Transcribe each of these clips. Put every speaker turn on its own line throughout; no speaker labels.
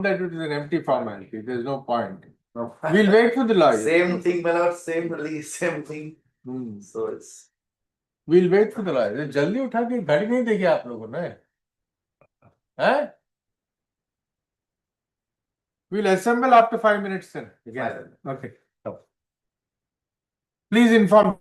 that it is an empty formality. There is no point. We'll wait for the lawyer.
Same thing, my lord, same release, same thing. So it's.
We'll wait for the lawyer. जल्दी उठा के घड़ी नहीं देखी आप लोगों ने, हैं? We'll assemble after 5 minutes then. Again. Okay. Please inform.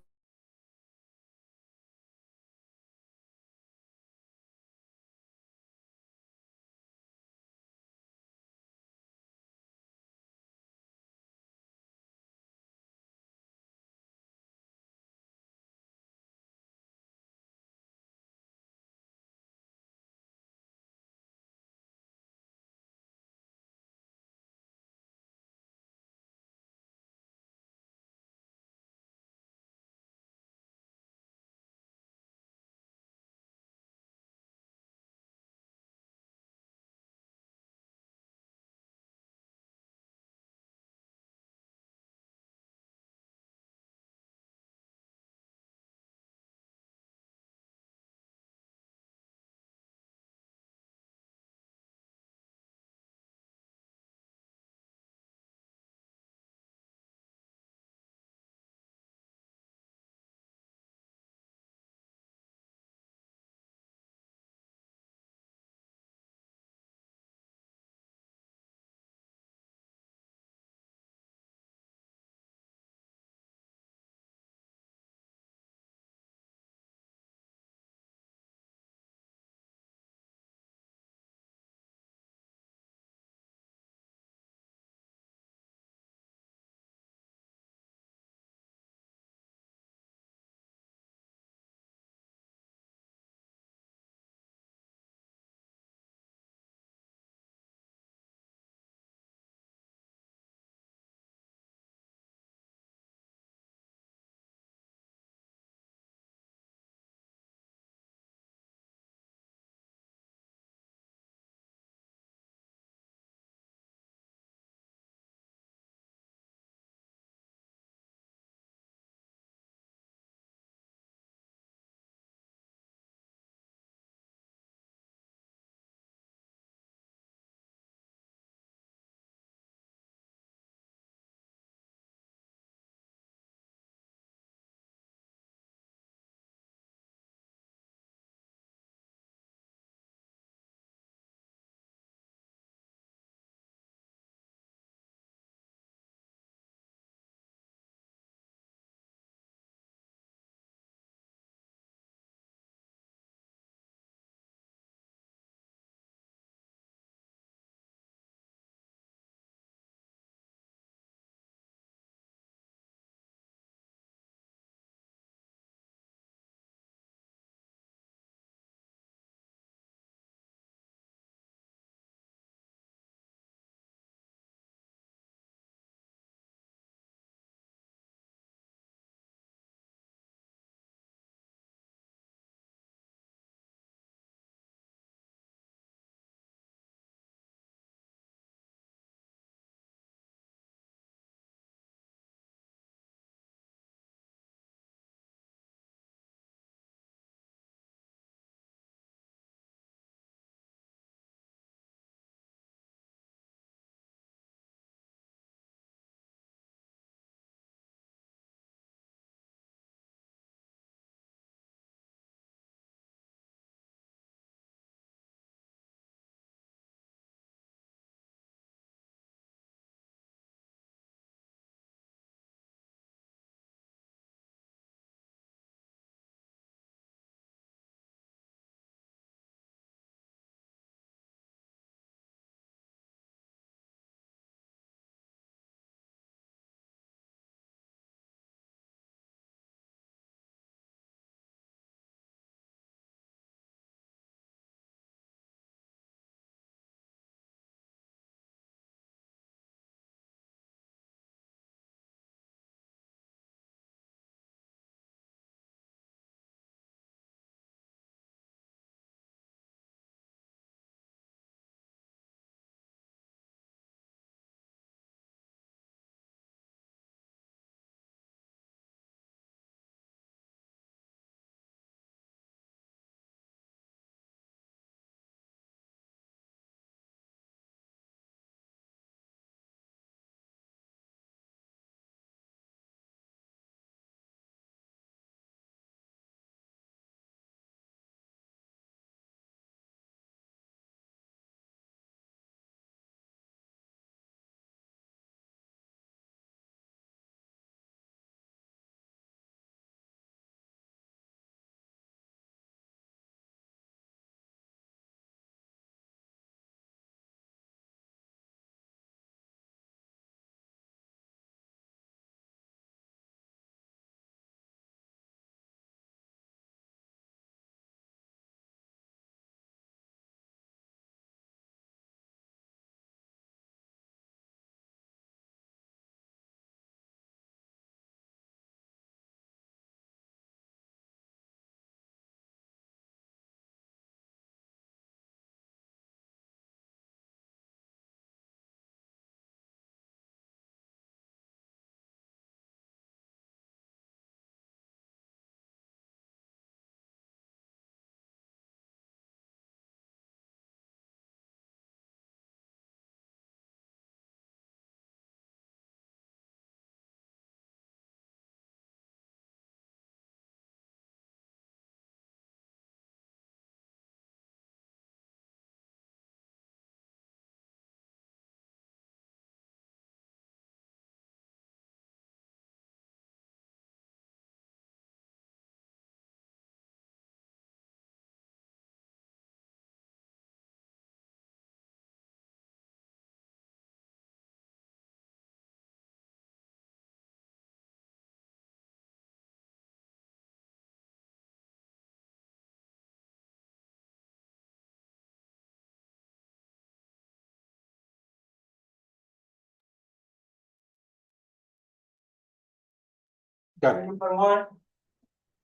Correct.
Number one.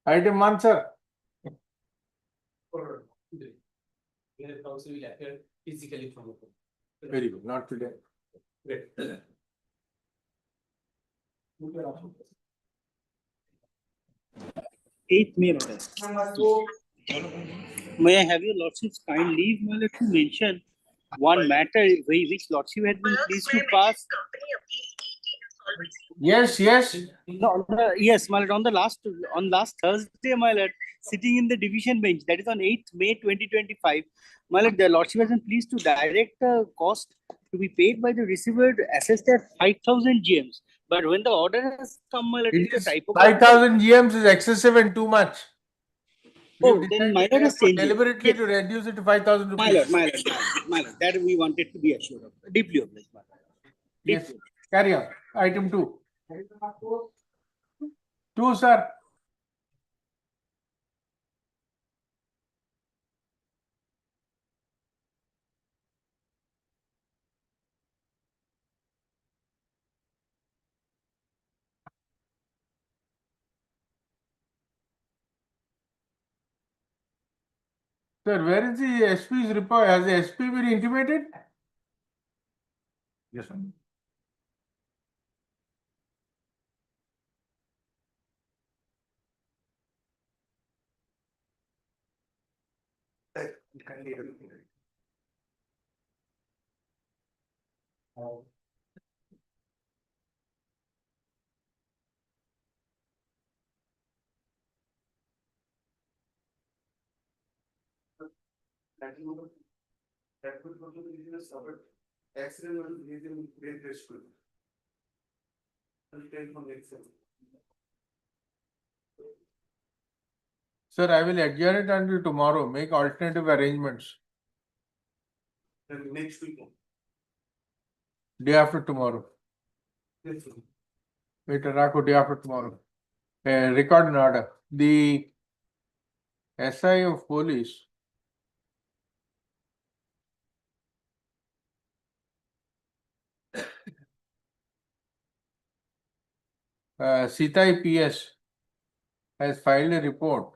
Item one, sir.
For today. Where council will appear physically from the court.
Very good, not today.
Great.
Eighth May order.
Number two.
May I have your lordship's kind leave, my lord, to mention one matter which lordship has been pleased to pass.
Yes, yes.
No, yes, my lord, on last Thursday, my lord, sitting in the division bench, that is on 8th May 2025. My lord, the lordship has been pleased to direct the cost to be paid by the receiver assessed at 5,000 GMs. But when the order has come, my lord,
It
it's
is
a typo.
5,000 GMs is excessive and too much.
Oh,
We've
then
decided
my lord has
therefore
changed it.
deliberately
Yes.
to reduce it to 5,000
My
rupees.
lord, my lord, that we wanted to be assured of. Deeply obliged, my lord.
Yes,
Deeply.
carry on. Item two. Two, sir. Sir, where is the SP's report? Has the SP been intimated? Yes, sir.
That would also be a separate accident will be in great risk. I'll take from accident.
Sir, I will adjourn it until tomorrow. Make alternative arrangements.
Then next week.
Day after tomorrow.
Yes, sir.
Wait, Rako, day after tomorrow. Record an order. The SI of police Sitai PS has filed a report,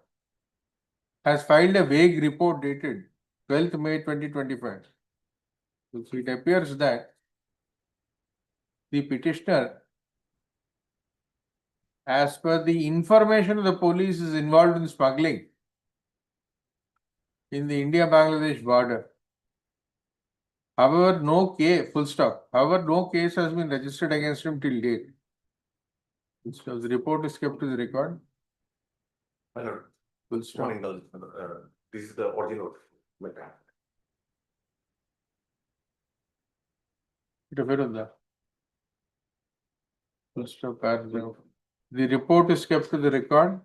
has filed a vague report dated 12th May 2025. So it appears that the petitioner, as per the information of the police, is involved in smuggling in the India-Bangladesh border. However, no case, full stop. However, no case has been registered against him till date. So the report is kept to the record.
My lord,
Full stop.
morning, this is the original matter.
Full stop, paragraph. The report is kept to the record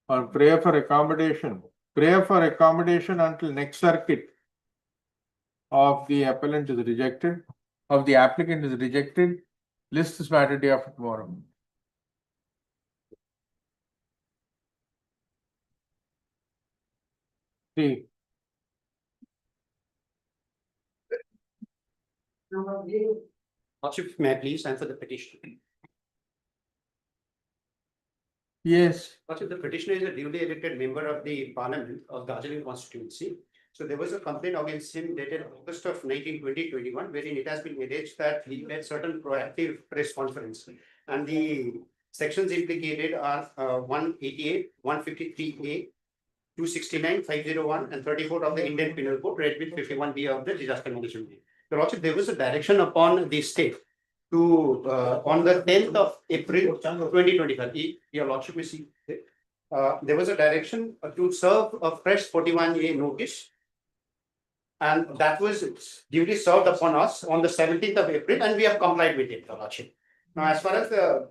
on prayer for accommodation. Prayer for accommodation until next circuit of the appellant is rejected, of the applicant is rejected. List this matter day after tomorrow. Three.
Lordship, may I please answer the petition?
Yes.
Lordship, the petitioner is a duly elected member of the parliament of Darjeeling constituency. So there was a complaint against him dated August of 2021, wherein it has been alleged that he made certain proactive press conference. And the sections implicated are 188, 153A, 269, 501, and 34 of the Indian Penal Code, read with 51B of the Disaster Management Act. So Lordship, there was a direction upon the state to on the 10th of April 2025. Your Lordship, you see, there was a direction to serve a fresh 41A notice. And that was duly served upon us on the 17th of April, and we have complied with it, Your Lordship. Now, as far as the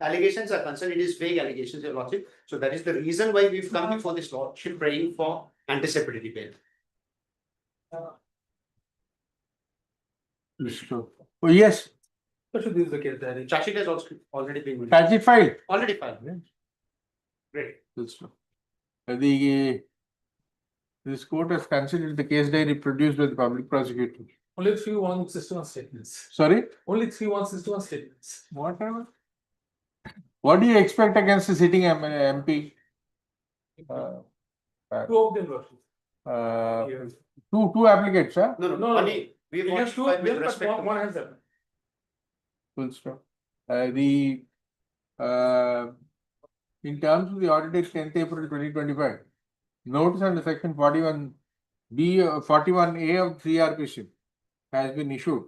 allegations are concerned, it is vague allegations, Your Lordship. So that is the reason why we've come before this Lordship praying for anticipatory bail.
Oh, yes.
So this is the case. The charge sheet has also already been
Has it filed?
already filed. Great.
This court has considered the case diary produced by the public prosecutor.
Only 3 161 statements.
Sorry?
Only 3 161 statements.
Whatever. What do you expect against the sitting MP?
Two of them were.
Two applicants, huh?
No, only we
He
want
has two
with
of them, but
respect to
one has them.
Full stop. In terms of the audit date 10th April 2025, notice under section 41B, 41A of CRPC has been issued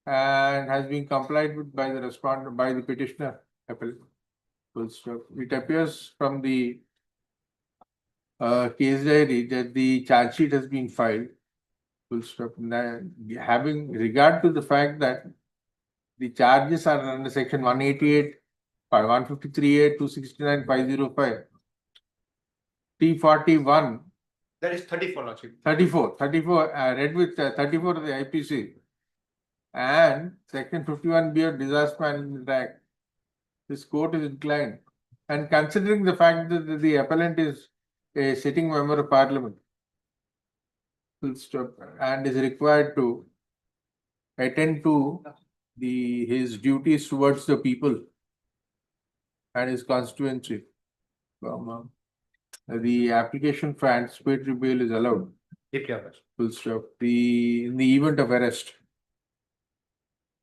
and has been complied with by the respondent, by the petitioner. Appellant. Full stop. It appears from the case diary that the charge sheet has been filed. Full stop. Now, having regard to the fact that the charges are under section 188, 153A, 269, 505, T41,
that is 34 Lordship.
34, read with 34 of the IPC, and section 51B of Disaster Management Act. This court is inclined, and considering the fact that the appellant is a sitting member of parliament, full stop, and is required to attend to his duties towards the people and his constituency. The application for anticipatory bail is allowed.
Deeply august.
Full stop. In the event of arrest.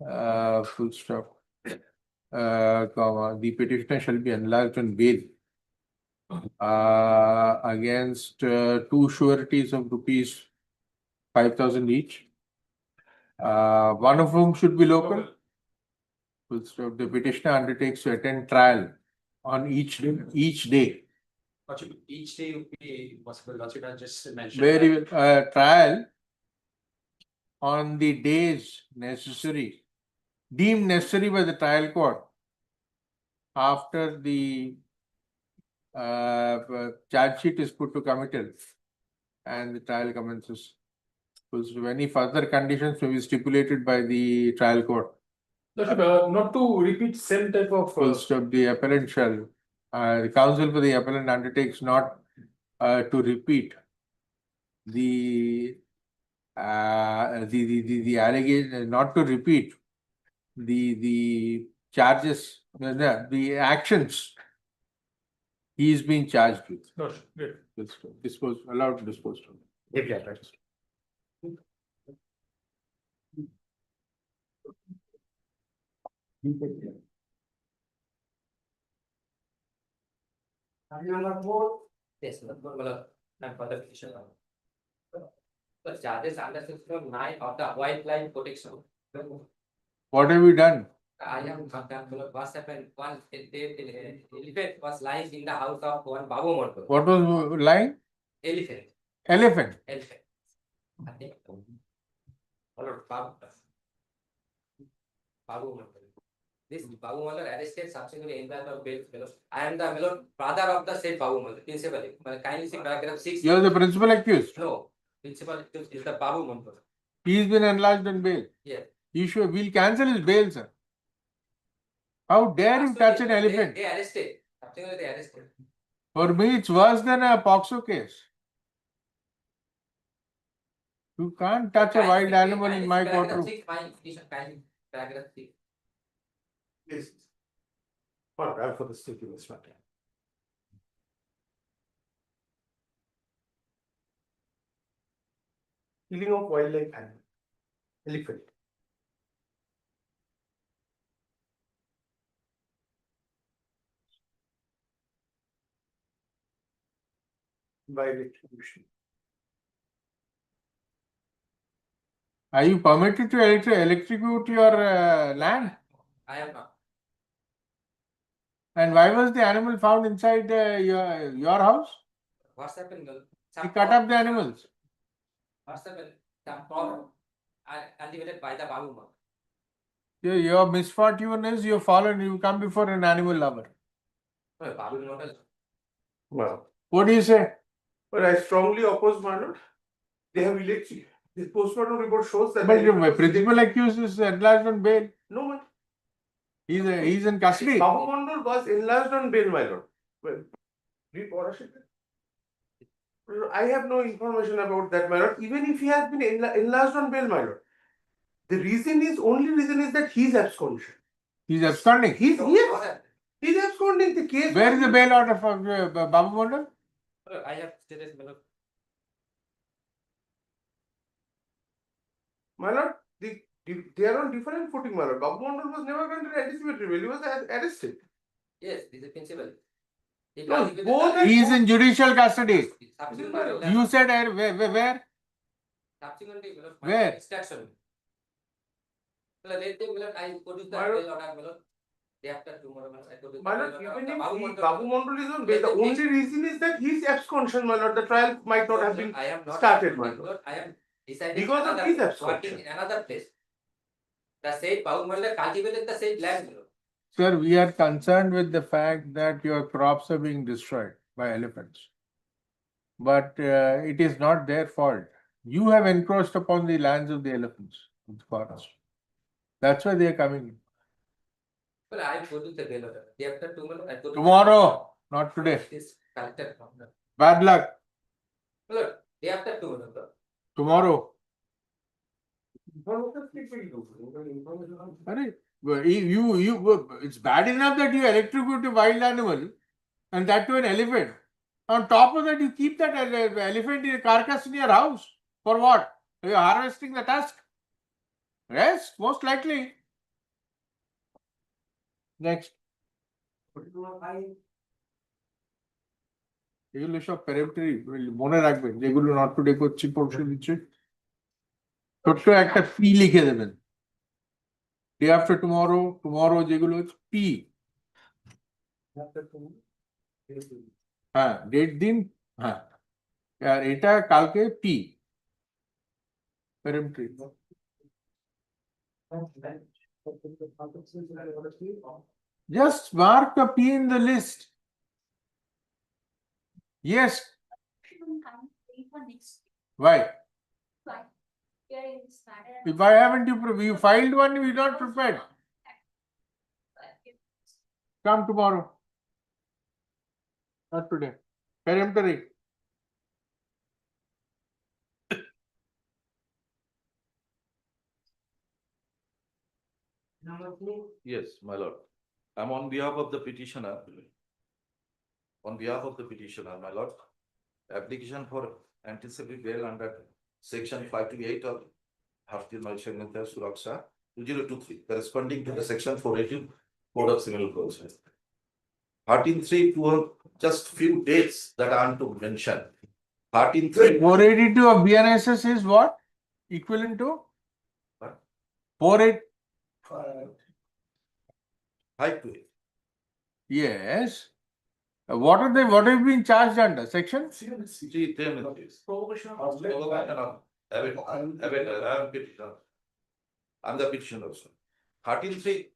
Full stop. The petitioner shall be enlarged on bail against two sureties of rupees 5,000 each. One of whom should be local. Full stop. The petitioner undertakes to attend trial on each day.
Lordship, each day would be possible. Lordship, I just mentioned.
Very well. Trial on the days necessary, deemed necessary by the trial court after the charge sheet is put to committal and the trial commences. So any further conditions may be stipulated by the trial court.
Not to repeat same type of.
Full stop. The appellant shall, the counsel for the appellant undertakes not to repeat the allegation, not to repeat the charges, the actions he is being charged with.
No, good.
Allowed to dispose of.
Deeply august.
Number 4.
Yes, and for the petition. The charges under section 9 of the wildlife protection.
What have you done?
I am what happened one elephant was lying in the house of one Babu Mondo.
What was lying?
Elephant.
Elephant.
Elephant. I think. Hello, Babu. Babu Mondo. This Babu Mondo arrested subsequently in the bail. I am the brother of the said Babu Mondo. Principal. Kindly see paragraph 6.
You are the principal accused.
No. Principal is the Babu Mondo.
He's been enlarged on bail.
Yeah.
We'll cancel his bail, sir. How dare you touch an elephant?
They arrested. Subsequently they arrested.
For me, it's worse than a Pocso case. You can't touch a wild animal in my courtroom.
Paragraph 6.
Yes.
For the state investment.
Killing of wildlife animal. Elephant. By retribution.
Are you permitted to electrocute your land?
I am not.
And why was the animal found inside your house?
What's happened?
You cut up the animals.
What's happened? Some problem cultivated by the Babu Mondo.
Your misfortune is you come before an animal lover.
Babu Mondo.
Well,
What do you say?
but I strongly oppose, my lord. They have elected. This postmortem report shows that.
But the principal accused is enlarged on bail.
No, man.
He's in custody.
Babu Mondo was enlarged on bail, my lord. Well, read ownership. I have no information about that, my lord. Even if he has been enlarged on bail, my lord. The only reason is that he is absconded.
He's absconding.
He's
No,
yes,
not that.
he's absconding the case.
Where is the bail order for Babu Mondal?
I have stated, my lord.
My lord, they are on different footing, my lord. Babu Mondal was never granted anticipatory bail. He was arrested.
Yes, this is principal. He
No,
classified
both
the-
are-
He is in judicial custody.
Subsequently,
You said where?
subsequently, my lord,
Where?
extraction. My lord, let them, my lord, I produce the
My lord-
bail order, my lord. Day after tomorrow, my lord, I produce the
My lord,
bail order.
even if
Babu
he-
Mondal-
Babu Mondal is on bail, the
Let them
only
take-
reason is that his absconsion, my lord, the trial might not have been
I am not.
started, my
my
lord.
lord. I am deciding
Because of
another
his
place,
absconsion.
working in another place. The said Babu Mondal cultivated the said land, my lord.
Sir, we are concerned with the fact that your crops are being destroyed by elephants. But it is not their fault. You have encroached upon the lands of the elephants, of the forest. That's why they are coming in.
Well, I produce the bail order. Day after tomorrow, I produce.
Tomorrow, not today.
This collected from the.
Bad luck.
My lord, day after tomorrow, my lord.
Tomorrow. Arey, it's bad enough that you electrocute a wild animal and that to an elephant. On top of that, you keep that elephant in a carcass in your house. For what? Are you harvesting the tusk? Yes, most likely. Next. এগুলো সব পেরেন্টারি মনে রাখবেন যেগুলো not today করছি পরশু দিচ্ছি ছোট্ট একটা পি লিখে দেবেন ডে আফটার টুমরো যেগুলো পি হ্যাঁ ডেট দিন হ্যাঁ আর এটা কালকে P peremptory just mark a P in the list. Yes. Why? Why haven't you filed one? You not prepared. Come tomorrow. Not today. Peremptory.
Yes, my lord. I'm on behalf of the petitioner. On behalf of the petitioner, my lord, application for anticipatory bail under section 528 of Bharatiya Mayur Suraksha 2023, corresponding to the section 480 Code of Civil Procedure. 13.3 to just few dates that I want to mention. 13.3.
482 of BNSS is what? Equivalent to?
What?
48.
528.
Yes. What are they? What have been charged under? Section?
See, 10 minutes. Provocation of petitioner. I'm the petitioner also. 13.3.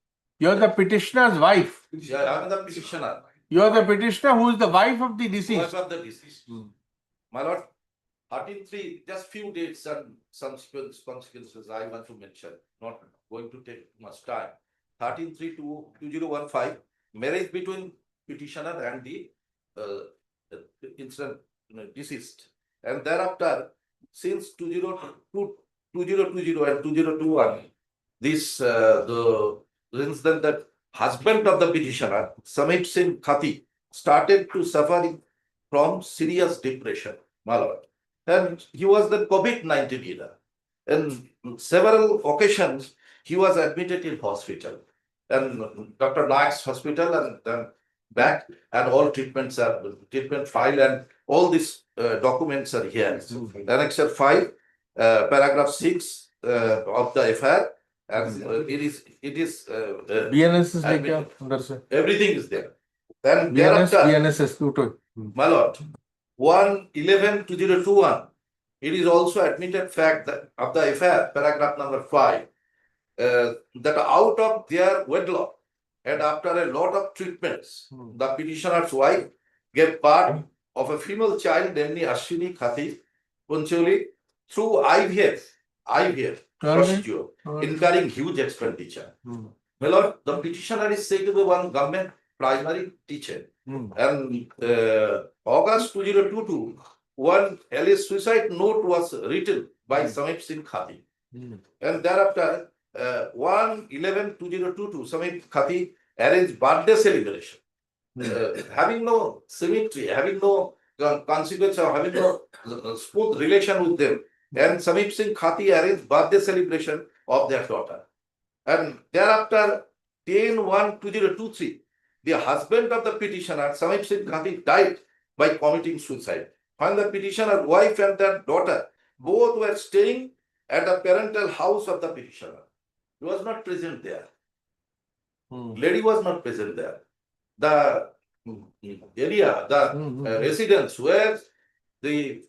You're the petitioner's wife.
Yeah, I'm the petitioner.
You're the petitioner who is the wife of the
Wife
deceased.
of the deceased. My lord, 13.3, just few dates and some consequences I want to mention, not going to take much time. 13.3 to 2015, marriage between petitioner and the incident deceased. And thereafter, since 2020 and 2021, this the incident that husband of the petitioner, Samit Singh Khati, started to suffer from serious depression, my lord. And he was the COVID-19 either. In several occasions, he was admitted in hospital. And Dr. Naik's hospital and then back, and all treatment file and all these documents are here. Annexure 5, paragraph 6 of the FIR, and it is
BNSS
admitted.
like
Everything is there. Then
BNS,
thereafter,
BNSS, two.
my lord, 111/2021, it is also admitted fact that of the FIR, paragraph number 5, that out of their wedlock and after a lot of treatments, the petitioner's wife gave birth of a female child named Ashwini Khati Puncholi through IVF procedure, incurring huge expenditure. My lord, the petitioner is said to be one government primary teacher. And August 2022, one alleged suicide note was written by Samit Singh Khati. And thereafter, 1/11/2022, Samit Khati arranged birthday celebration. Having no symmetry, having no consequence or having no smooth relation with them. And Samit Singh Khati arranged birthday celebration of their daughter. And thereafter, 10/1/2023, the husband of the petitioner, Samit Singh Khati, died by committing suicide. When the petitioner's wife and their daughter both were staying at the parental house of the petitioner. He was not present there. Lady was not present there. The area, the residence where the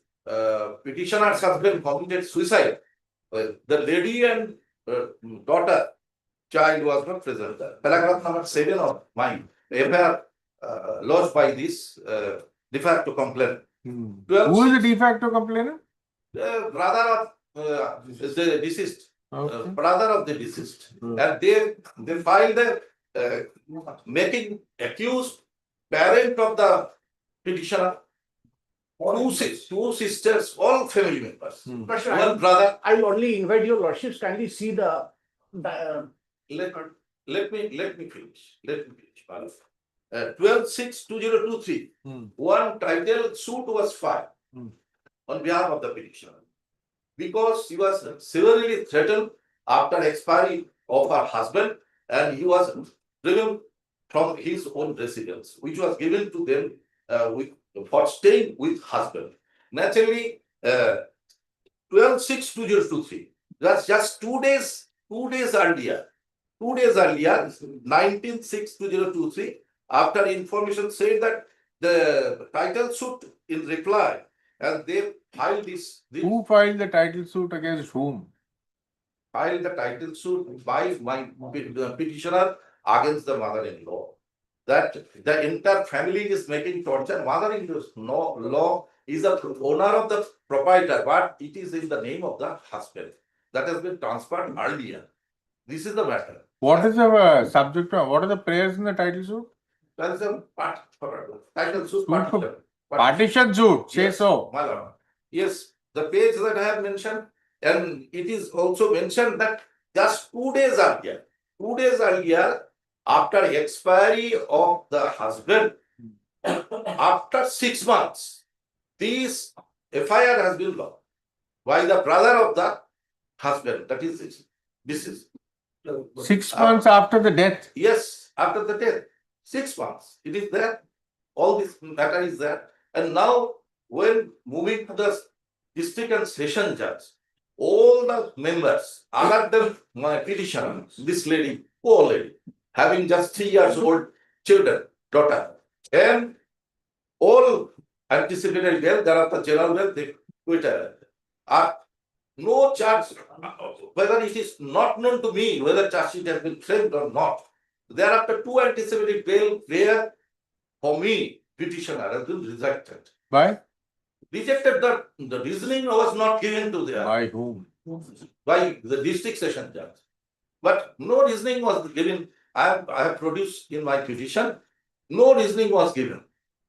petitioner's husband committed suicide, the lady and daughter, child was not present there. Paragraph number 7 of mine, FIR lodged by this de facto complaint.
Who is the de facto complainant?
Brother of the deceased.
Okay.
Brother of the deceased. And they filed a making accused parent of the petitioner, two sisters, all family members. One brother.
I'll only invite your lordships, kindly see the
Let me finish. 12/6/2023. One title suit was filed on behalf of the petitioner because he was severely threatened after expiry of her husband, and he was driven from his own residence, which was given to them for staying with husband. Naturally, 12/6/2023. That's just 2 days earlier. 2 days earlier, 19/6/2023, after information said that the title suit in reply, and they filed this.
Who filed the title suit against whom?
Filed the title suit by my petitioner against the mother-in-law. That the entire family is making torture. Mother-in-law's law is the owner of the proprietor, but it is in the name of the husband. That has been transferred earlier. This is the matter.
What is the subject of, what are the prayers in the title suit?
That is a title suit
Partition.
partition.
Partition suit, say
Yes,
so.
my lord. Yes, the page that I have mentioned, and it is also mentioned that just 2 days earlier, after expiry of the husband, after 6 months, this FIR has been lodged by the brother of the husband. That is, this is
6 months after the death.
yes, after the death. 6 months. It is there. All this matter is there. And now, when moving to the district and session judge, all the members, other than my petitioner, this lady, poor lady, having just 3 years old children, daughter, and all anticipated bail, there are the general bail, they quit. No charge, whether it is not known to me whether charge sheet has been framed or not. Thereafter, 2 anticipated bail prayer for me, petitioner, has been rejected.
By?
Rejected, the reasoning was not given to them
By whom?
by the district session judge. But no reasoning was given. I have produced in my petition, no reasoning was given.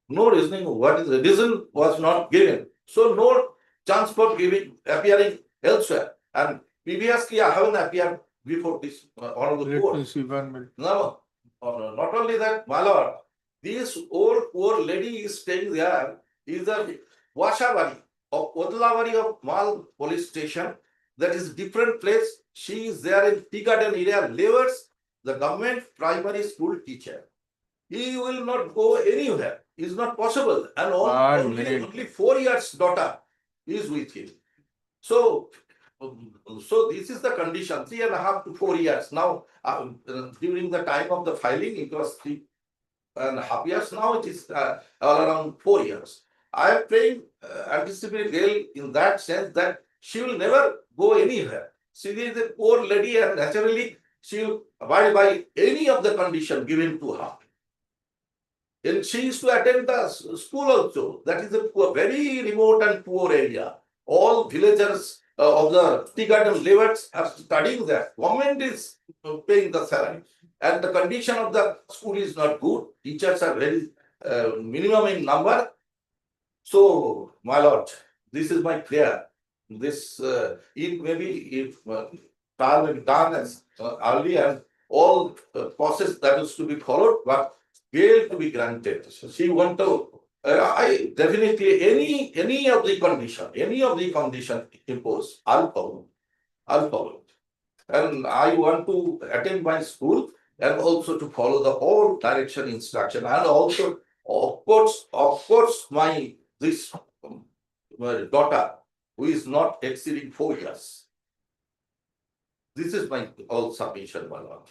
No reasoning, what is the reason was not given. So no chance for appearing elsewhere. And previously I haven't appeared before this honorable
Let
court.
me see 1 minute.
No, not only that, my lord, this old poor lady is staying there, is a Washabari of Odlavari of Mal police station. That is different place. She is there in tea garden area, Levers, the government primary school teacher. He will not go anywhere. It's not possible. And only 4 years daughter is with him. So this is the condition, 3.5 to 4 years. Now, during the time of the filing, it was 3.5 years. Now it is around 4 years. I am paying anticipated bail in that sense that she will never go anywhere. She is a poor lady, and naturally she will abide by any of the condition given to her. And she used to attend the school also. That is a very remote and poor area. All villagers of the tea garden Levers are studying there. Government is paying the salary. And the condition of the school is not good. Teachers are very minimum in number. So, my lord, this is my prayer. This, if trial and done as early and all process that is to be followed, but bail to be granted. So she want to, I definitely any of the condition imposed, I'll follow. And I want to attend my school and also to follow the whole direction instruction and also, of course, my daughter who is not exceeding 4 years. This is my all submission, my lord.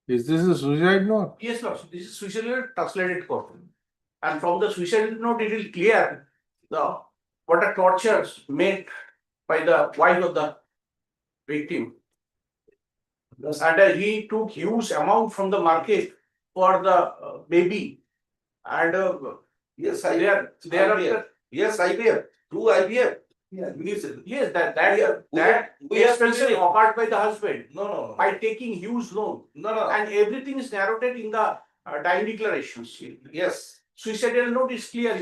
Is this a suicide note?
Yes, Lord, this is suicidal translated copy. And from the suicidal note, it is clear the what are tortures made by the wife of the victim. And he took huge amount from the market for the baby. And
Yes,
there are
Yes, IBF. True IBF.
yes, that
We have
expenses
seen it.
offered by the husband
No.
by taking huge loan.
No.
And everything is narrated in the dying declarations.
Yes.
Suicidal note is clear.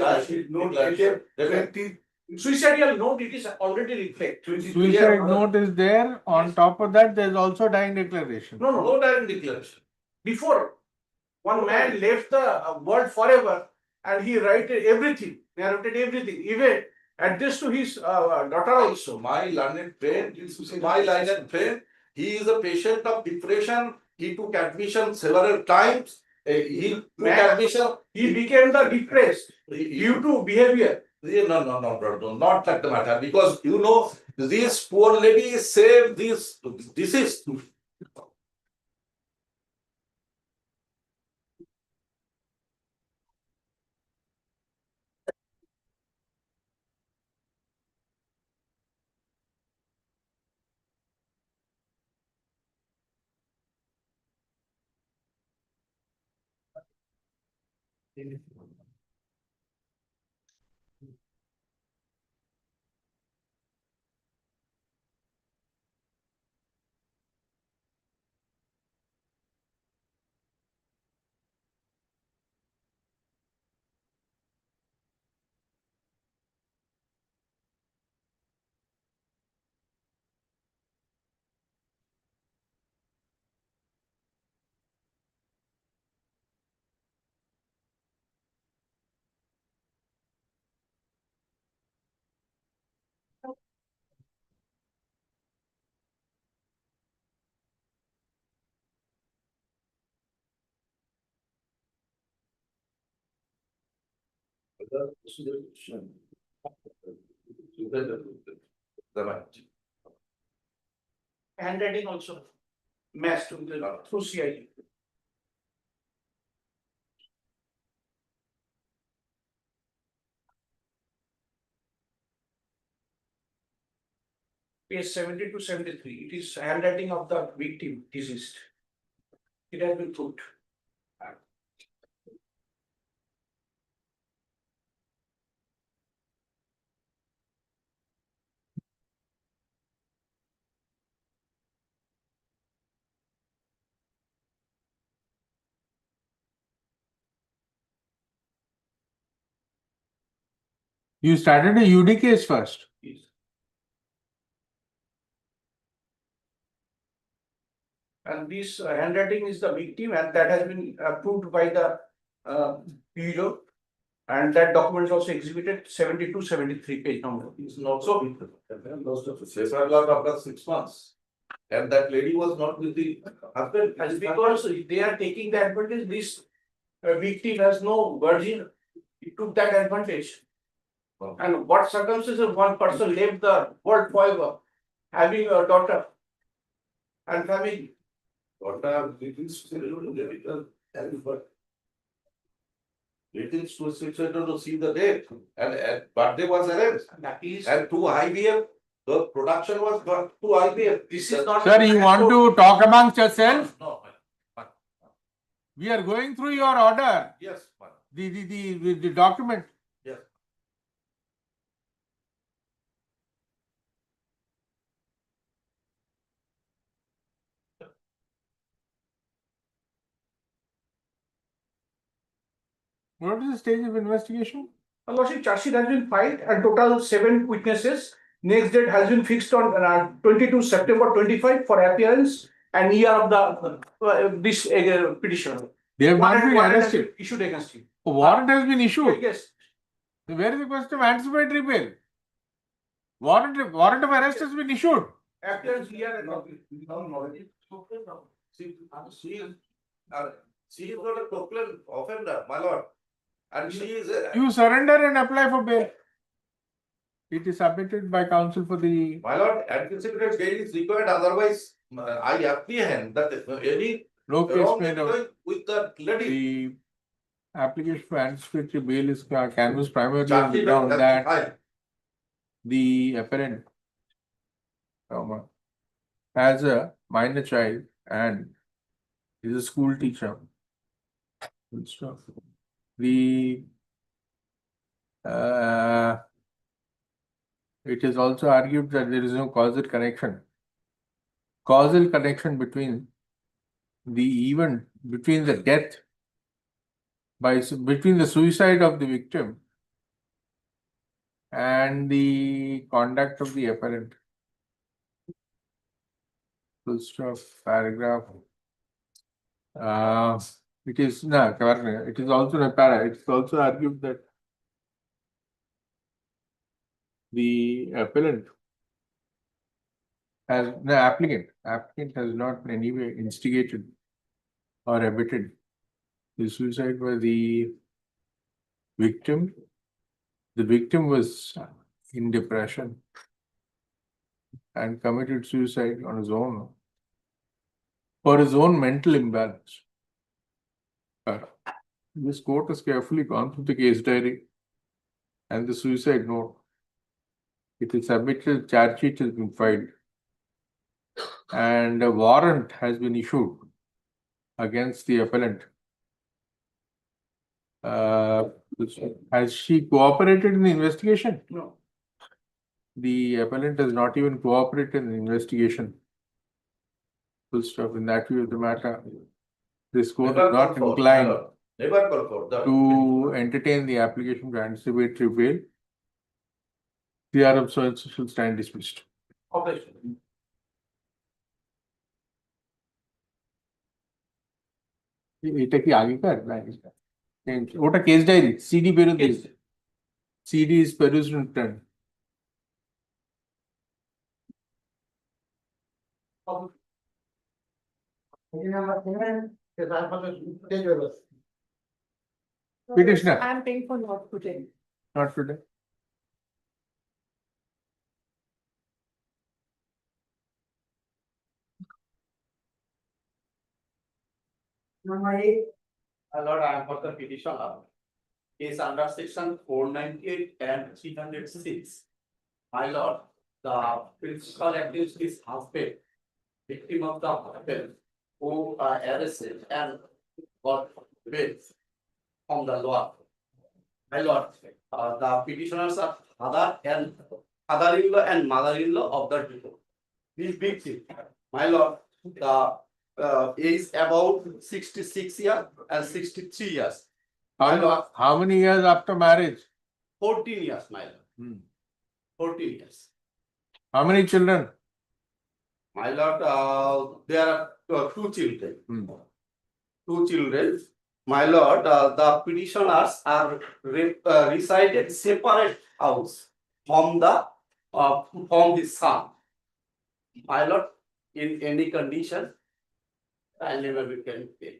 Suicidal note, it is already reflected.
Suicide note is there. On top of that, there is also dying declaration.
No direct declaration.
Before, one man left the world forever and he narrated everything, even addressed to his daughter also.
My learned friend, he is a patient of depression. He took admission several times. He took admission.
He became the depressed due to behavior.
No, brother, not like the matter. Because you know, this poor lady saved this disease.
Handwriting also matched through CID. Page 70 to 73, it is handwriting of the victim deceased. It has been put.
You started a UD case first.
Yes. And this handwriting is the victim and that has been approved by the bureau. And that document is also exhibited 72, 73 page number.
It's not so. Lost of after 6 months. And that lady was not with the husband.
And because they are taking the advantage, this victim has no virgin, he took that advantage.
Oh.
And what circumstances one person left the world forever, having a daughter and family.
Daughter, Waiting to see the date and birthday was arranged.
That is,
And through IBF, the production was done through IBF.
this is not.
Sir, you want to talk amongst yourself?
No.
We are going through your order,
Yes, my lord.
the document.
Yes.
What is the stage of investigation?
Your Lordship, charge sheet has been filed and total 7 witnesses. Next date has been fixed on 22 September 25 for appearance and year of the this petition.
They have not been
Warrant has
arrested.
been issued against him.
A warrant has been issued.
Yes,
Where is the question of anticipatory bail? Warrant of arrest has been issued.
appearance year and.
She is not a proclaimed offender, my lord. And she is a.
You surrender and apply for bail. It is submitted by counsel for the.
My lord, anticipatory bail is required, otherwise I apprehend that any
No case
wrong
made
is
out.
going with the lady.
The application for anticipatory bail is canvassed primarily on
Charge
the
sheet
ground
has
that
been filed.
the apparent has a minor child and is a school teacher. Good stuff. The it is also argued that there is no causal connection. Causal connection between the death between the suicide of the victim and the conduct of the appellant. Full stop, paragraph. It is also a para. It is also argued that the applicant has not in any way instigated or abetted the suicide by the victim. The victim was in depression and committed suicide on his own for his own mental imbalance. This court has carefully gone through the case diary and the suicide note. It is submitted, charge sheet has been filed, and a warrant has been issued against the appellant. Has she cooperated in the investigation?
No.
The appellant has not even cooperated in the investigation. Full stop. In that view of the matter, this court is not inclined
Never call for the.
to entertain the application for anticipatory bail. The arbitration shall stand dismissed.
Objection.
এটা কি আগেকার না ওটা case diary CD বেরোত দিয়েছে CD is perused in turn. Petitioner.
I am paying for not today.
Not today.
My lord, I am for the petition is under section 498 and 306. My lord, the principal accused is husband, victim of the offense, who are arrested and got bail from the law. My lord, the petitioners are father-in-law and mother-in-law of the victim. This victim, my lord, the is about 66 years and 63 years. My lord,
How many years after marriage?
14 years, my lord. 14 years.
How many children?
My lord, there are two children. Two children. My lord, the petitioners are resided separate house from the son. My lord, in any condition, I never we can pay.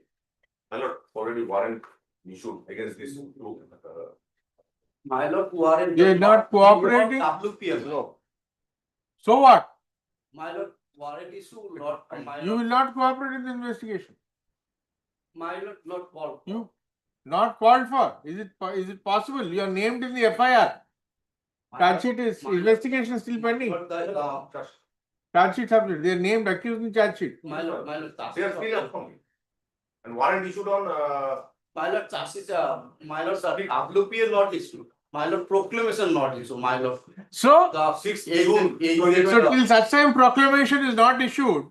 My lord, already warrant issued against this two.
My lord, warrant.
They are not cooperating?
WPM law.
So what?
My lord, warrant issue not. My
You will
lord,
not cooperate in the investigation.
my lord, not called.
You not called for. Is it possible? You are named in the FIR. Charge sheet is investigation is still pending.
But the,
Charge sheet subject. They are named accused in charge sheet.
my lord,
They are still upcoming. And warrant issued on,
My lord, charges, my lord, WP is not issued. My lord, proclamation not issued, my lord.
So,
The 6
June
so till such time proclamation is not issued,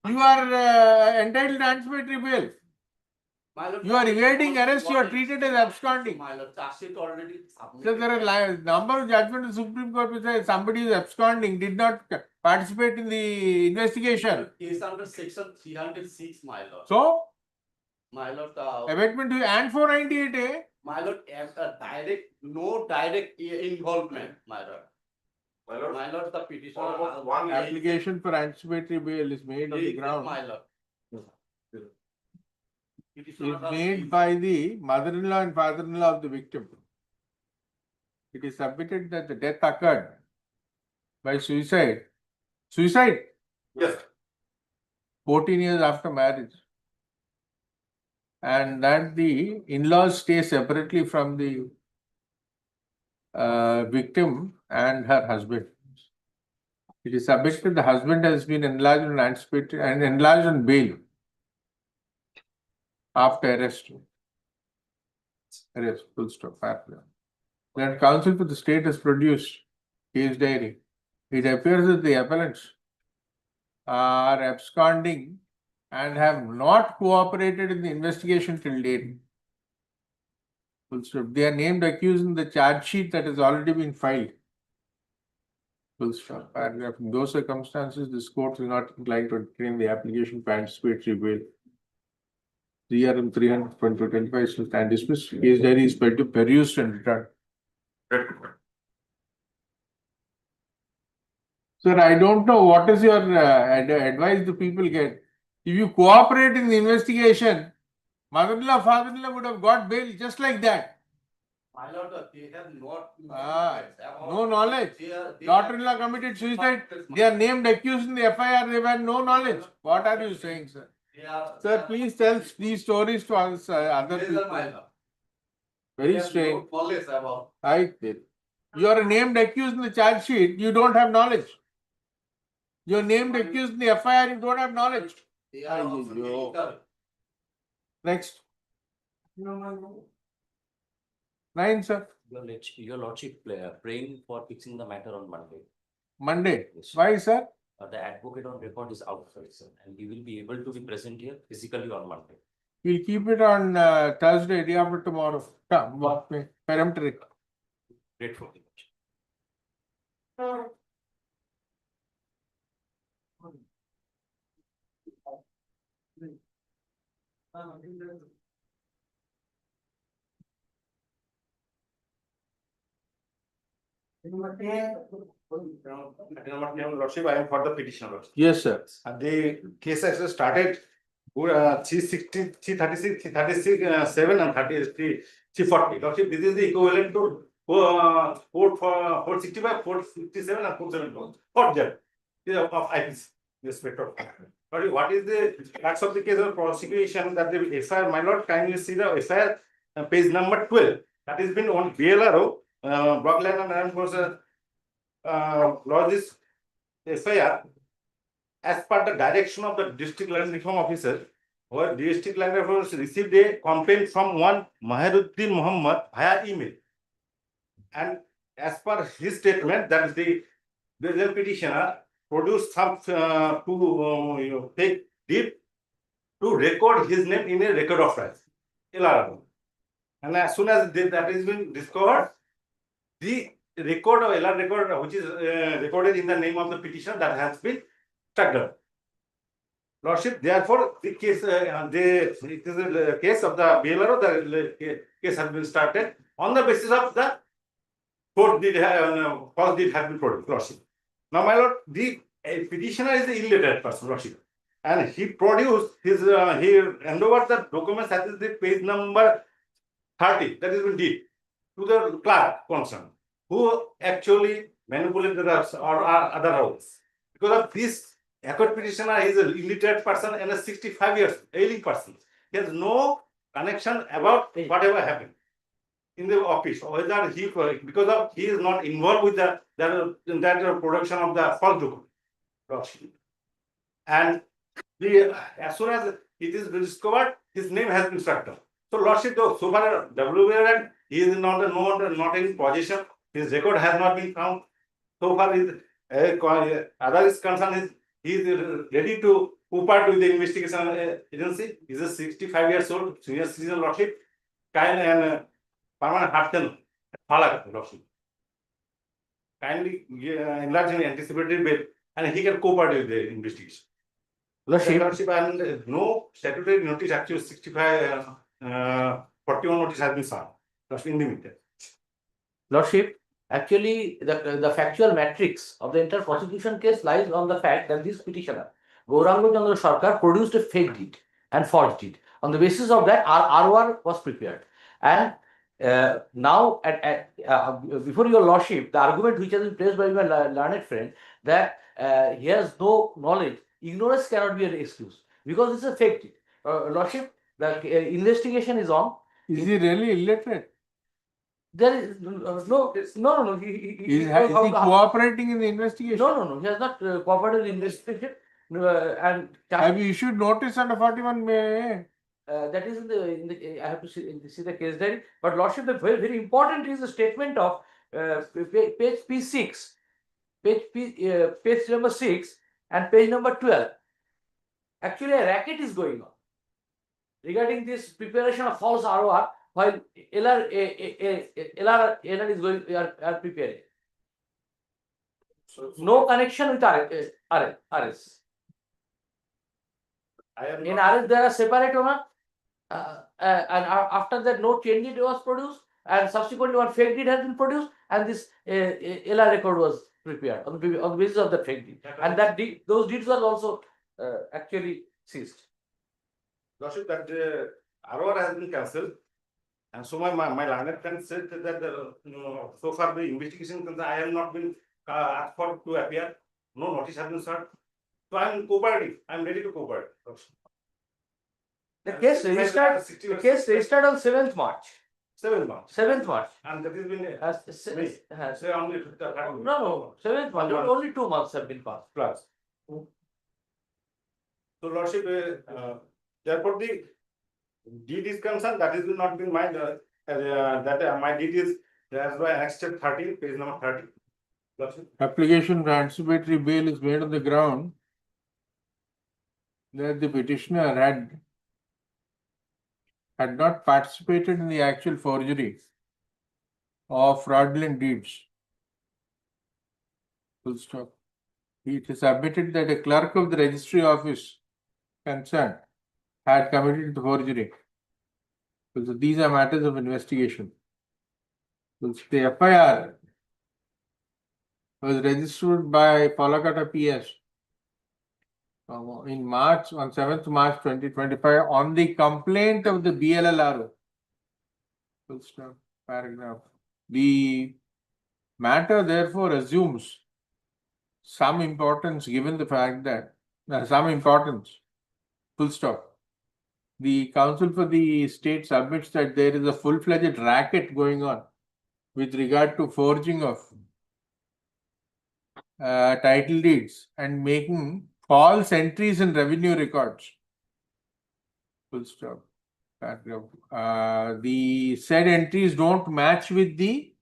you are entitled to anticipatory bail.
My lord,
You are evading arrest, you are treated as absconding.
My lord, charges already
So
submitted.
there are number of judgments in the Supreme Court which say somebody is absconding, did not participate in the investigation.
Case under section 306, my lord.
So,
My lord,
abatement and 498A,
my lord, as a direct, no direct involvement, my lord.
my lord,
My lord, the petitioner.
almost 1 year.
application for anticipatory bail is made on the ground.
My lord.
Is made by the mother-in-law and father-in-law of the victim. It is submitted that the death occurred by suicide. Suicide,
Yes,
14 years after marriage. And that the in-laws stay separately from the victim and her husband. It is submitted the husband has been enlarged on anticipatory and enlarged on bail after arrest. Arrest, full stop. Then counsel for the state has produced case diary. It appears that the appellants are absconding and have not cooperated in the investigation till date. Full stop. They are named accused in the charge sheet that has already been filed. Full stop. Paragraph. In those circumstances, this court is not inclined to entertain the application for anticipatory bail. 3RM 300.25 and dismissed. Case diary is perused and returned. Sir, I don't know what is your advice the people get. If you cooperate in the investigation, mother-in-law, father-in-law would have got bail just like that.
My lord, they have not.
No knowledge. Daughter-in-law committed suicide. They are named accused in the FIR. They have no knowledge. What are you saying, sir? Sir, please tell these stories to us, other people. Very strange. I did. You are named accused in the charge sheet. You don't have knowledge. You are named accused in the FIR. You don't have knowledge. Next. 9, sir.
Your lordship praying for fixing the matter on Monday.
Monday.
Yes.
Why, sir?
The advocate on record is outside, sir, and he will be able to be present here physically on Monday.
We'll keep it on Thursday, day after tomorrow. Come, walk me. Peremptory.
Grateful.
Lordship, I am for the petitioner.
Yes, sir.
And the case has started 360, 336, 336, 7 and 33, 340. Lordship, this is the equivalent to 465, 457 and 472. For that, of IPC, respect of. But what is the facts of the case of prosecution that the FIR, my lord, can you see the FIR page number 12? That has been on BLRO, Brockland and Armed Forces lodges FIR as per the direction of the district land reform officer, where district land reform received a complaint from one Mahiruddin Muhammad via email. And as per his statement, that is the petitioner produced some to take deed to record his name in a record of rights, LRO. And as soon as that has been discovered, the record of LR record, which is recorded in the name of the petitioner, that has been struck down. Lordship, therefore, the case, it is a case of the BLRO, the case has been started on the basis of the court did false deed has been produced, Lordship. Now, my lord, the petitioner is the illiterate person, Lordship, and he produced his, he handed over the documents, that is the page number 30, that is been deed to the clerk concerned, who actually manipulated us or other roles. Because of this, accord petitioner is an illiterate person and a 65 years ailing person. He has no connection about whatever happened in the office, or whether he, because of he is not involved with that production of the false document. And as soon as it is discovered, his name has been struck down. So Lordship, though, so far WBR, he is not in possession, his record has not been found. So far, other is concerned, he is ready to cooperate with the investigation agency. He is 65 years old, senior citizen, Lordship, kind and permanent Harton, Falak, Lordship. Kindly enlarge in anticipatory bail and he can cooperate with the investigation. Lordship, and no statutory notice, actually 65, 41 notice has been served. Lordship, in the meantime.
Lordship, actually, the factual matrix of the entire prosecution case lies on the fact that this petitioner, Gauranga Chandra Sarkar, produced a fake deed and forged deed. On the basis of that, ROR was prepared. And now, before your Lordship, the argument which has been placed by my learned friend that he has no knowledge, ignorance cannot be an excuse because it's a fake deed. Lordship, the investigation is on.
Is he really illiterate?
There is no.
Is he cooperating in the investigation?
No. He has not cooperated in the investigation. And
have you issued notice under 41 May?
That is in the. I have to see the case diary. But Lordship, the very important is the statement of page P6, page number 6, and page number 12. Actually, a racket is going on regarding this preparation of false ROR. While LR is going, are preparing. No connection with RS. In RS, there are separate owner, and after that, no change deed was produced, and subsequently, one fake deed has been produced, and this LR record was prepared on the basis of the fake deed, and that those deeds were also actually seized.
Lordship, that ROR has been cancelled. And so my learned friend said that so far the investigation, I have not been asked for to appear. No notice has been served. So I am cooperating. I am ready to cooperate.
The case registered on 7th March.
7th March.
7th March.
And that has been
say only 7th March. Only 2 months have been passed.
Plus. So Lordship, therefore the deed is concerned, that is not been my my deed is as by Act 13, page number 30. Lordship.
Application for anticipatory bail is made on the ground that the petitioner had not participated in the actual forgery of fraudulent deeds. Full stop. It is submitted that a clerk of the registry office concerned had committed the forgery. So these are matters of investigation. So the FIR was registered by Calcutta PS in March, on 7th March 2025, on the complaint of the BLLRO. Full stop. Paragraph. The matter therefore assumes some importance given the fact that full stop. The counsel for the state submits that there is a full-fledged racket going on with regard to forging of title deeds and making false entries in revenue records. Full stop. The said entries don't match with the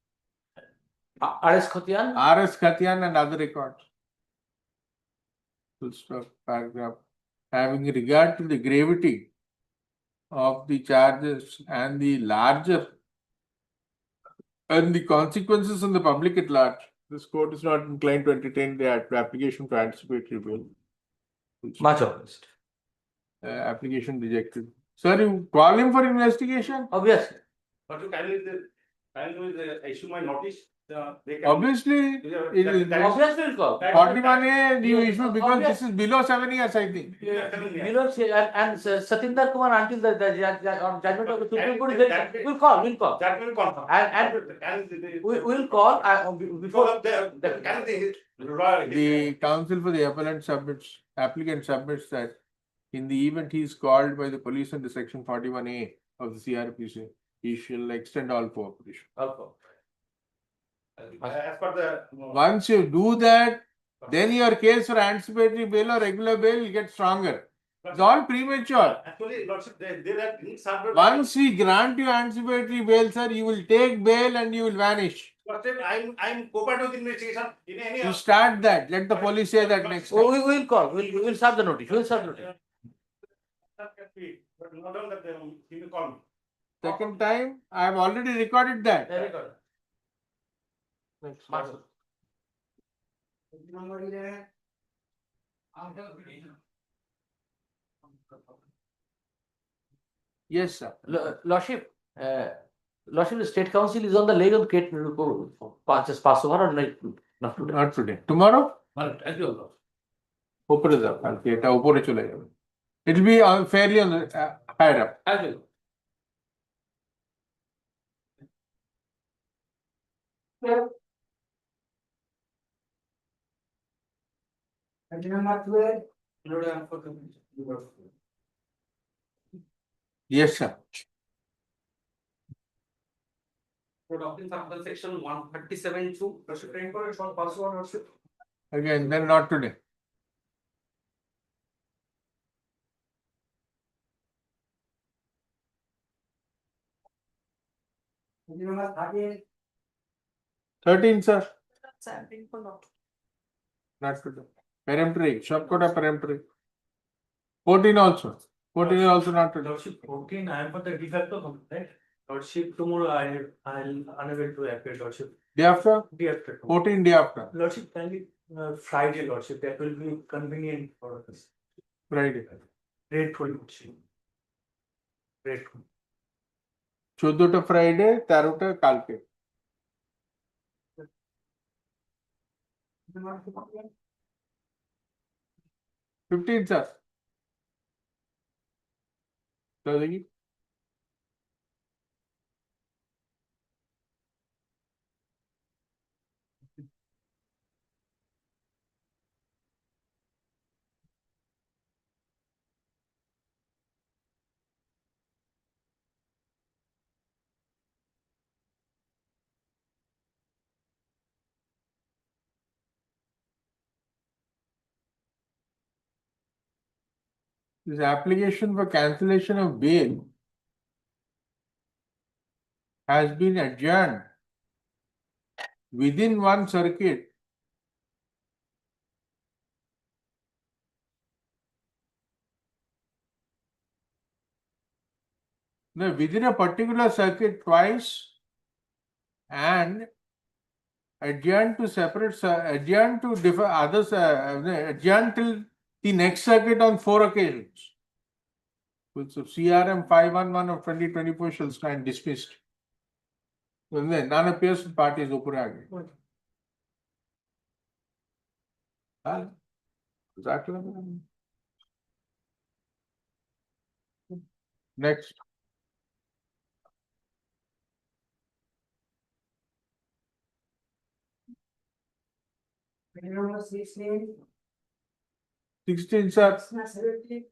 RS
Khatian and other records. Full stop. Paragraph. Having regard to the gravity of the charges and the consequences on the public at large, this court is not inclined to entertain the application for anticipatory bail.
Much obliged.
Application rejected. Sir, you call him for investigation?
Obviously.
But you kindly issue my notice.
Obviously, it is
Obviously will call.
41A you issue because this is below 7 years, I think.
Below and Satinder Kumar, until the judgment of the Supreme Court is there, we'll call.
That will confirm.
And we'll call before
the counsel for the applicant submits that in the event he is called by the police under section 41A of the CRPC, he shall extend all cooperation.
As per the
Once you do that, then your case for anticipatory bail or regular bail will get stronger. It's all premature.
Actually, Lordship, there are things served.
Once we grant you anticipatory bail, sir, you will take bail and you will vanish.
Lordship, I'm co-part of the investigation in any.
You start that. Let the police say that next
Oh,
time.
we will call, we will serve the notice, we will serve the notice.
But not on that, he will call me.
Second time, I have already recorded that.
Very good.
Next.
Marshal.
Yes, sir.
Lordship, Lordship, the State Council is on the leg of Kate purchase Passover or not today?
Not today. Tomorrow?
Thank you, Lord.
Upore যাও, কালকে এটা উপরে চলে যাবে. It will be fairly on the higher up.
Thank you.
Yes, sir.
Section 137(2).
Again, then not today. Thirteen, sir. Not today. Peremptory, Shabkota peremptory. 14 also. 14 is also not today.
Lordship, 14, I am for the de facto complaint. Lordship, tomorrow I'll unable to appear, Lordship.
Day after?
Day after tomorrow.
14 day after.
Lordship, kindly Friday, Lordship, that will be convenient for us.
Friday.
Grateful, Lordship. Grateful.
14টা Friday 13টা কালকে 15 sir দেখি This application for cancellation of bail has been adjourned within one circuit within a particular circuit twice and adjourned to separate, adjourned to differ others, adjourned till the next circuit on 4 occasions. So CRM 511 of 2024 shall stand dismissed. None appears to parties upare aage. Next.
Number 16.
16, sir.
17.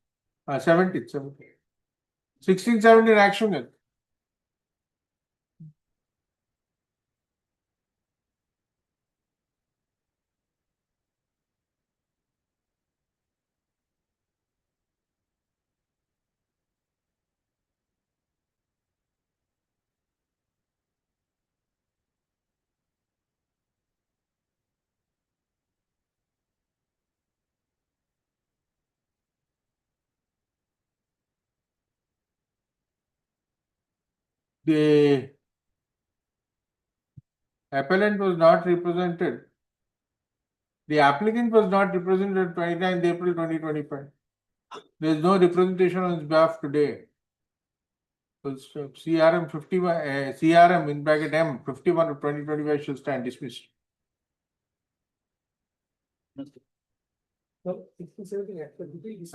17, 17. 16, 17 action है. The appellant was not represented. The applicant was not represented on 29th April 2025. There is no representation on his behalf today. So CRM 51, CRM in bracket M 51 of 2025 shall stand dismissed.
So, 67 actually.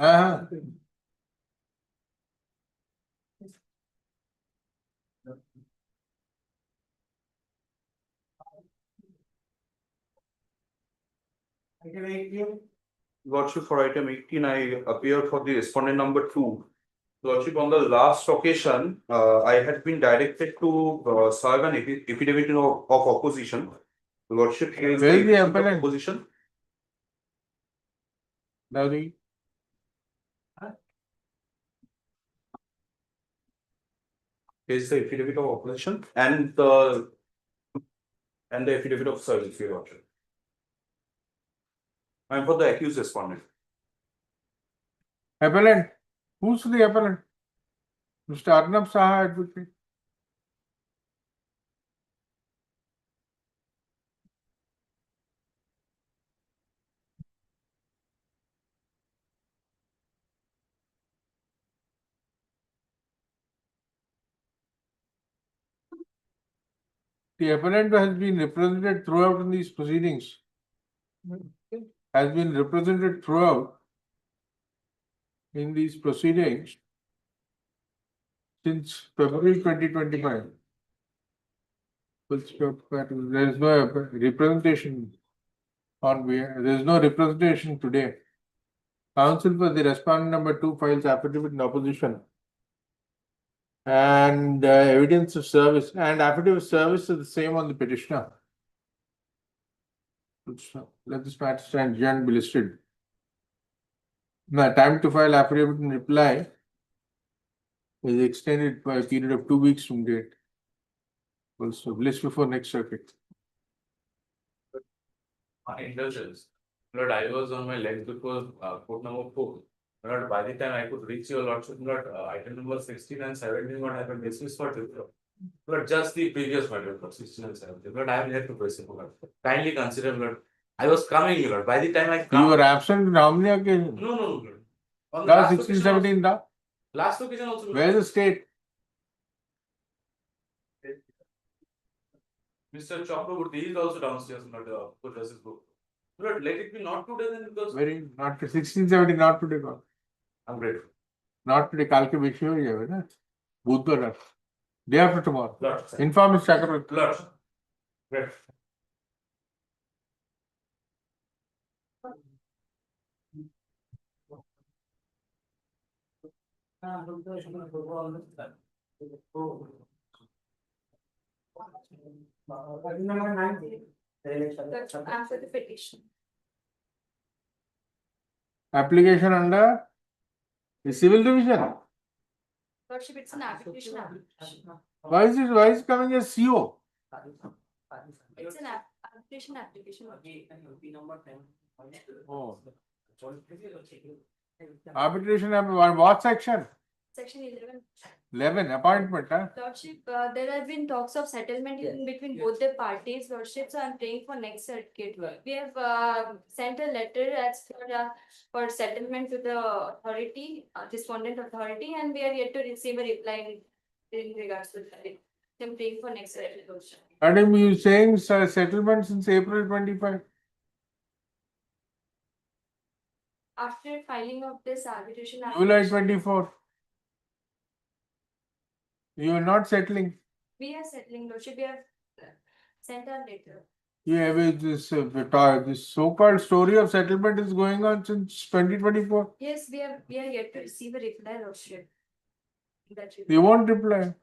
Lordship, for item 18, I appear for the respondent number 2. Lordship, on the last occasion, I had been directed to serve an affidavit of opposition. Lordship, here is
Where is the
affidavit of
appellant?
opposition.
Now the
is the affidavit of opposition and the affidavit of service, Your Worship. I'm for the accused respondent.
Appellant, who's the appellant? Mr. Arnab Saha, advocate. The appellant has been represented throughout in these proceedings. Has been represented throughout in these proceedings since February 2025. There is no representation there is no representation today. Counsel for the respondent number 2 files affidavit in opposition. And evidence of service and affidavit of service is the same on the petitioner. Let this matter stand adjourned be listed. Now, time to file affidavit in reply is extended by a period of 2 weeks from date. Also, list before next circuit.
My indulgence. Lord, I was on my legs before court number 4. Lord, by the time I could reach your lordship, Lord, item number 16 and 17 what happened dismissed for different. Lord, just the previous matter for 16 and 17. Lord, I am here to question, Lord. Kindly consider, Lord. I was coming, Lord. By the time I come.
You were absent in how many occasions?
No, Lord. On the
Last
last
16,
occasion
17, da?
last occasion also.
Where is the state?
Mr. Chakraborty is also downstairs, Lord, to address his book. Lord, let it be not today then because.
Very, not 16, 17, not today.
I'm grateful.
Not today, kalke bishi ho jaye na. Budhwar. Day after tomorrow.
Lord,
Inform Mr. Chakraborty.
Lord, grateful.
Answer the petition.
Application under the civil division.
Lordship, it's an application.
Why is it coming as CO?
It's an application.
Oh. Arbitration, what section?
Section 11.
11, appointment, huh?
Lordship, there have been talks of settlement in between both the parties. Lordship, so I'm praying for next circuit. We have sent a letter as for settlement to the authority, respondent authority, and we are yet to receive a reply in regards to that. I'm praying for next circuit. Lordship.
And you saying settlement since April 25?
After filing of this arbitration.
July 24. You are not settling.
We are settling, Lordship. We have sent a letter.
Yeah, this so-called story of settlement is going on since 2024.
Yes, we are yet to receive a reply, Lordship.
They won't reply.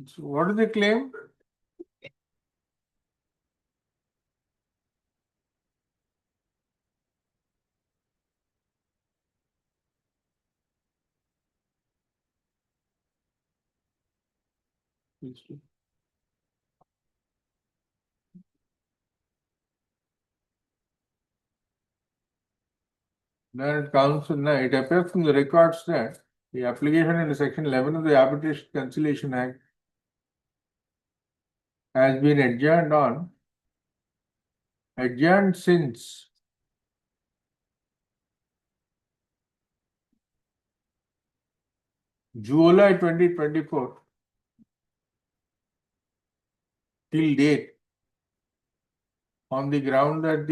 So what do they claim? Then it it appears from the records that the application in section 11 of the Arbitration Conciliation Act has been adjourned since July 2024 till date on the ground that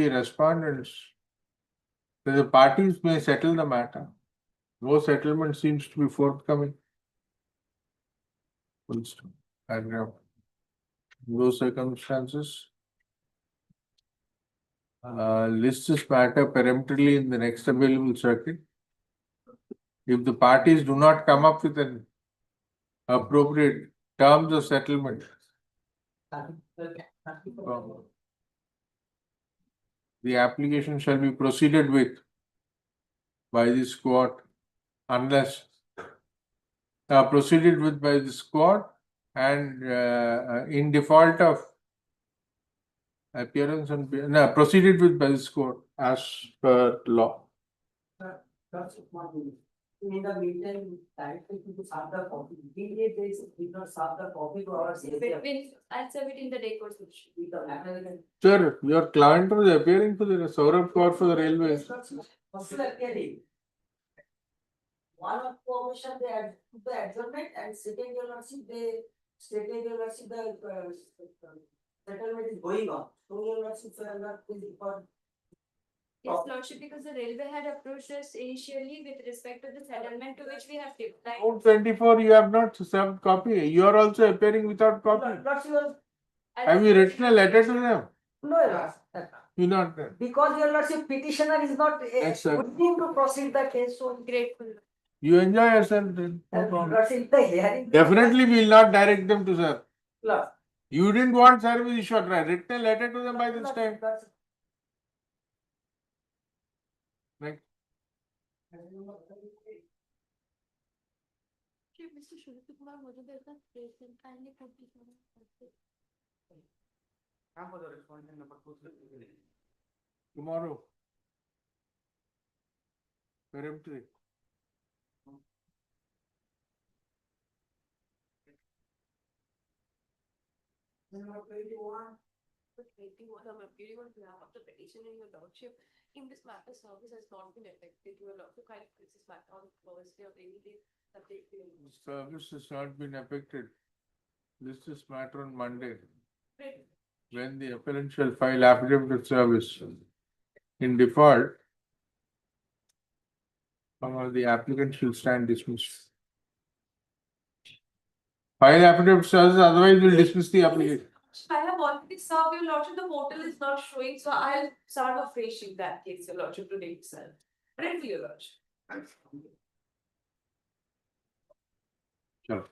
the parties may settle the matter. No settlement seems to be forthcoming. And in those circumstances, list this matter peremptorily in the next available circuit. If the parties do not come up with an appropriate terms of settlement, the application shall be proceeded with by this court unless proceeded with by this court and in default of appearance and proceeded with by this court as per law.
In the meantime, directly to serve the copy. Immediate days, did not serve the copy to our
Between, I'll serve it in the day course.
Sir, your client was appearing for the Saurabh Kaur for the railways.
Hostel appearing. One of commission they had the adjournment and second your lordship they stated your lordship the settlement is going on. So your lordship is for
Yes, Lordship, because the railway had approached us initially with respect to the settlement to which we have replied.
Note 24, you have not served copy. You are also appearing without copy. Have you written a letter to them?
No, your
You not done.
because your lordship petitioner is not
Yes, sir.
willing to proceed the case, so
Grateful.
You enjoy yourself then. No problem.
lordship the hearing.
Definitely we will not direct them to serve.
Lord.
You didn't want service, you should have written a letter to them by this time. Right.
Mr. Shuriti Kumar, there is a present, kindly put this on.
Tomorrow. Peremptory.
I'm appearing on behalf of the petitioner, your lordship. In this matter, service has not been effected. You will also kind of fix this matter on Thursday or any day that they feel.
Service has not been affected. This is matter on Monday.
Great.
When the appellant shall file affidavit of service. In default, the applicant shall stand dismissed. File affidavit of service, otherwise we'll dismiss the application.
I have already served your lordship, the portal is not showing, so I'll start afresh in that case, your lordship, today itself. Ready, your lordship.
Sure.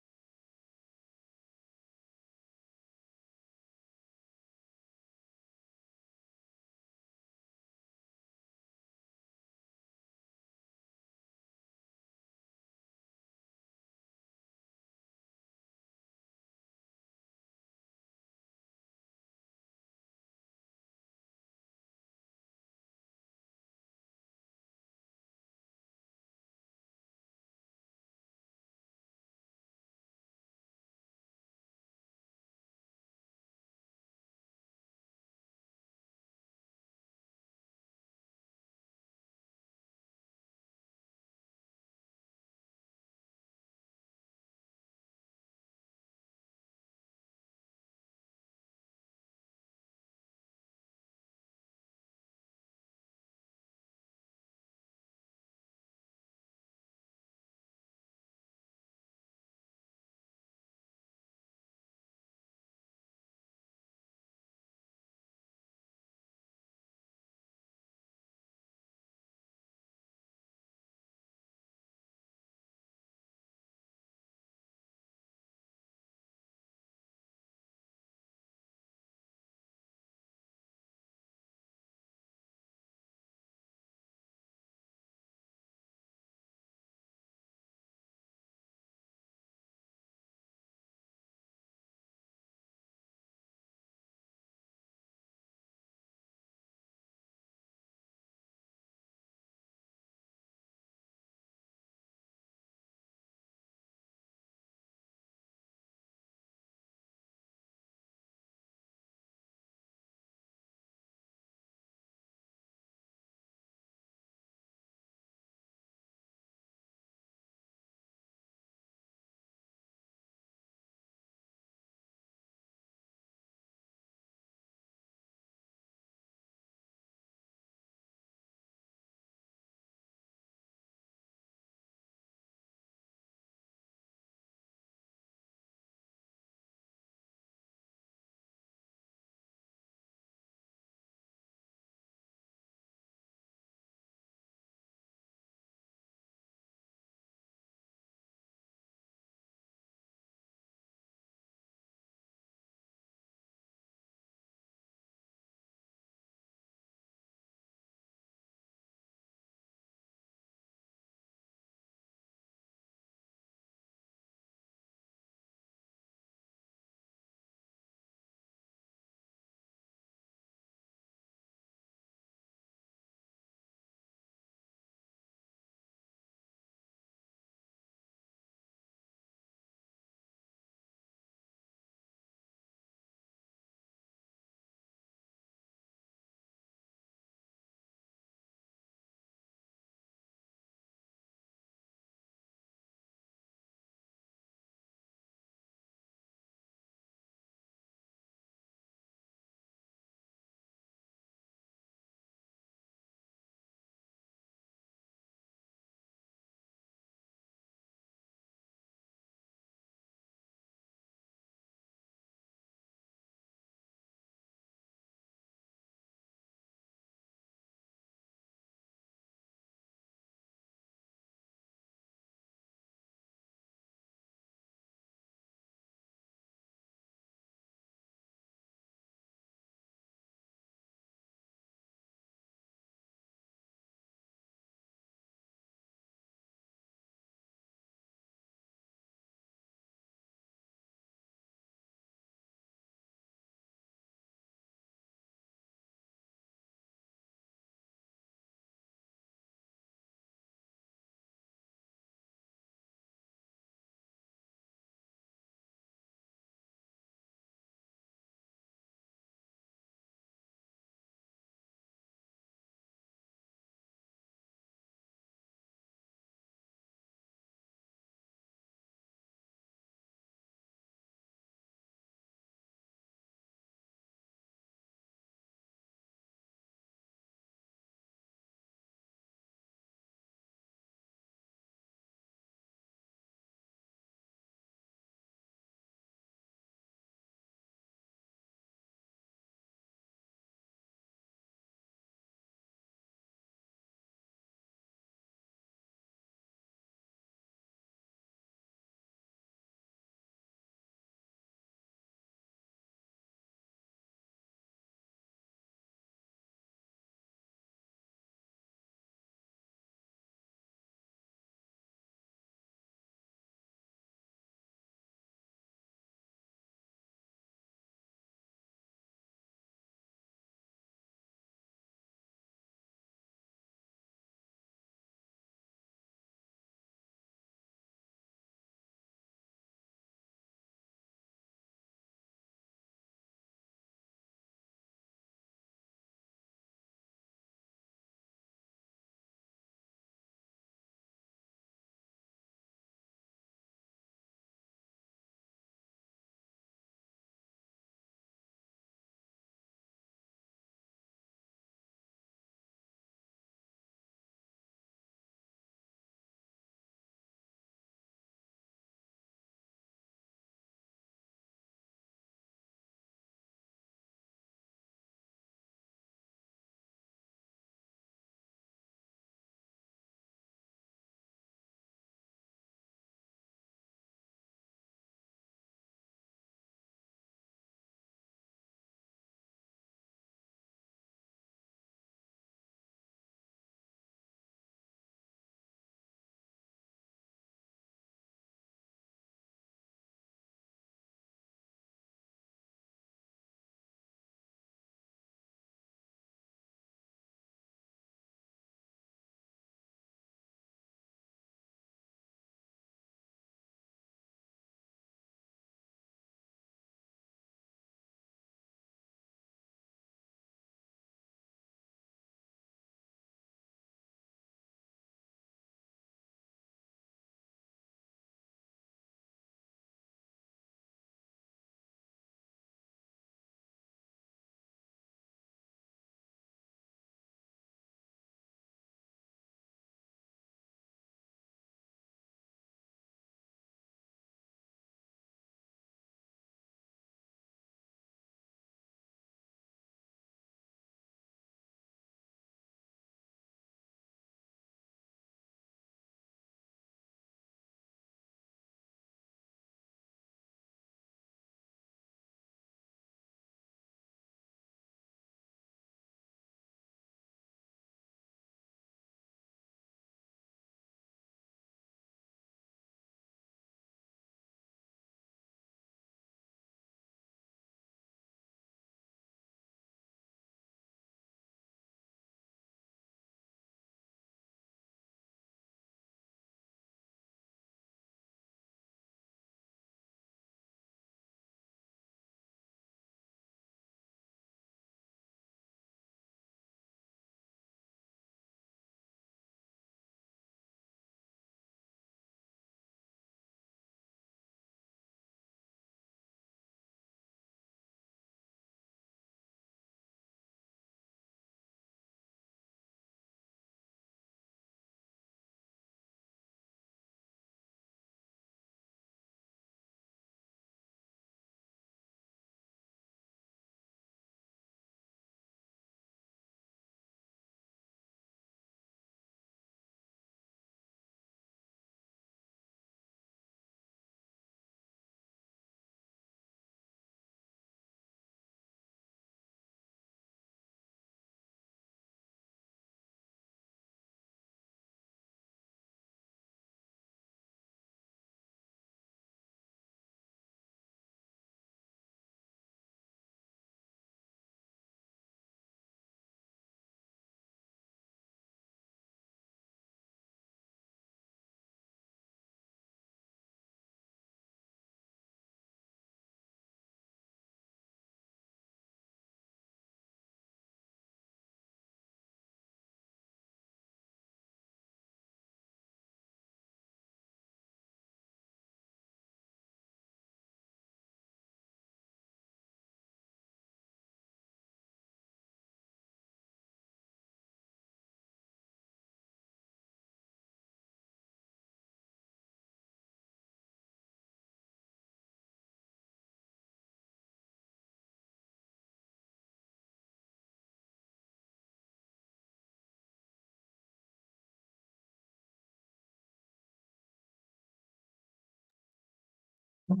What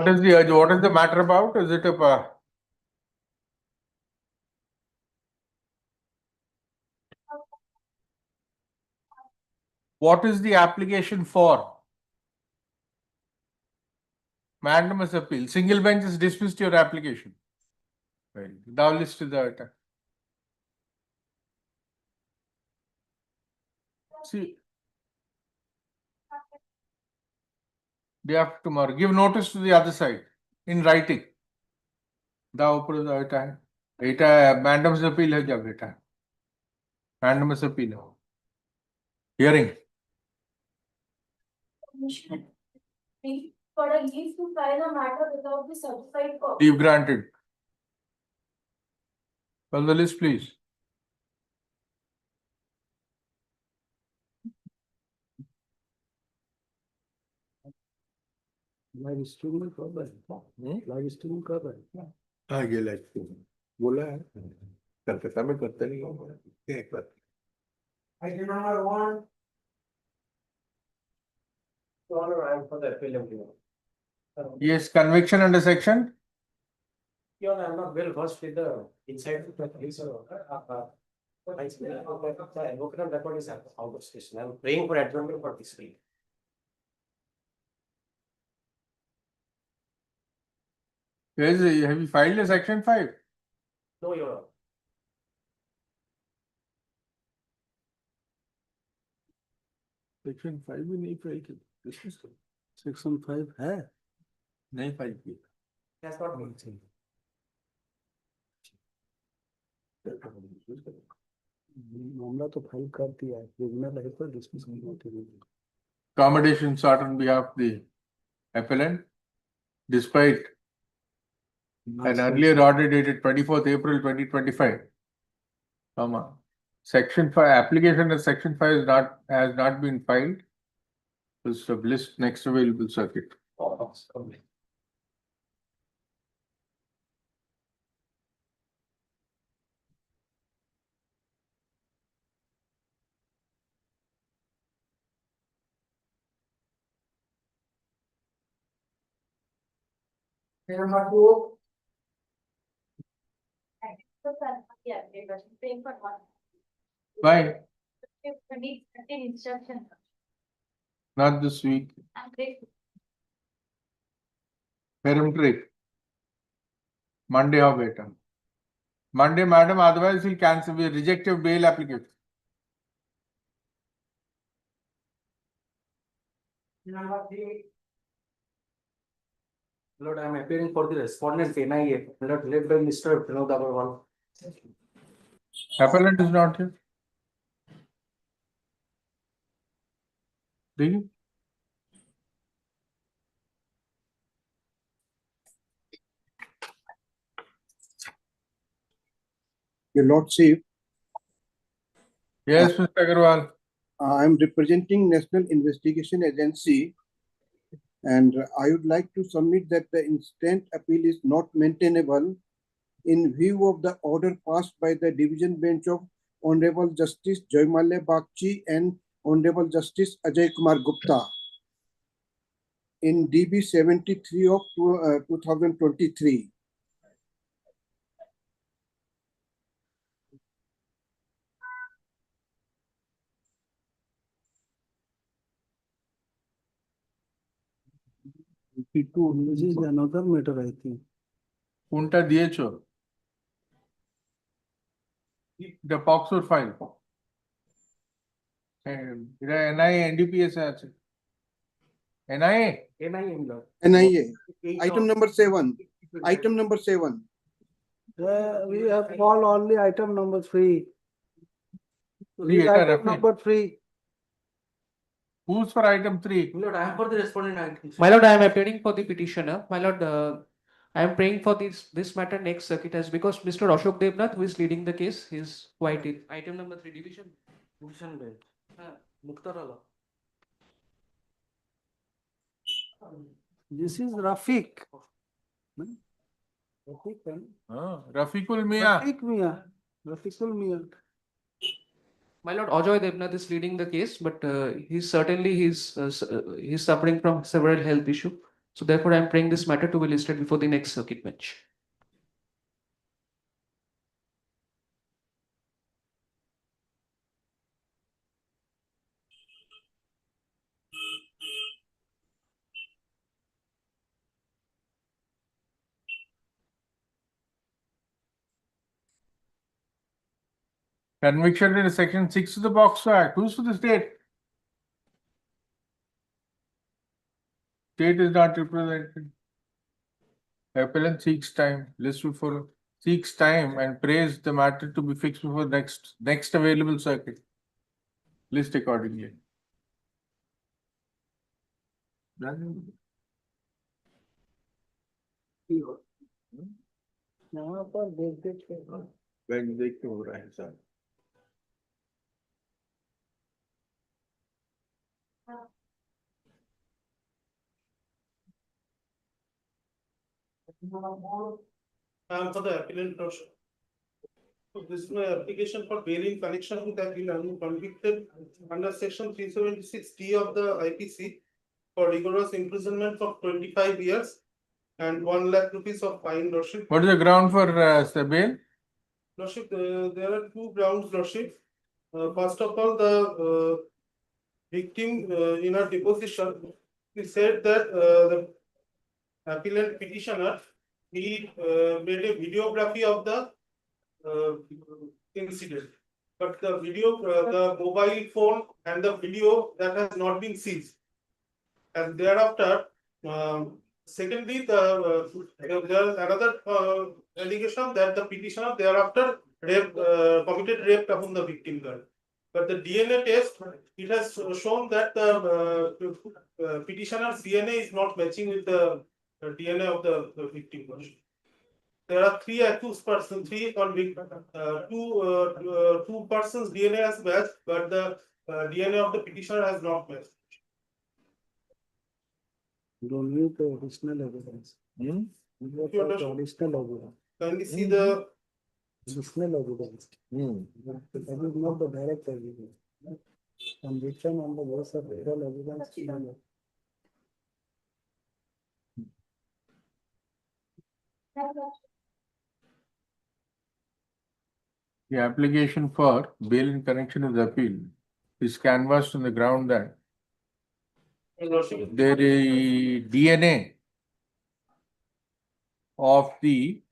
is the matter about? Is it a what is the application for? Mandamus appeal. Single bench has dismissed your application. Very good. Now list the see. Day after tomorrow. Give notice to the other side in writing. दाव ऊपर बेटा है बेटा mandamus appeal है क्या बेटा mandamus appeal है hearing
For a leave to file a matter without the certified copy.
leave granted. On the list, please.
Live streaming कर रहे हैं live streaming कर रहे हैं
आगे लाइक बोला है कलकत्ता में करते नहीं होगा एक बार
Item number 1. Your Honor, I am for the appeal of the
yes conviction under section
Your Honor, I am not well versed with the inside of the police or I the advocate record is out of station. I am praying for adjournment for this week.
yes have you filed a section 5
No, Your Honor.
section 5 भी नहीं file की
Section 5 है
नहीं file की
That's not been seen. मामला तो file कर दिया है क्रिमिनल है पर डिस्मिस नहीं होती है
accommodation sought on behalf of the appellant despite an earlier order dated 24th April 2025 section 5 application of section 5 has not been filed. List of list next available circuit.
Yeah, they were paying for one.
Why
Instruction.
not this week?
And they
Peremptory. Monday how better? Monday, madam, otherwise we'll cancel, we reject your bail application.
Lord, I am appearing for the respondent NIA, Lord, led by Mr. Vinod Agarwal.
Appellant is not here. Do you?
Your Lordship,
Yes, Mr. Agarwal.
I am representing National Investigation Agency and I would like to submit that the instant appeal is not maintainable in view of the order passed by the Division Bench of Honorable Justice Joymalle Bagchi and Honorable Justice Ajay Kumar Gupta in DB 73 of 2023.
This is another matter, I think.
Unta DHO. The Pocso file. NIA, NDPS আছে NIA.
NIA. Item number 7. Item number 7.
We have called only item number 3.
Item
Number 3.
Who's for item 3?
My Lord, I am for the respondent.
My lord, I am appearing for the petitioner. My lord, I am praying for this matter next circuit as because Mr. Ashok Devnath, who is leading the case, is quite ill. Item number 3, division.
Division bench. Mukhtar Allah.
This is Rafiq.
Rafiqul Mia.
Rafiqul Mia.
My lord, Ajoy Devnath is leading the case, but he's suffering from several health issues. So therefore, I'm praying this matter to be listed before the next circuit bench.
Conviction in section 6 of the Pocso Act. Who's for the state? State is not represented. Appellant seeks time, seeks time and prays the matter to be fixed before next available circuit. List accordingly.
यहाँ पर देख
के हो रहा है sir.
For the appellant portion. So this is my application for bail in connection with appeal. I am convicted under section 376D of the IPC for rigorous imprisonment of 25 years and 1 lakh rupees of fine, Lordship.
What is the ground for bail?
Lordship, there are 2 grounds, Lordship. First of all, the victim in her deposition, he said that the appellant petitioner, he made a videography of the incident. But the video, the mobile phone and the video that has not been seized. And thereafter, secondly, there is another allegation that the petitioner thereafter committed rape upon the victim girl. But the DNA test, it has shown that the petitioner's DNA is not matching with the DNA of the victim girl. There are 3 accused persons, 3 convicted, 2 persons DNA has matched, but the DNA of the petitioner has not matched.
Don't need the additional evidence. Additional evidence.
Can we see the
additional evidence? That is not the direct evidence. Conviction on the basis of real evidence.
The application for bail in connection with appeal is canvassed on the ground that there is DNA of the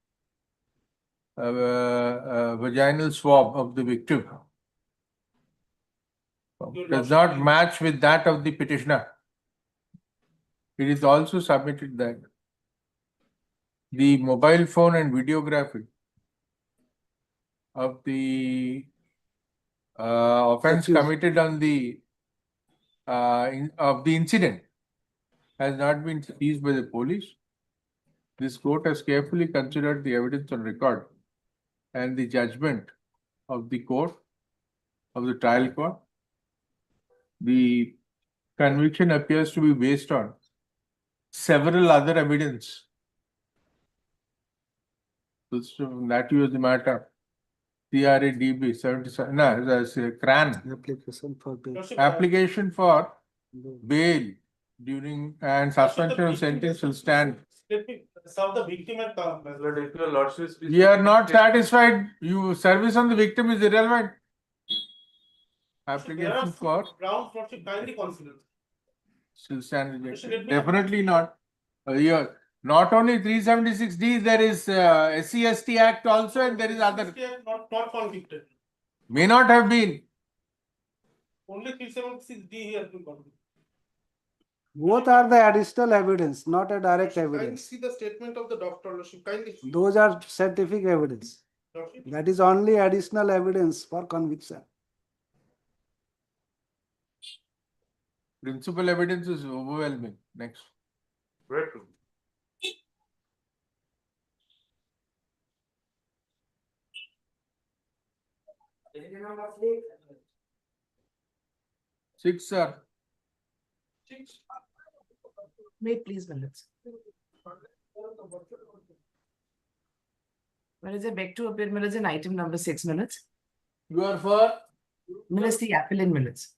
vaginal swab of the victim does not match with that of the petitioner. It is also submitted that the mobile phone and videography of the offense committed on the of the incident has not been seized by the police. This court has carefully considered the evidence on record and the judgment of the court, of the trial court. The conviction appears to be based on several other evidence. So that was the matter. CRADB 77, no, that's a CRAN.
Application for bail.
Application for bail during and suspension of sentence will stand.
Let me serve the victim and come.
You are not satisfied. You service on the victim is irrelevant. Application for
grounds not to kindly consider.
still stand rejected. Definitely not. Here, not only 376D, there is SC/ST Act also, and there is other.
Not convicted.
May not have been.
Only 376D has been convicted.
Both are the additional evidence, not a direct
Kindly
evidence.
see the statement of the doctor. Kindly see.
Those are scientific evidence. That is only additional evidence for conviction.
Principal evidence is overwhelming. Next.
Right.
Six, sir.
May please minutes. Minutes, I beg to appear minutes in item number 6 minutes.
You are for?
Minutes, the appellant minutes.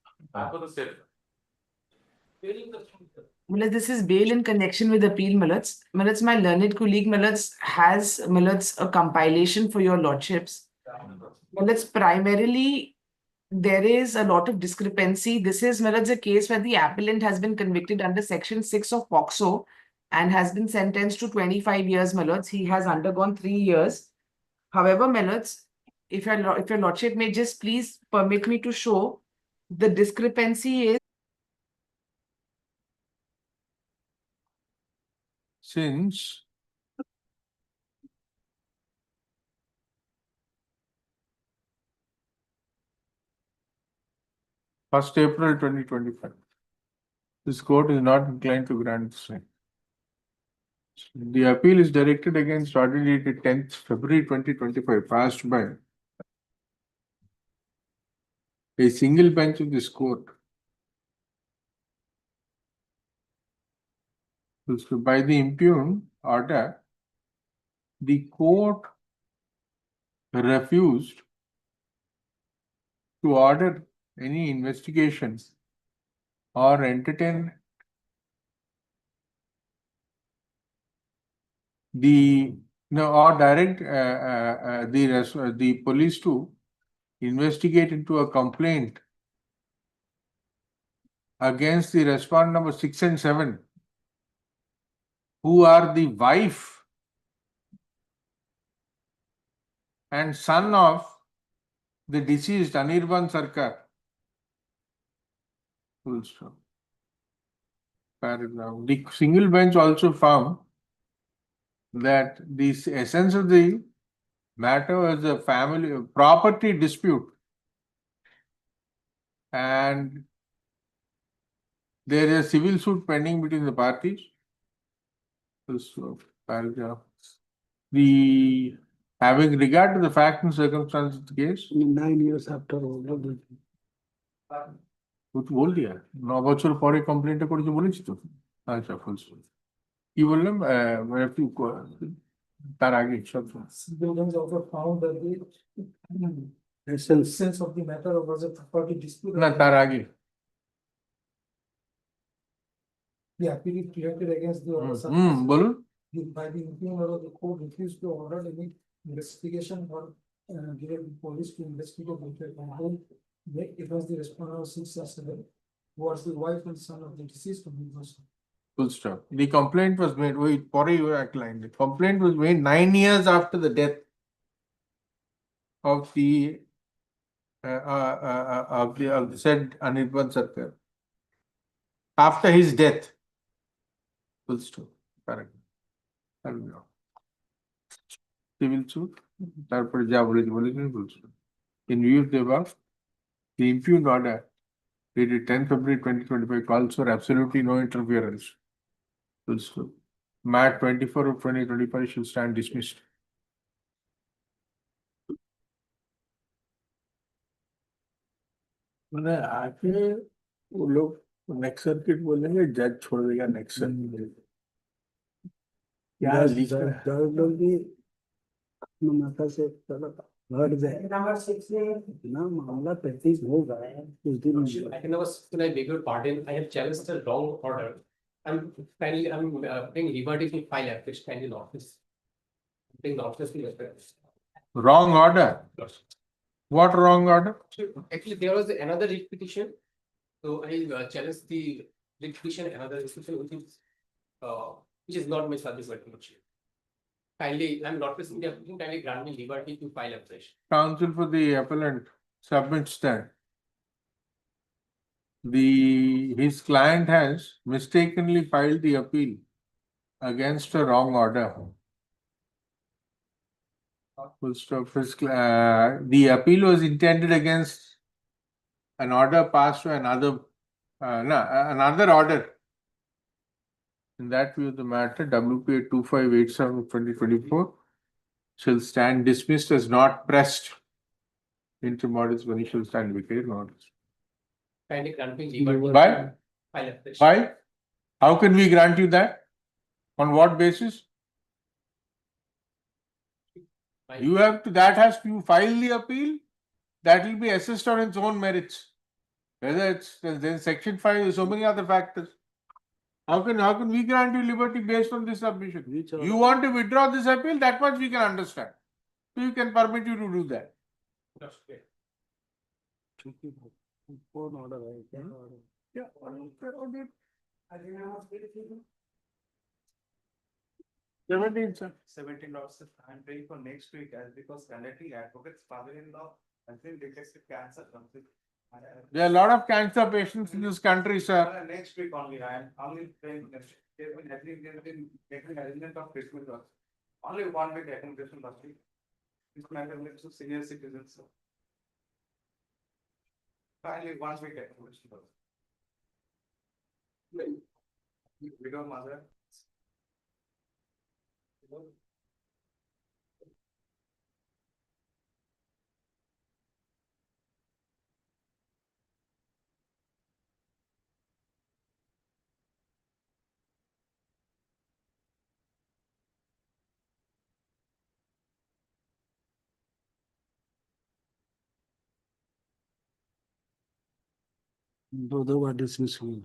Minutes, this is bail in connection with appeal minutes. Minutes, my learned colleague minutes has minutes a compilation for your lordships. Minutes, primarily there is a lot of discrepancy. This is minutes a case where the appellant has been convicted under section 6 of Pocso and has been sentenced to 25 years, minutes. He has undergone 3 years. However, minutes, if your lordship may just please permit me to show the discrepancy is
Since first April 2025, this court is not inclined to grant the same. The appeal is directed against order dated 10th February 2025, passed by a single bench of this court. So by the impugned order, the court refused to order any investigations or entertain or direct the police to investigate into a complaint against the respondent number 6 and 7, who are the wife and son of the deceased Anirban Sarkar. Full stop. Paragraph. The single bench also found that the essence of the matter was a family property dispute, and there is a civil suit pending between the parties. So, paragraph. The having regard to the facts and circumstances of the case.
9 years after all of this.
कुछ बोल दिया 9 বছর পরে কমপ্লেনটা করেছে বলেছি তো আচ্ছা ফুল কি বললাম একটু তার আগে সব
Buildings also found that the essence of the matter was a property dispute.
না তার আগে
The appeal is directed against the order.
বলুন
By the impugned order, the court refused to order any investigation or direct the police to investigate the complaint. It was the respondent of 6 or 7, who was the wife and son of the deceased from the person.
Full stop. The complaint was made. Wait, the complaint was made 9 years after the death of the said Anirban Sarkar. After his death. Full stop. Correct. Civil suit. তারপরে যা বলেছেন full stop. In view of the above, the impugned order dated 10 February 2025 calls for absolutely no interference. Full stop. Mat 24 of 2025 shall stand dismissed. मैंने आके वो लोग next circuit बोलेंगे जज छोड़ देगा नेक्स्ट सर्किट क्या लिखा है
Number 6
ना मामला 35 हो गया है कुछ दिन
Can I beg your pardon? I have challenged the wrong order. I'm paying liberty to file application kindly in office. Paying the office to respect.
wrong order. What wrong order?
Actually, there was another writ petition. So I challenged the writ petition, another writ petition, which is not my subject matter. Kindly, I'm not listening to application, kindly grant me liberty to file application.
Counsel for the appellant submits that his client has mistakenly filed the appeal against a wrong order. Full stop. The appeal was intended against an order passed by another order. In that view of the matter, WPA 2587/2024 shall stand dismissed as not pressed. Interim orders when it shall stand vacant orders.
Kindly grant me liberty.
Why?
File application.
Why? How can we grant you that? On what basis? You have to, that has to file the appeal, that will be assessed on its own merits. Whether it's, then section 5, there's so many other factors. How can we grant you liberty based on this submission? You want to withdraw this appeal, that much we can understand. We can permit you to do that. Yeah. 17, sir.
17 also, I'm praying for next week as because conducting advocates father-in-law has been detected cancer.
There are a lot of cancer patients in this country, sir.
Next week only, I am only praying next week. They've been making arrangement of treatment. Only 1 week accommodation last week. This matter relates to senior citizens. So. Finally, 1 week accommodation. Widow mother.
What dismissal?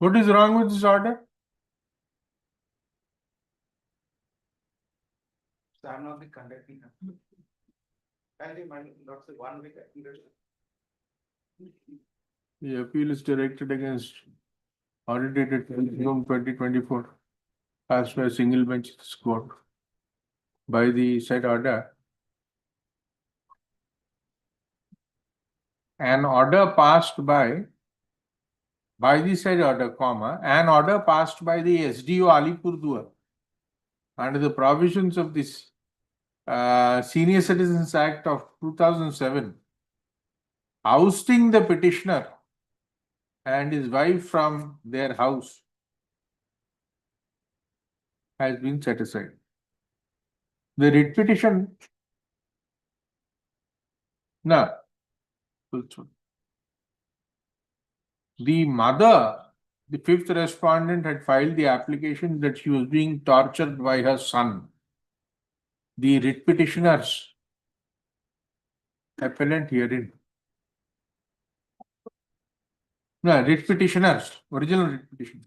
What is wrong with this order?
So I'm not the conducting. Finally, my doctor 1 week accommodation.
The appeal is directed against order dated June 2024, passed by a single bench of this court. By the said order, an order passed by the said order, comma, an order passed by the SDO Alipurduar under the provisions of this Senior Citizens Act of 2007, ousting the petitioner and his wife from their house, has been set aside. The writ petition, no, the mother, the fifth respondent, had filed the application that she was being tortured by her son. The writ petitioners, appellant herein. No, writ petitioners, original writ petition.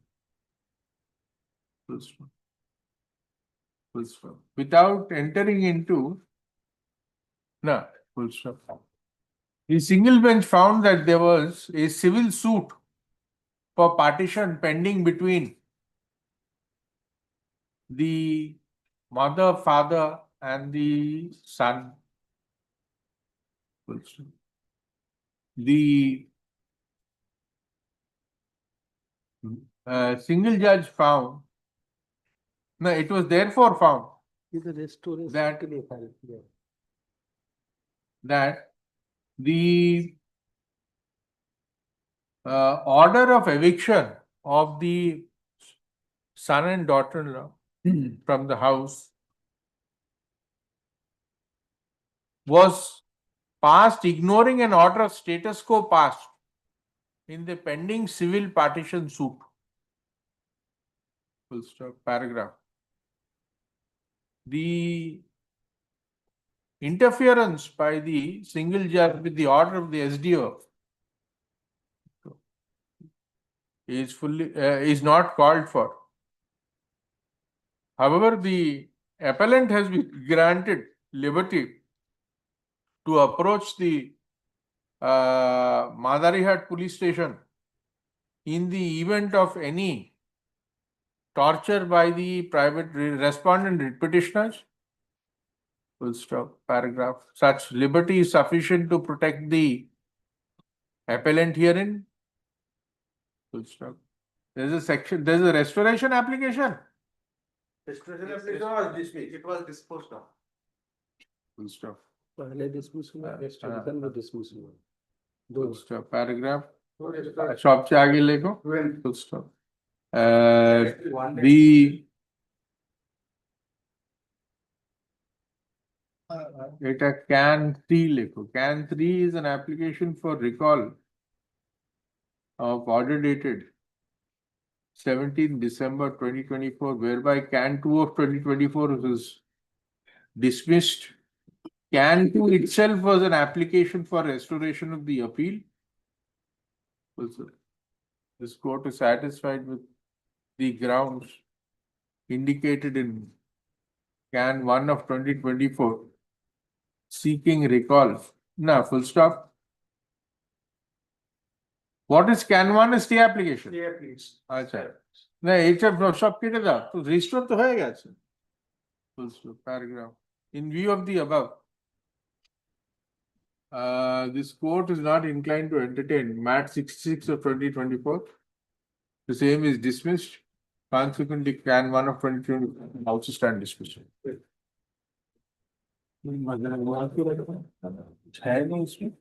Full stop. Without entering into, no, full stop. The single bench found that there was a civil suit for partition pending between the mother, father, and the son. The single judge found, no, it was therefore found that the order of eviction of the son and daughter-in-law from the house was passed ignoring an order of status quo passed in the pending civil partition suit. Full stop, paragraph. The interference by the single judge with the order of the SDO is not called for. However, the appellant has been granted liberty to approach the Madarihat police station in the event of any torture by the private respondent petitioners. Full stop, paragraph. Such liberty is sufficient to protect the appellant herein. Full stop. There's a section, there's a restoration application.
Restoration application was dismissed. It was disposed of.
Full stop.
dismissal.
Full stop, paragraph. Stop से आगे लेको. Full stop. The এটা can 3 लिखो. Can 3 is an application for recall of order dated 17 December 2024, whereby Can 2 of 2024 was dismissed. Can 2 itself was an application for restoration of the appeal. Also, this court is satisfied with the grounds indicated in Can 1 of 2024 seeking recall. Now, full stop. What is Can 1 is the application?
Yeah, please.
अच्छा नहीं एक सब केटे था तो restore तो होएगा अच्छा. Full stop, paragraph. In view of the above, this court is not inclined to entertain MAT 66 of 2024. The same is dismissed. Consequently, Can 1 of 2024 also stand dismissed. है नहीं इसमें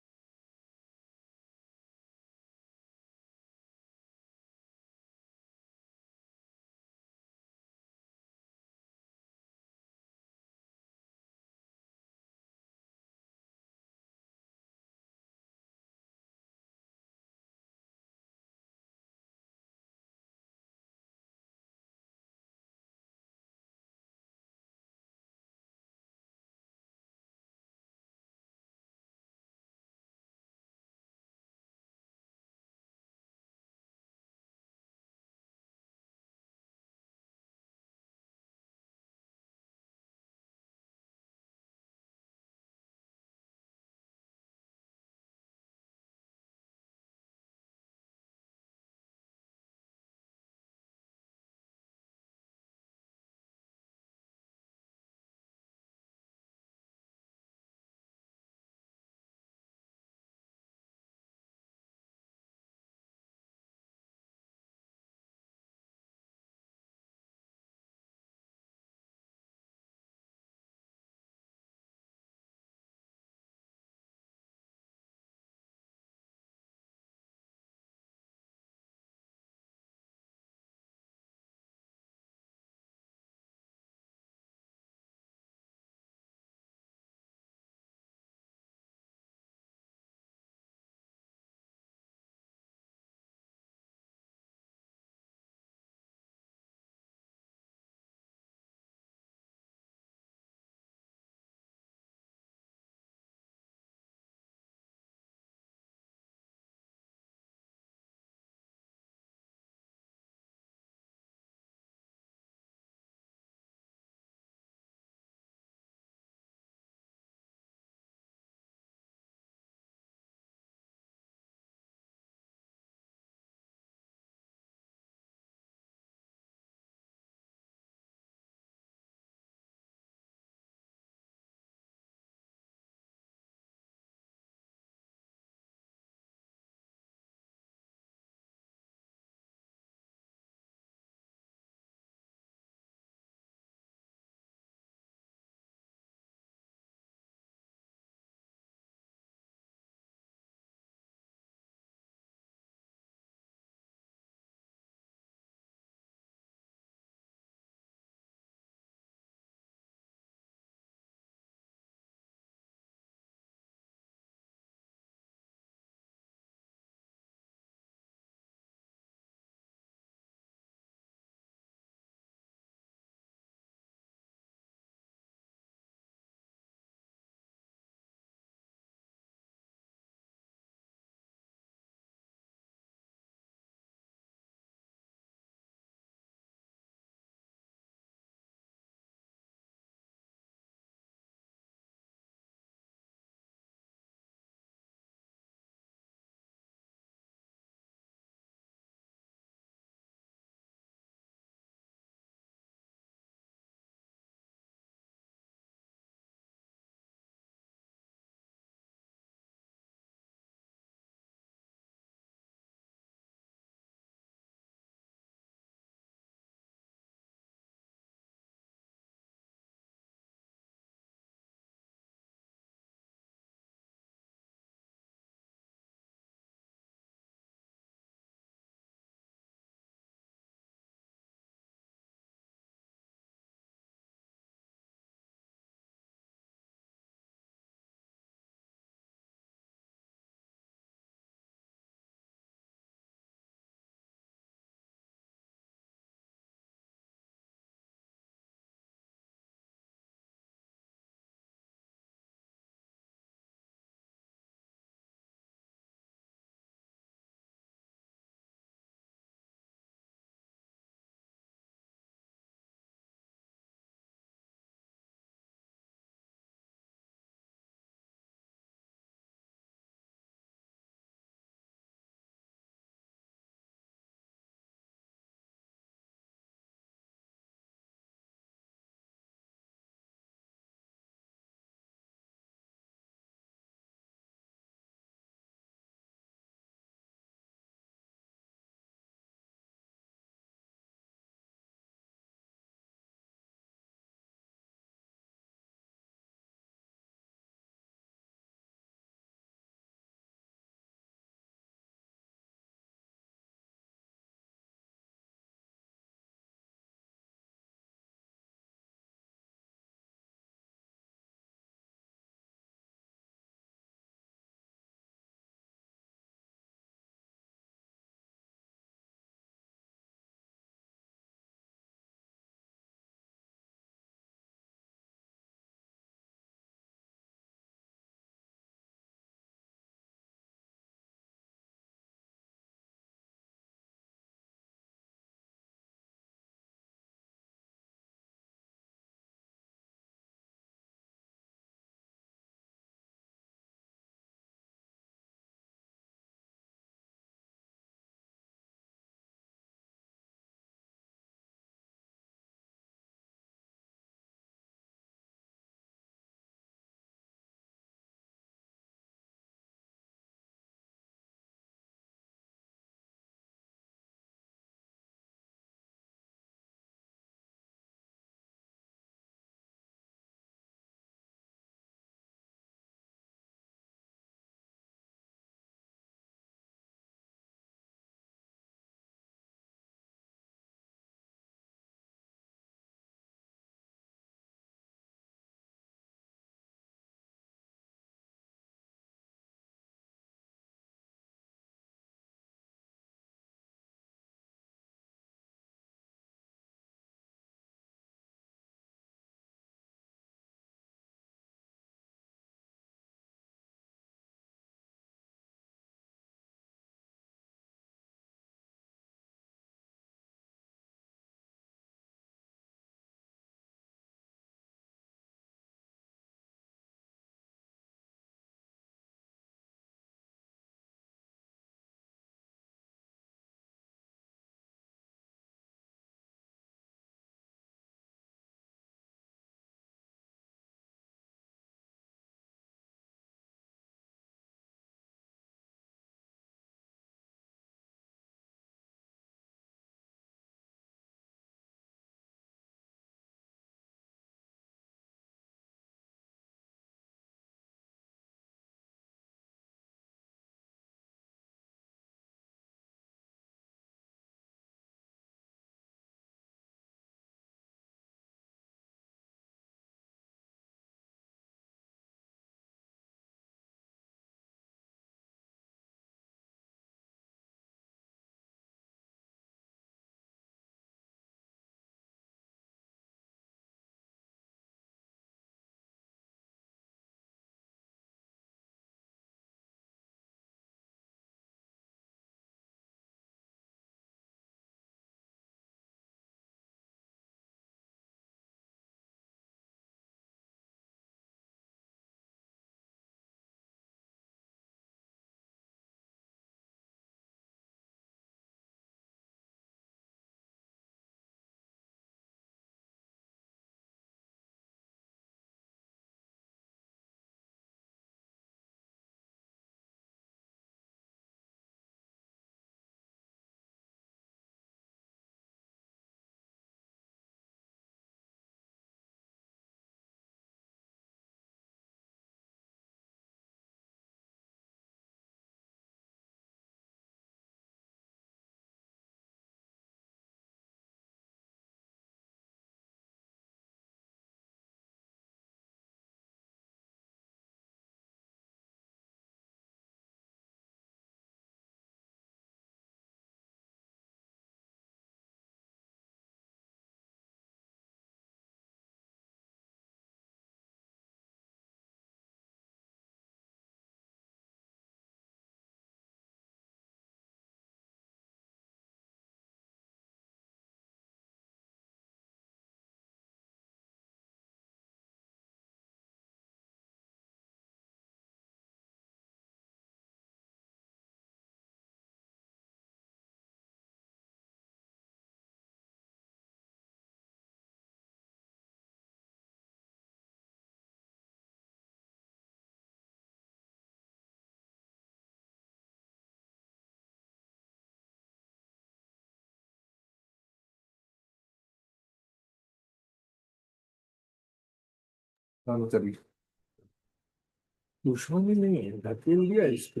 दुश्मनी नहीं है, धकेल दिया इस पे।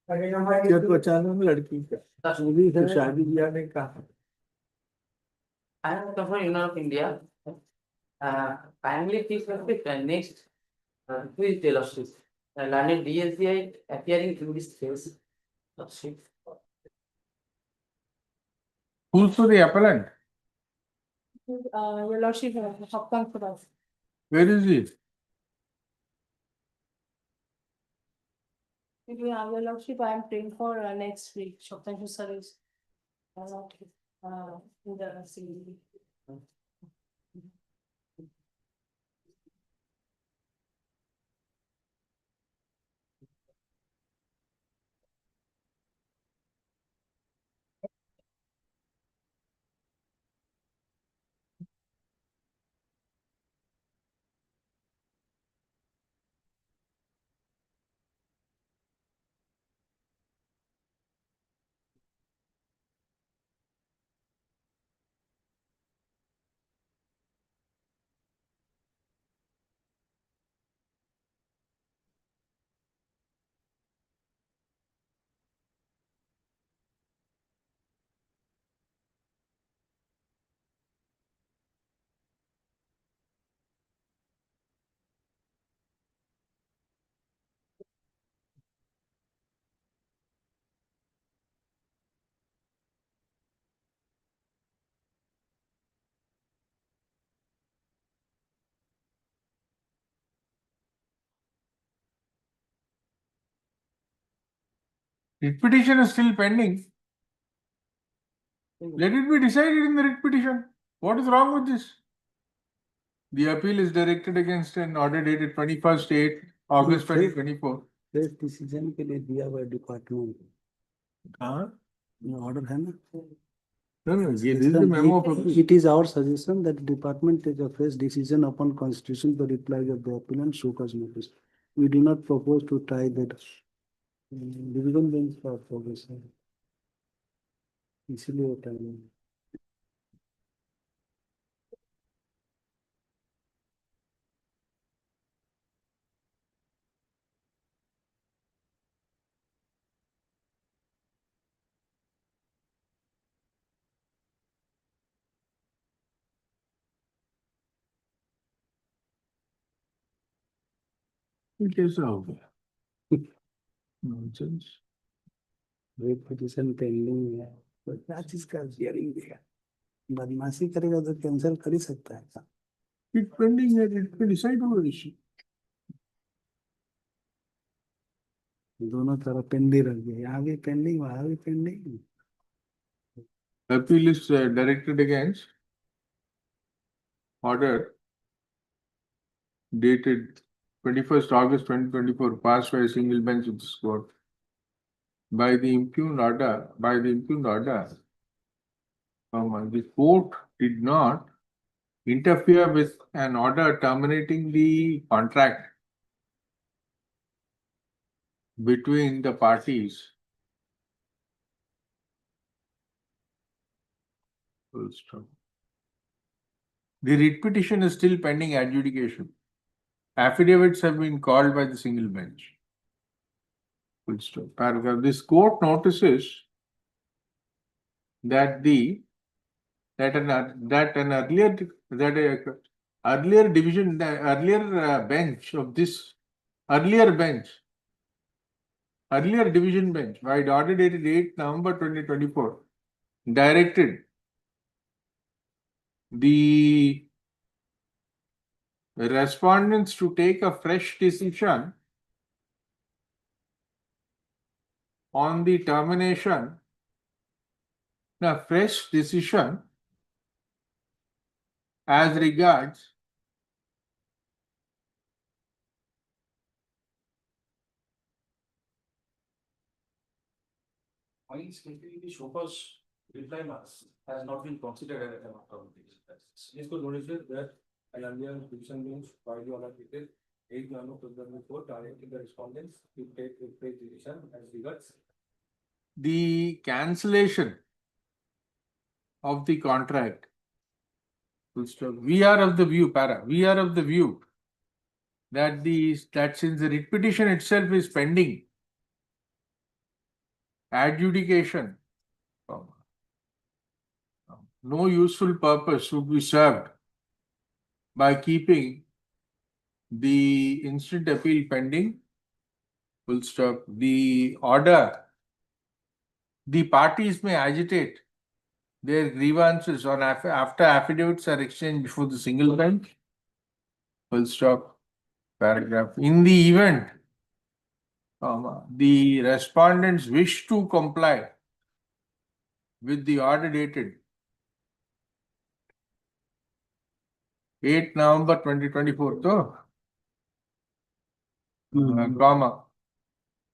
क्या तो अचानक लड़की का शादी तो शादी ब्याह ने कहा।
I am from Union of India. Kindly please repeat next. Please tell us this. Learned DSCI appearing in this case. Lordship.
Who's the appellant?
Your Lordship, Hopkins for us.
Where is he?
Your Lordship, I am praying for next week, Shoptan service. In the CDB.
Writ petition is still pending. Let it be decided in the writ petition. What is wrong with this? The appeal is directed against an order dated 21st August 2024.
Fresh decision के लिए दिया हुआ department order है ना?
No, this is the memo of
It is our suggestion that the department take a fresh decision upon constitution the reply of the appellant show cause notice. We do not propose to try that division bench for progress. इसलिए होता है।
कैसा हो गया? Nonsense.
Rate petition pending है तो क्या चीज का हियरिंग देगा? बदमाशी करेगा तो कैंसिल कर ही सकता है।
It pending है, it will decide over issue.
दोनों तरफ पेंडिंग रख दिया, यहाँ भी पेंडिंग वहाँ भी pending.
Appeal is directed against order dated 21st August 2024 passed by a single bench of this court. By the impugned order, the court did not interfere with an order terminating the contract between the parties. Full stop. The writ petition is still pending adjudication. Affidavits have been called by the single bench. Full stop. Paragraph. This court notices that an earlier division, bench of this earlier division bench by the order dated 8 November 2024 directed the respondents to take a fresh decision on the termination, a fresh decision as regards
The show cause reply marks has not been considered at the time of termination. This could notice that an earlier division bench by the order dated 8 November 2024 directed the respondents to take a fresh decision as regards
the cancellation of the contract. We are of the view, that since the writ petition itself is pending, adjudication, no useful purpose would be served by keeping the instant appeal pending. Full stop. The order, the parties may agitate their grievances on after affidavits are exchanged before the single bench. Full stop. Paragraph. In the event the respondents wish to comply with the order dated 8 November 2024, comma,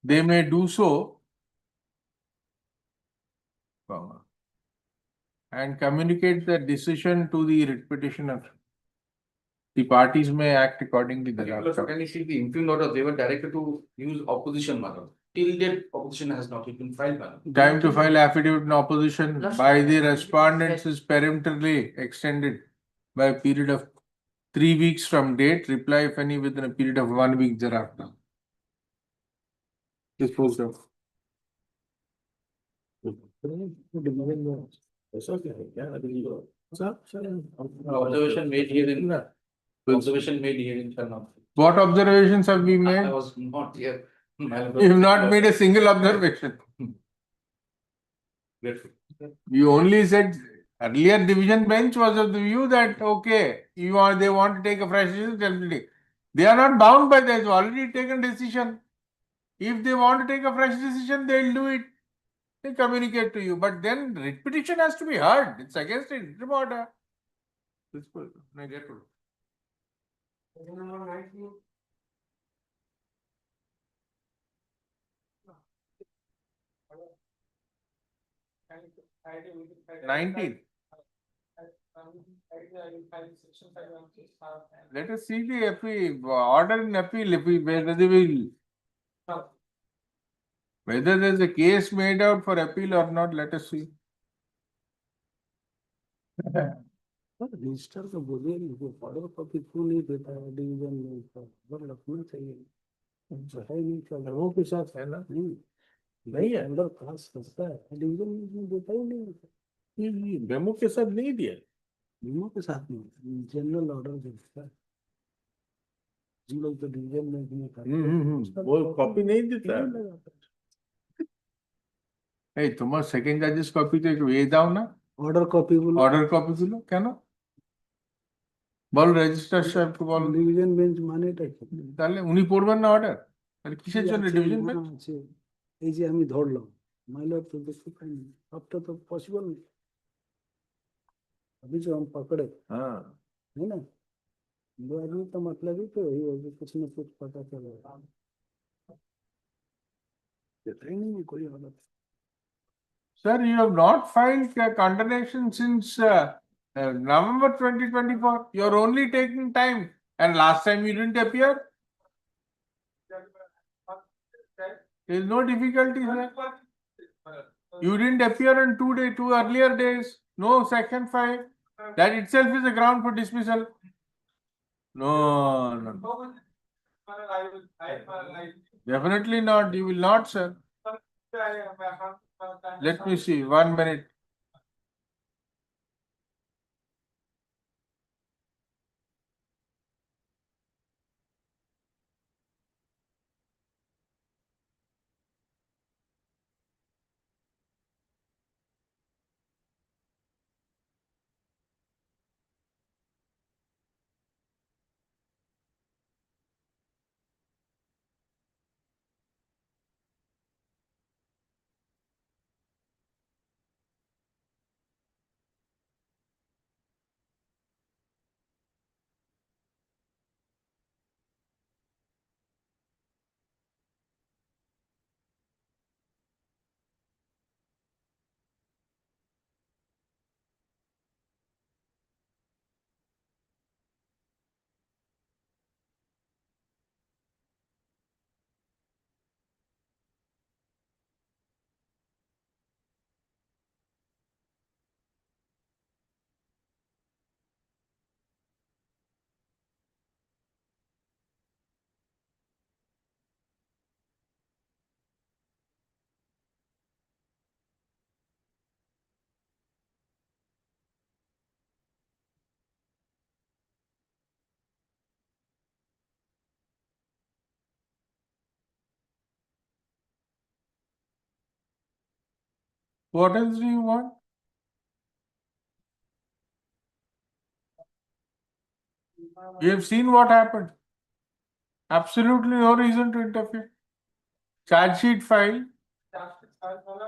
they may do so, comma, and communicate the decision to the writ petitioner. The parties may act accordingly thereafter.
Can you see the impugned order? They were directed to use opposition matter. Till date, opposition has not yet been filed.
Time to file affidavit in opposition by the respondents is peremptorily extended by a period of 3 weeks from date. Reply if any within a period of 1 week thereafter. Disposed of.
Observation made here in observation made here in Karnataka.
What observations have been made?
I was not here.
You have not made a single observation.
Grateful.
You only said earlier division bench was of the view that okay, they want to take a fresh decision. They are not bound by that. They have already taken decision. If they want to take a fresh decision, they will do it. They communicate to you. But then writ petition has to be heard. It's against the interim order. Grateful. Nineteen. Let us see the appeal, order in appeal, whether there is a case made out for appeal or not, let us see.
Register तो बोलिए order copy क्यों नहीं देता है division में रखना चाहिए है नहीं चल रहा के साथ है ना नहीं अंदर खास करता है डिवीजन में देता ही नहीं
मेमो के साथ नहीं दिया
मेमो के साथ नहीं जनरल ऑर्डर देता है हम लोग तो डिवीजन में भी
वो कॉपी नहीं देता है तुम्हारा सेकंड जजेस कॉपी तो एक ये दाओ ना
ऑर्डर कॉपी
बोलो क्या ना বল রেজিস্ট্রার সাহেবকে বল
ডিভিশন বেঞ্চ মানে এটা কি
তাহলে উনি পড়বেন না অর্ডার তাহলে কিসের জন্য ডিভিশন বেঞ্চ
আছে এই যে আমি ধরলাম মাইলর तो देखो कहीं अब तो पॉसिबल नहीं अभी जो हम पकड़े
हाँ
है ना दो आदमी तो मतलब ही तो वही होगी कुछ न कुछ पता चलेगा ही नहीं है कोई हालत
Sir, you have not filed condemnation since November 2024. You are only taking time. And last time you didn't appear. There is no difficulty, sir. You didn't appear on 2 earlier days. No section 5. That itself is a ground for dismissal. No. Definitely not. You will not, sir. Let me see. 1 minute. What else do you want? You have seen what happened. Absolutely no reason to interfere. Charge sheet filed.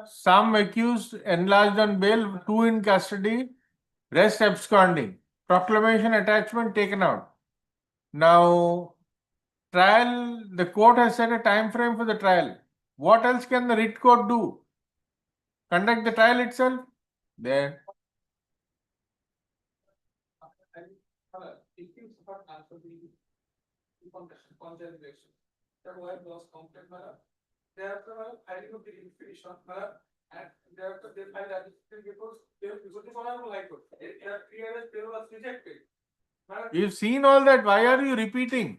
Some accused enlarged on bail, 2 in custody, rest absconding. Proclamation attachment taken out. Now, trial, the court has set a time frame for the trial. What else can the writ court do? Conduct the trial itself? There.
Thereafter, I did not finish on, and thereafter they filed adjudication because they like it. 3 years they was rejected.
You've seen all that. Why are you repeating?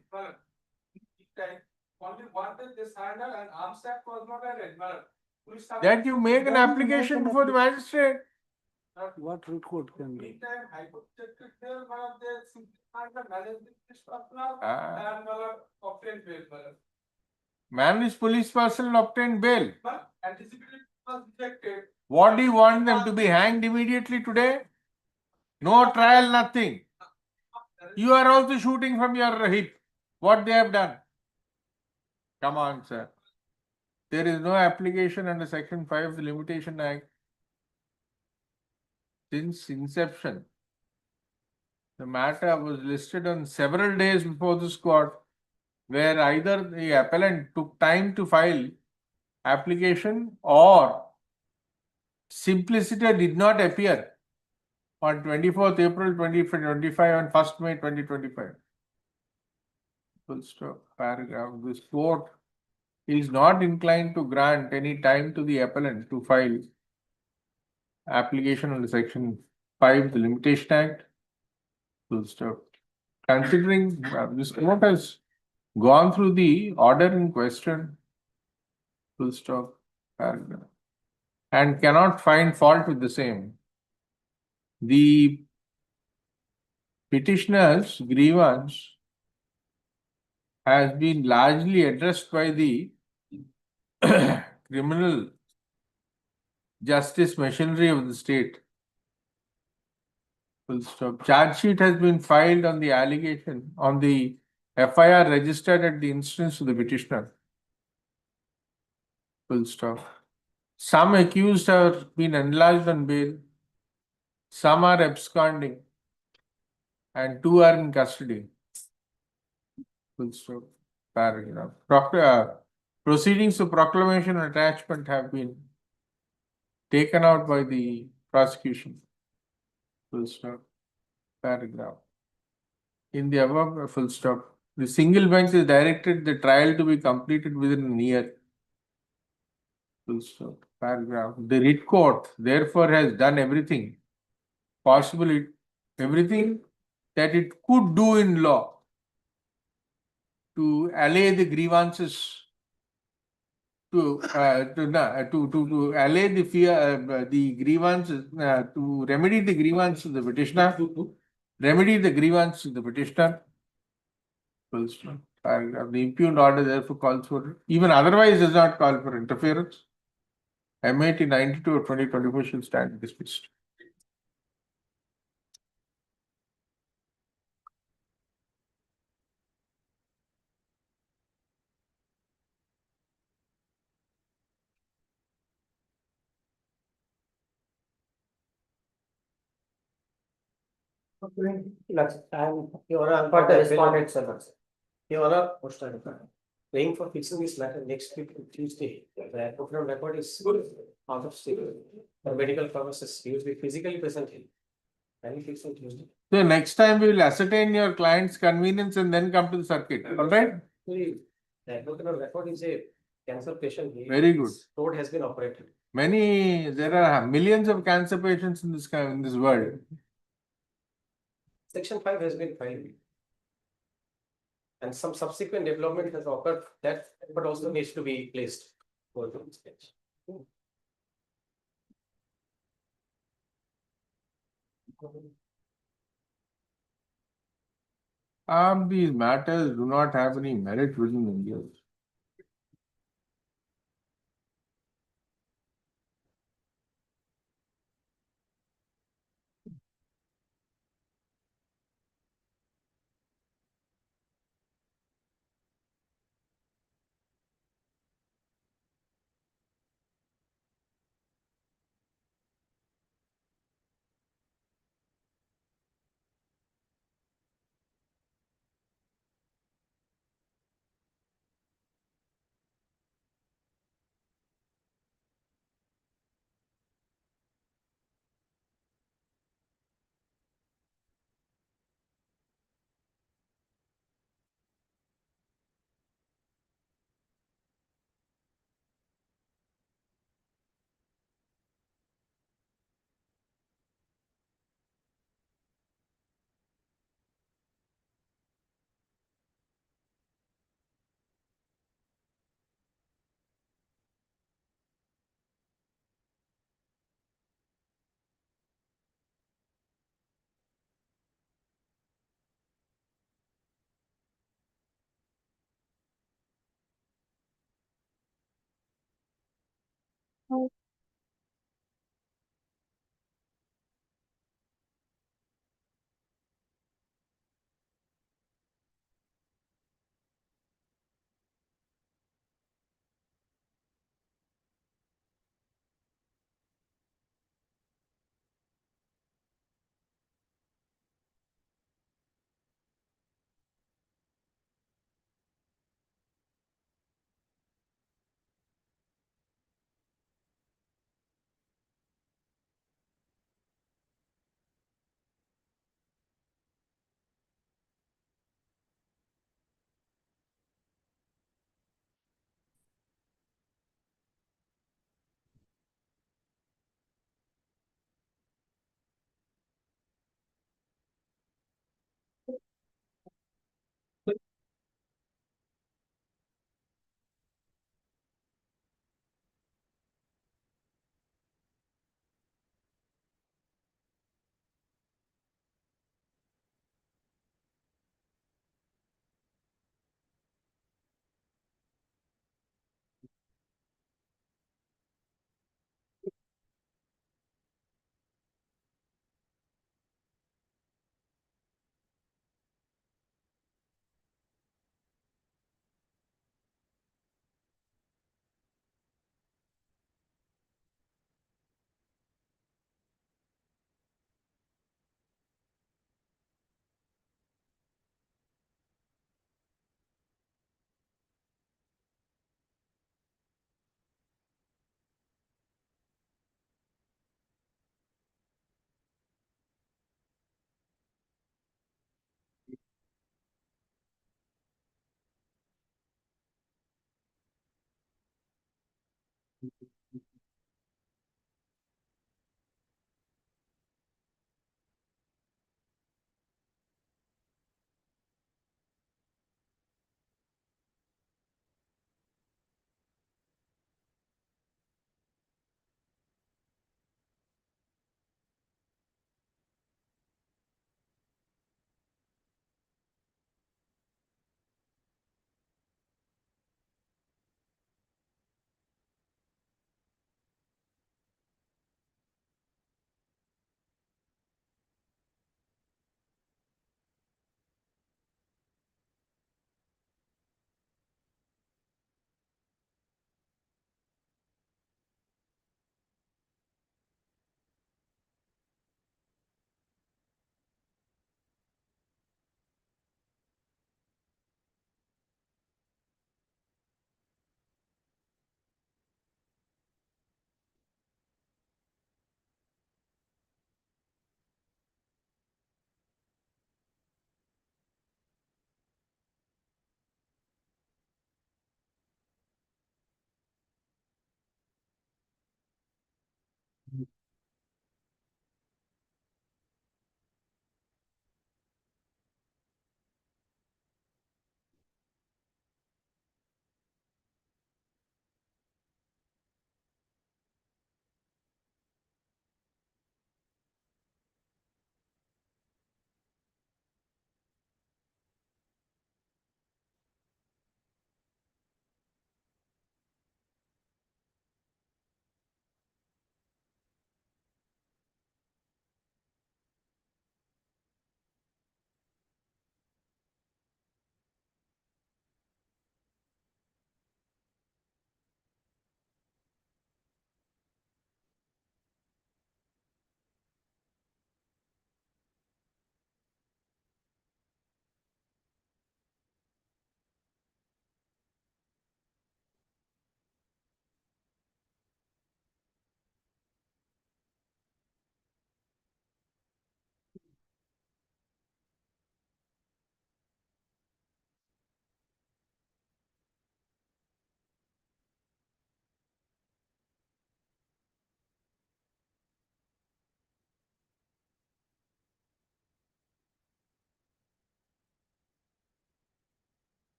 Only one day they signed an arms act was not added.
That you make an application before the magistrate.
What report can be?
Meantime, High Court rejected there, they simplified the management list of now
Ah.
and obtained bail.
Managed police personnel obtained bail.
But anticipated was rejected.
What do you want them to be hanged immediately today? No trial, nothing. You are also shooting from your hip. What they have done? Come on, sir. There is no application under Section 5 of the Limitation Act. Since inception, the matter was listed on several days before this court, where either the appellant took time to file application or simpliciter did not appear on 24th April 2025 and 1st May 2025. Full stop. Paragraph. This court is not inclined to grant any time to the appellant to file application under Section 5 of the Limitation Act. Full stop. Considering this court has gone through the order in question, full stop, paragraph, and cannot find fault with the same. The petitioner's grievance has been largely addressed by the criminal justice machinery of the state. Full stop. Charge sheet has been filed on the allegation on the FIR registered at the instance of the petitioner. Full stop. Some accused have been enlarged on bail. Some are absconding, and 2 are in custody. Full stop. Paragraph. Proceedings of proclamation and attachment have been taken out by the prosecution. Full stop. Paragraph. In the above, full stop. The single bench is directed the trial to be completed within a year. Full stop. Paragraph. The writ court therefore has done everything possible, everything that it could do in law to allay the grievances, to allay the fear, the grievances, to remedy the grievances of the petitioner, remedy the grievances of the petitioner. Full stop. Paragraph. The impugned order therefore calls for, even otherwise does not call for interference. MAT 92 of 2024 shall stand dismissed.
Your Honor, for the respondent, sir. Your Honor, praying for fixing this matter next week, Tuesday. The appropriate record is out of state. For medical purposes, he will be physically present here. Can you fix on Tuesday?
So next time we will ascertain your client's convenience and then come to the circuit. All right?
The appropriate record is a cancer patient.
Very good.
Road has been operated.
There are millions of cancer patients in this world.
Section 5 has been filed. And some subsequent development has occurred that but also needs to be placed for the stage.
These matters do not have any merit within India.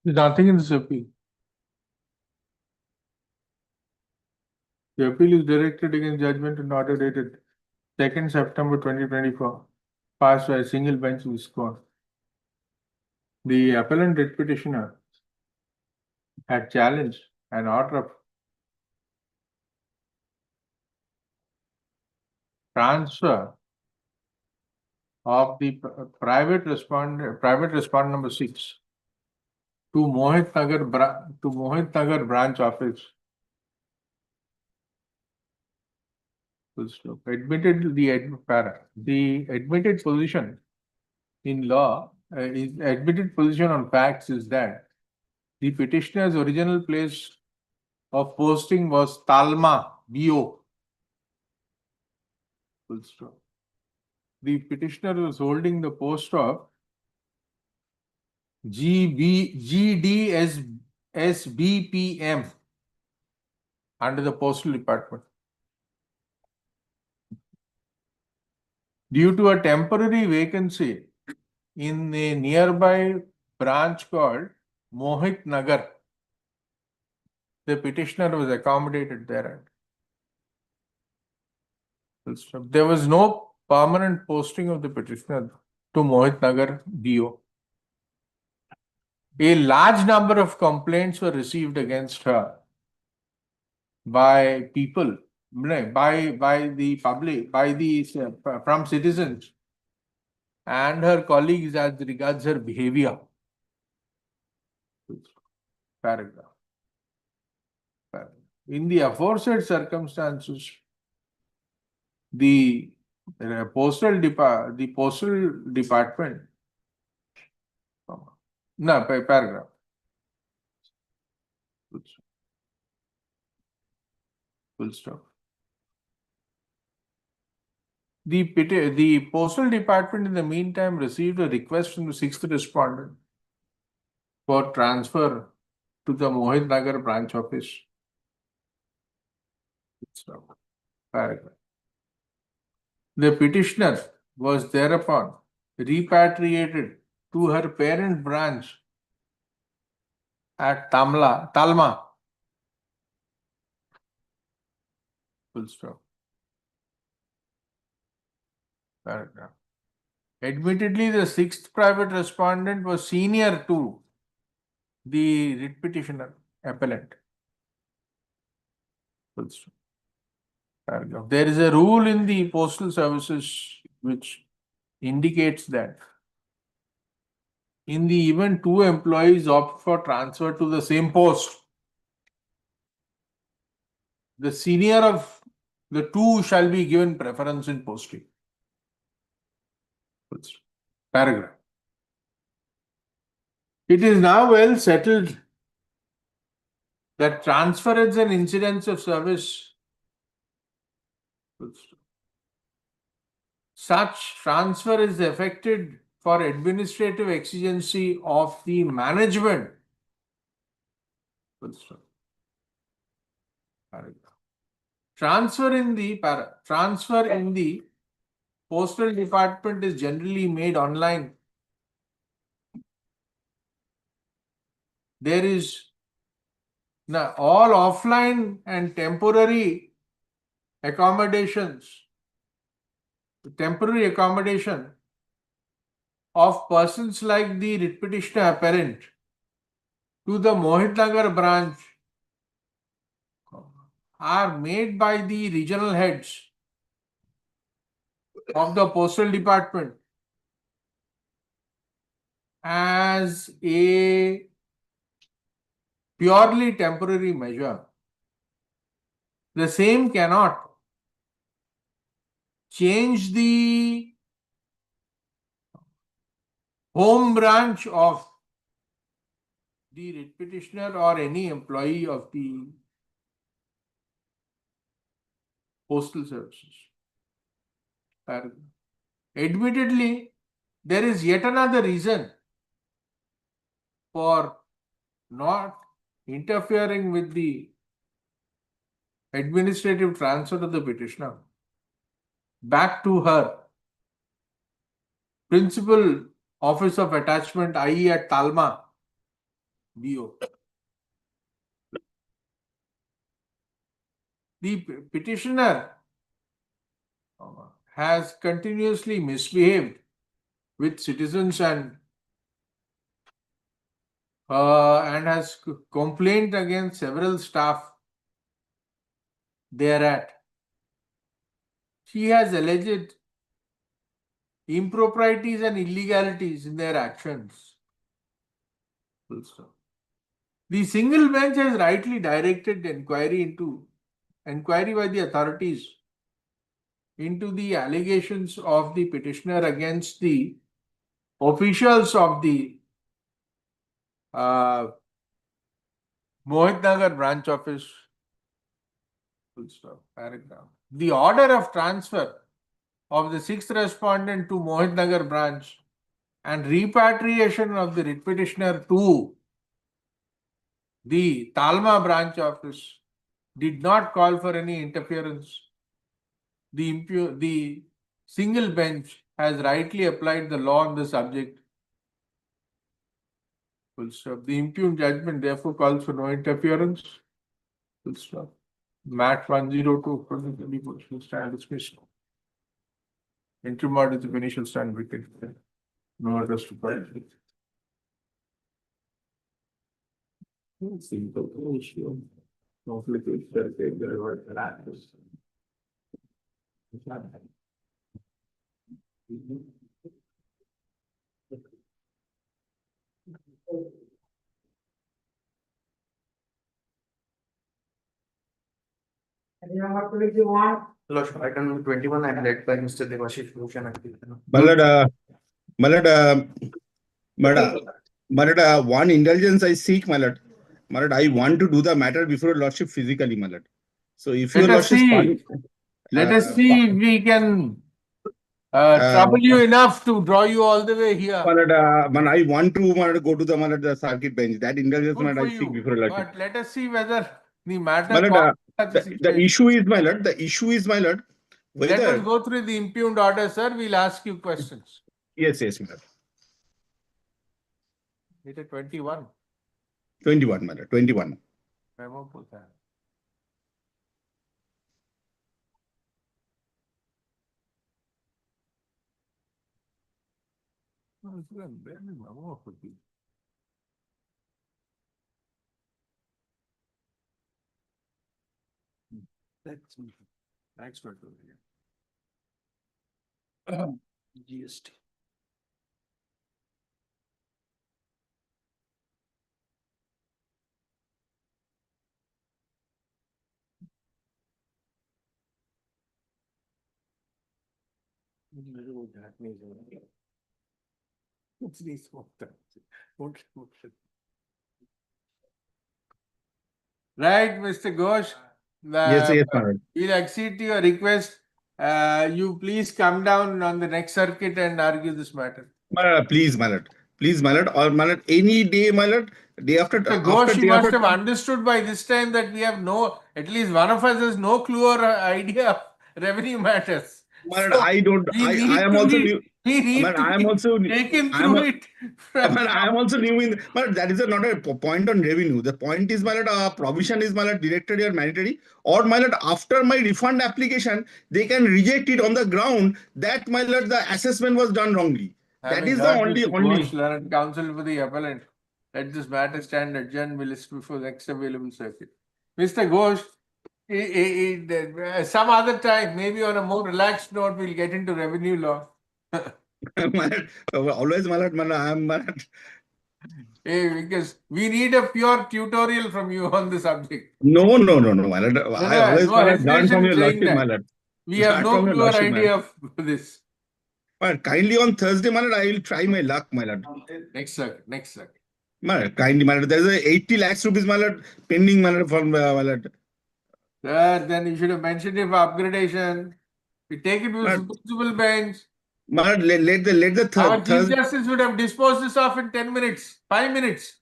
There's nothing in this appeal. The appeal is directed against judgment and order dated 2nd September 2024, passed by a single bench in this court. The appellant writ petitioner had challenged an order of transfer of the private respondent number 6 to Mohit Nagar branch office. Admitted the admitted position in law is admitted position on facts is that the petitioner's original place of posting was Talma, BO. Full stop. The petitioner was holding the post of GDSBPM under the postal department. Due to a temporary vacancy in a nearby branch called Mohit Nagar, the petitioner was accommodated there. There was no permanent posting of the petitioner to Mohit Nagar BO. A large number of complaints were received against her by people, by the public, from citizens and her colleagues as regards her behavior. Paragraph. In the aforesaid circumstances, the postal department. No, paragraph. Full stop. The postal department in the meantime received a request from the 6th respondent for transfer to the Mohit Nagar branch office. Paragraph. The petitioner was thereupon repatriated to her parent branch at Talma. Full stop. Paragraph. Admittedly, the 6th private respondent was senior to the writ petitioner appellant. Full stop. Paragraph. There is a rule in the postal services which indicates that in the event two employees opt for transfer to the same post, the senior of the two shall be given preference in posting. Paragraph. It is now well settled that transference and incidents of service, such transfer is effected for administrative exigency of the management. Transfer in the postal department is generally made online. There is now all offline and temporary accommodations, temporary accommodation of persons like the writ petitioner appellant to the Mohit Nagar branch are made by the regional heads of the postal department as a purely temporary measure. The same cannot change the home branch of the writ petitioner or any employee of the postal services. Admittedly, there is yet another reason for not interfering with the administrative transfer of the petitioner back to her principal office of attachment, i.e. at Talma, BO. The petitioner has continuously misbehaved with citizens and has complained against several staff thereat. She has alleged improprieties and illegalities in their actions. Full stop. The single bench has rightly directed inquiry by the authorities into the allegations of the petitioner against the officials of the Mohit Nagar branch office. Full stop. Paragraph. The order of transfer of the sixth respondent to Mohit Nagar branch and repatriation of the writ petitioner to the Talma branch office did not call for any interference. The single bench has rightly applied the law on the subject. Full stop. The impugned judgment therefore calls for no interference. Full stop. Mat 102 for the stand dismissed. Interim order the initial stand wicket. No address to file. Simple issue. Complicated.
Lordship, item number 21 and led by Mr. Devashish Bhushan.
Malad, one indulgence I seek, Malad. Malad, I want to do the matter before your Lordship physically, Malad. So if your Lordship
Let us see if we can trouble you enough to draw you all the way here.
Malad, I want to go to the circuit bench. That indulgence,
Good
Malad,
for
I seek
you.
before your Lordship.
But let us see whether the matter.
Malad, the issue is, my lord,
Let us
whether.
go through the impugned order, sir. We'll ask you questions.
Yes, my lord.
It is 21.
21, my lord, 21.
Memo put that. Memo put it. Thanks for doing it. GST. Right, Mr. Ghosh.
Yes, my lord.
We'll accede to your request. You please come down on the next circuit and argue this matter.
Please, my lord. Please, my lord, or my lord, any day, my lord, day after.
Mr. Ghosh, you must have understood by this time that we have at least one of us has no clue or idea of revenue matters.
My lord, I don't. I am also new.
We need
I am also
taken through it.
I am also new in. But that is not a point on revenue. The point is, my lord, provision is, my lord, directory or mandatory, or my lord, after my refund application, they can reject it on the ground that, my lord, the assessment was done wrongly. That is the only.
Ghosh, learned counsel for the appellant. Let this matter stand adjourned. We'll list before the next available circuit. Mr. Ghosh, some other time, maybe on a more relaxed note, we'll get into revenue law.
Always, my lord, I am, my lord.
Because we need a pure tutorial from you on the subject.
No, my lord. I always learn from your lordship, my lord.
We have no clear idea of this.
But kindly on Thursday, my lord, I will try my luck, my lord.
Next circuit.
My lord, kindly, my lord. There is a 80 lakhs rupees, my lord, pending, my lord, from my lord.
Sir, then you should have mentioned it for upgradation. We take it to the principal bench.
My lord, let the
Our Chief Justice would have disposed this off in 10 minutes, 5 minutes.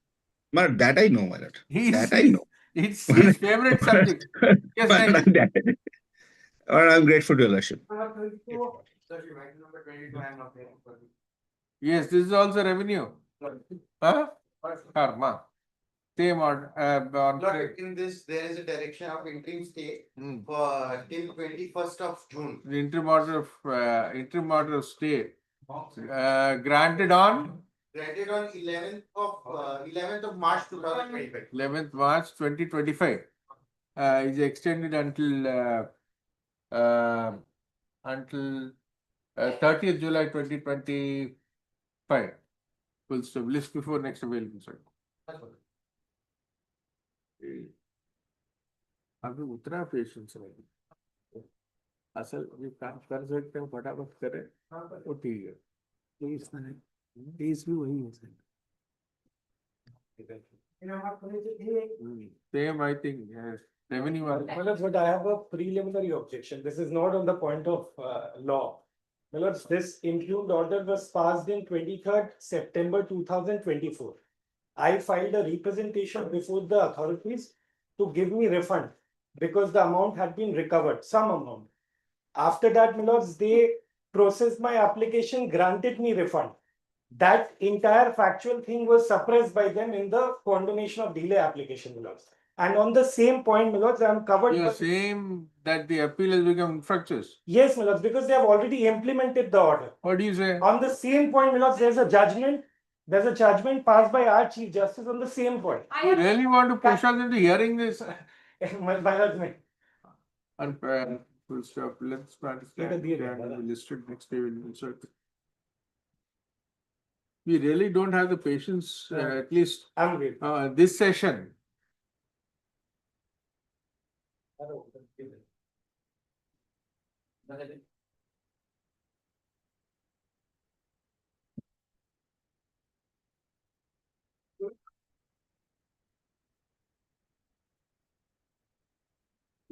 My lord, that I know, my lord. That I know.
It's his favorite subject. Yes, thank you.
I'm grateful to your lordship.
Yes, this is also revenue. Huh? Karma. same on,
Lord, in this, there is a direction of interim stay for till 21st of June.
the interim order of stay, granted on
Granted on 11th of March 2025.
11th March 2025. Is extended until 30th July 2025. Full stop. List before next available. Sorry. अभी उतना patience नहीं, असल ये काम कर सकते हैं फटाफट करें वो ठीक है, केस भी वही है sir, same I think revenue
But I have a preliminary objection. This is not on the point of law. Millards, this impugn order was passed in 23rd September 2024. I filed a representation before the authorities to give me refund because the amount had been recovered, some amount. After that, Millards, they processed my application, granted me refund. That entire factual thing was suppressed by them in the condonation of delay application, Millards. And on the same point, Millards, I am covered.
You are saying that the appeal has become infructuous.
Yes, Millards, because they have already implemented the order.
What do you say?
On the same point, Millards, there's a judgment. There's a judgment passed by our Chief Justice on the same point.
You really want to push us into hearing this? And full stop. Let's understand. Listed next day will insert. We really don't have the patience, at least this session.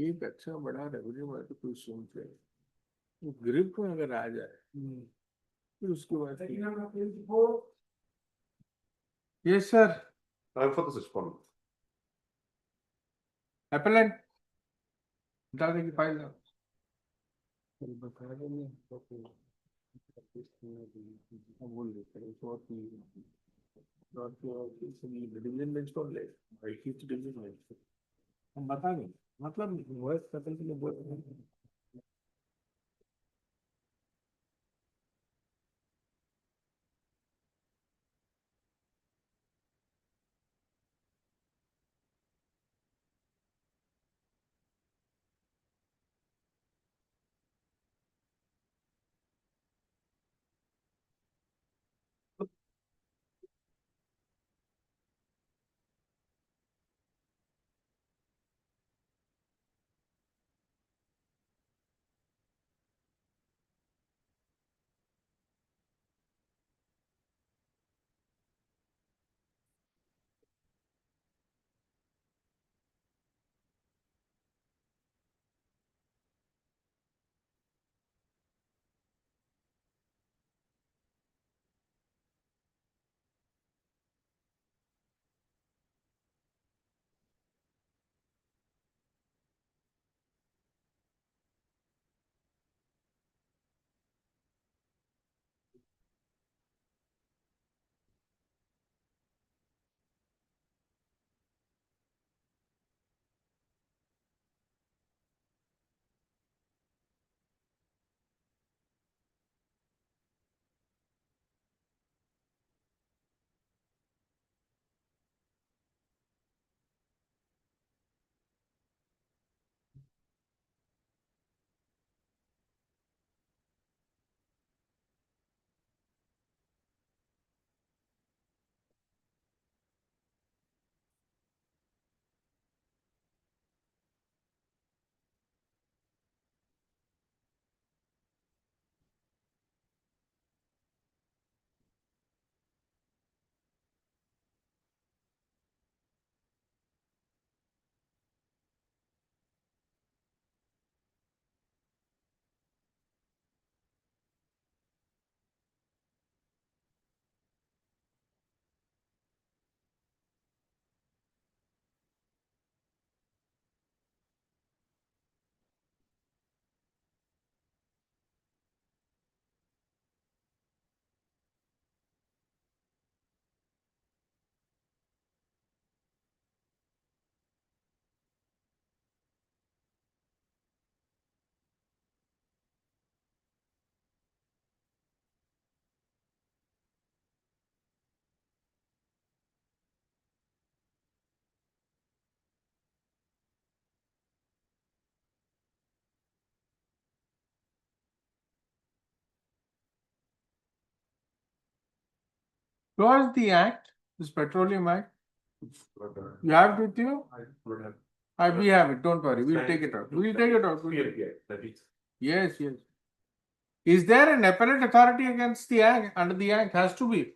एक अच्छा बड़ा revenue में तो कुछ सोच रहे, grip में अगर आ जाए फिर उसके बाद yes sir,
I'm for this respondent.
appellant बता दें कि फाइल डिवीजन बेंच कौन ले, डिवीजन बेंच हम बता दें, मतलब वॉइस कतल के लिए बोल Close the act, this Petroleum Act. You have it with you? We have it, don't worry, we'll take it out. We'll take it out. Yes, yes. Is there an appellate authority against the act, under the act? Has to be.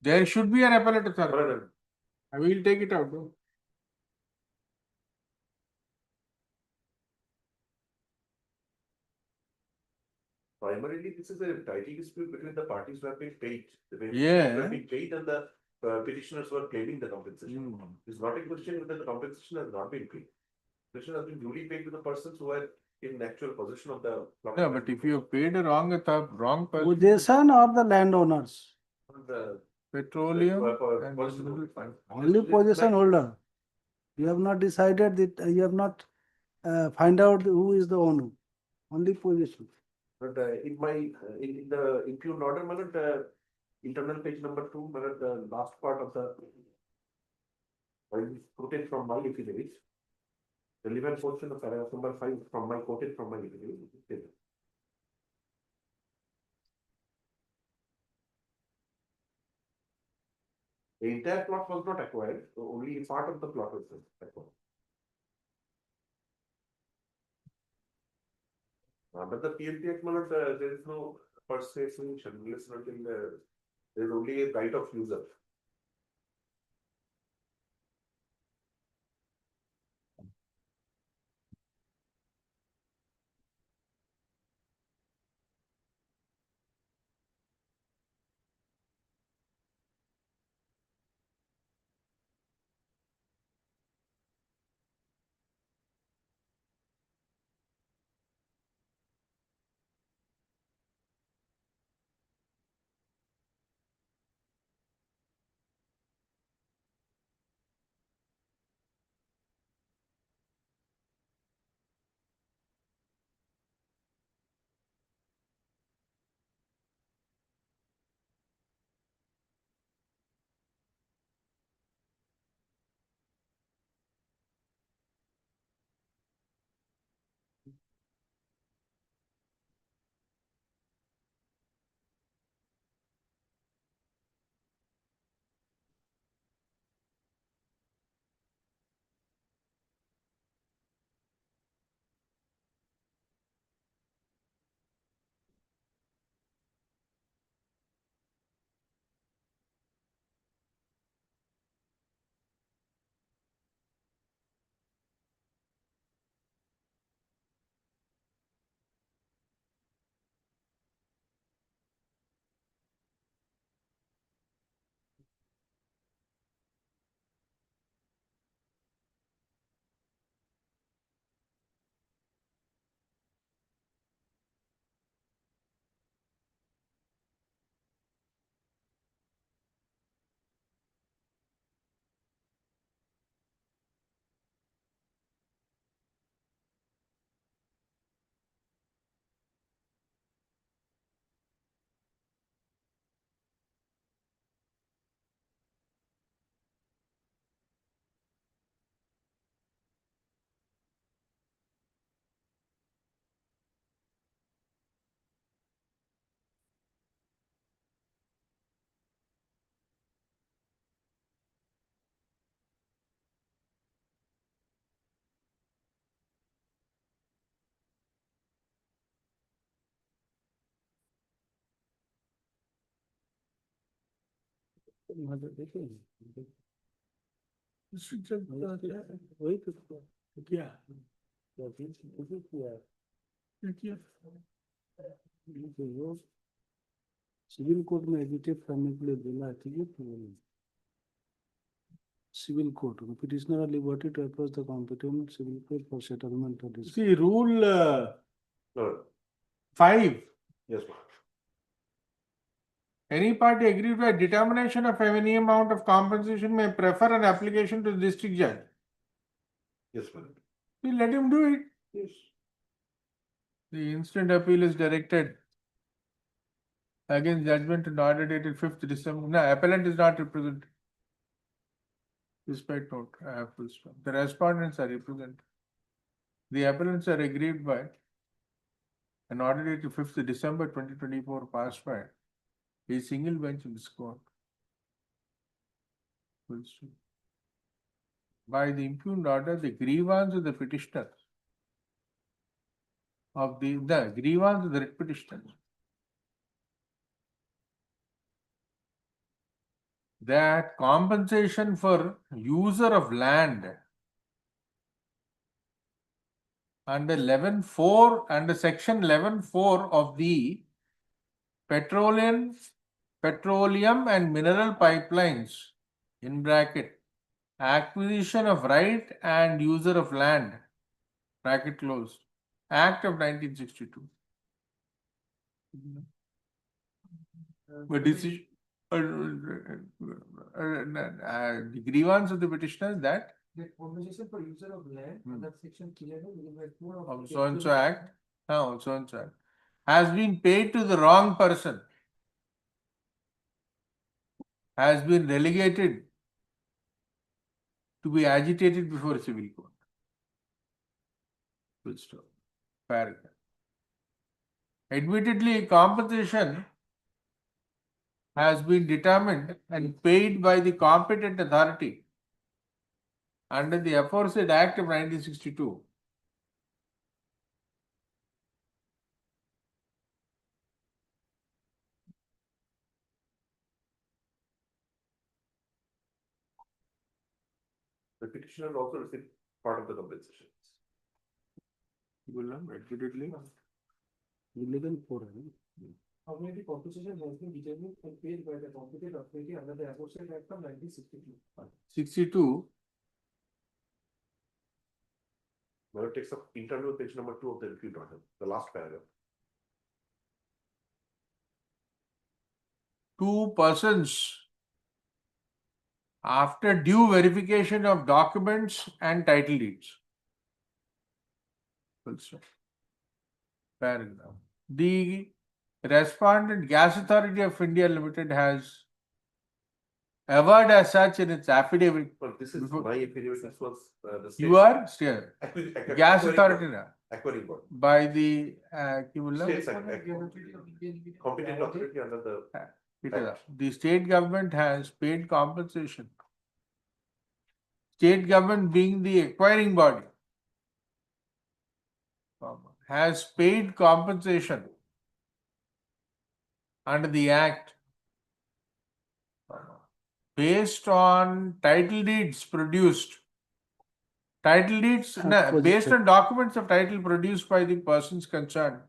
There should be an appellate authority. I will take it out. Though.
Primarily, this is a title dispute between the parties who have been paid.
Yeah.
Who have been paid and the petitioners who are claiming the compensation. It's not a question whether the compensation has not been paid. Compensation has been duly paid to the persons who are in actual possession of the.
Yeah, but if you have paid a wrong person.
Possession or the landowners?
The
Petroleum.
Only possession holder. You have not decided that, you have not find out who is the owner. Only possession.
But in my in the include order, the internal page number 2, the last part of the quoted from my affidavit. The relevant portion of paragraph number 5 from my quoted from my affidavit. The entire plot was not acquired, so only part of the plot was acquired. Under the PLT Act, there is no per se sanction, there is only a right of user.
वही तो क्या civil court में agitate करने के लिए बोला है, ठीक है? Civil court, the petitioner at liberty to approach the competent civil court for settlement of this.
See, rule 5.
Yes,
Any party agreed to a determination of any amount of compensation may prefer an application to the district judge.
Yes, madam.
We let him do it.
Yes.
The instant appeal is directed against judgment and order dated 5th December. No, appellant is not represented. Despite note, I have full stop. The respondents are represented. The appellants are aggrieved by an order dated 5th December 2024 passed by a single bench in this court. By the impugned order, the grievance of the petitioner of the grievance of the writ petitioner that compensation for user of land under 11.4 under section 11.4 of the petroleum and mineral pipelines in bracket acquisition of right and user of land bracket closed Act of 1962. The decision the grievance of the petitioner that
The compensation for user of land, under section 11,
of so and so act, so and so act, has been paid to the wrong person, has been relegated to be agitated before a civil court. Full stop. Paragraph. Admittedly, compensation has been determined and paid by the competent authority under the aforesaid Act of 1962.
The petitioner also received part of the compensation.
Admittedly.
11.4.
How many compensation has been determined and paid by the competent authority under the aforesaid Act of 1962?
62.
Now it takes up internal page number 2 of the impugned order, the last paragraph.
Two persons after due verification of documents and title deeds. Full stop. Paragraph. The respondent Gas Authority of India Limited has averred as such in its affidavit.
But this is my affidavit, this was the state.
You are still Gas
Acquiring
Authority
body. Acquiring body.
by the
State competent authority under the.
The state government has paid compensation. State government being the acquiring body has paid compensation under the Act based on title deeds produced. Based on documents of title produced by the persons concerned,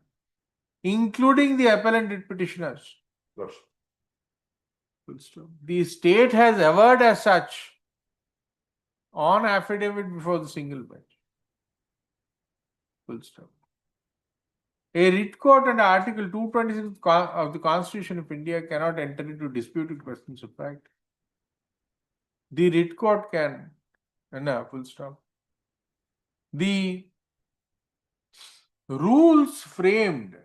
including the appellant petitioners. The state has averred as such on affidavit before the single bench. Full stop. A writ court under Article 226 of the Constitution of India cannot enter into disputed questions of fact. The writ court can, full stop. The rules framed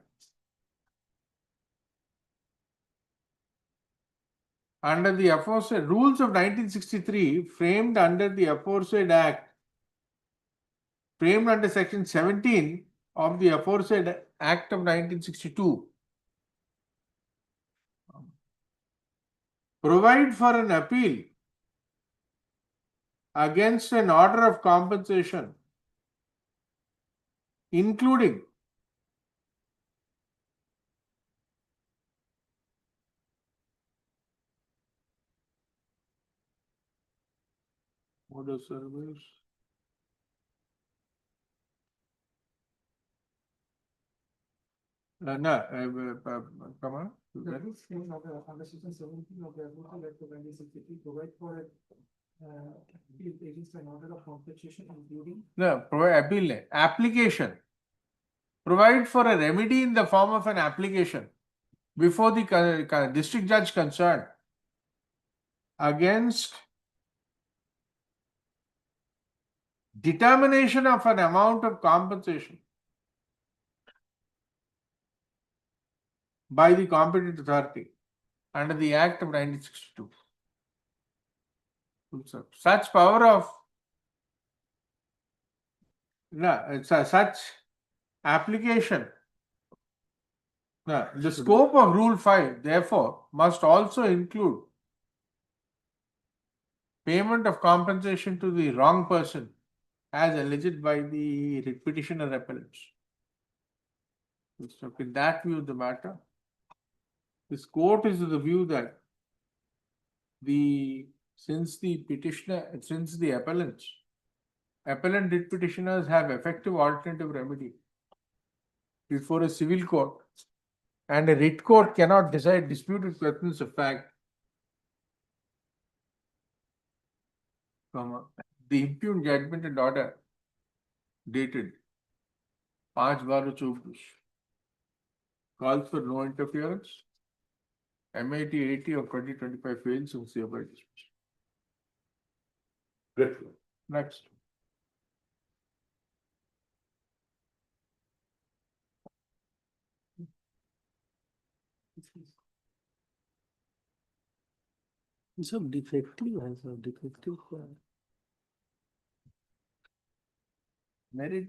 under the aforesaid rules of 1963 framed under the aforesaid Act, framed under section 17 of the aforesaid Act of 1962, provide for an appeal against an order of compensation, including order service, come on.
The rules framed under section 17 of the Act of 1963 provide for appeal against an order of compensation, including
Application. Provide for a remedy in the form of an application before the district judge concerned against determination of an amount of compensation by the competent authority under the Act of 1962. Such power of such application Now, the scope of Rule 5, therefore, must also include payment of compensation to the wrong person as alleged by the writ petitioner appellants. So, in that view of the matter, this court is of the view that since the appellant writ petitioners have effective alternative remedy before a civil court, and a writ court cannot decide disputed questions of fact, the impugned judgment and order dated 5/12/24 calls for no interference. MIT 80 of 2025 fails and hereby dismissed.
Grateful.
Next.
So defective has a defective.
Merit.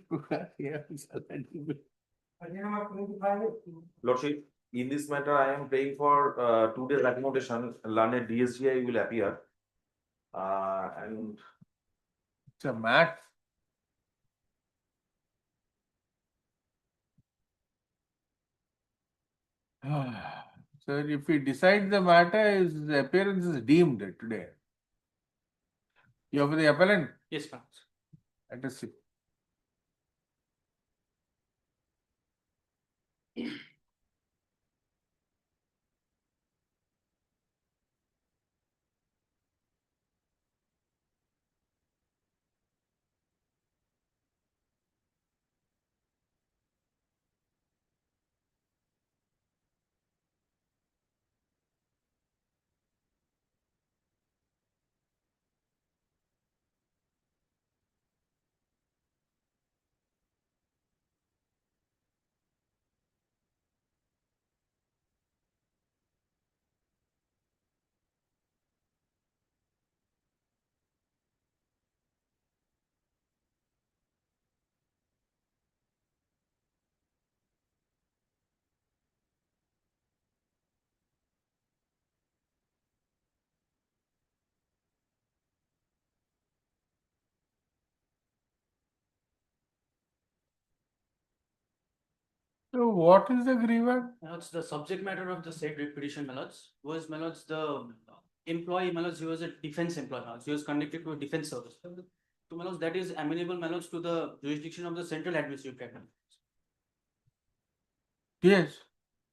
Lordship, in this matter, I am praying for 2 days accommodation. Learned DSGI will appear. And
It's a mat. So if we decide the matter, his appearance is deemed today. You have the appellant.
Yes, ma'am.
Let us see. So what is the grievance?
It's the subject matter of the said writ petition, my lords, was, my lords, the employee, my lords, he was a defense employee, my lords, he was conducted to a defense service. So, my lords, that is amenable, my lords, to the jurisdiction of the central administrative tribunal.
Yes.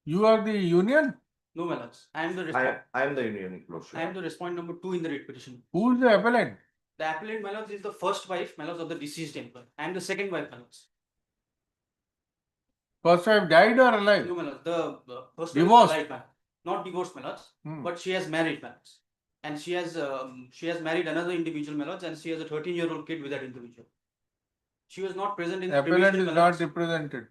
You are the union?
No, my lords, I am the
I am the union lordship.
I am the respondent number 2 in the writ petition.
Who is the appellant?
The appellant, my lords, is the first wife, my lords, of the deceased employee. I am the second wife, my lords.
First wife died or alive?
No, my lords, the first wife
Divorced.
is alive, ma'am. Not divorced, my lords,
Hmm.
but she has married, my lords. And she has married another individual, my lords, and she has a 13-year-old kid with that individual. She was not present in the
Appellant
premises,
is
my
not
lords.
represented.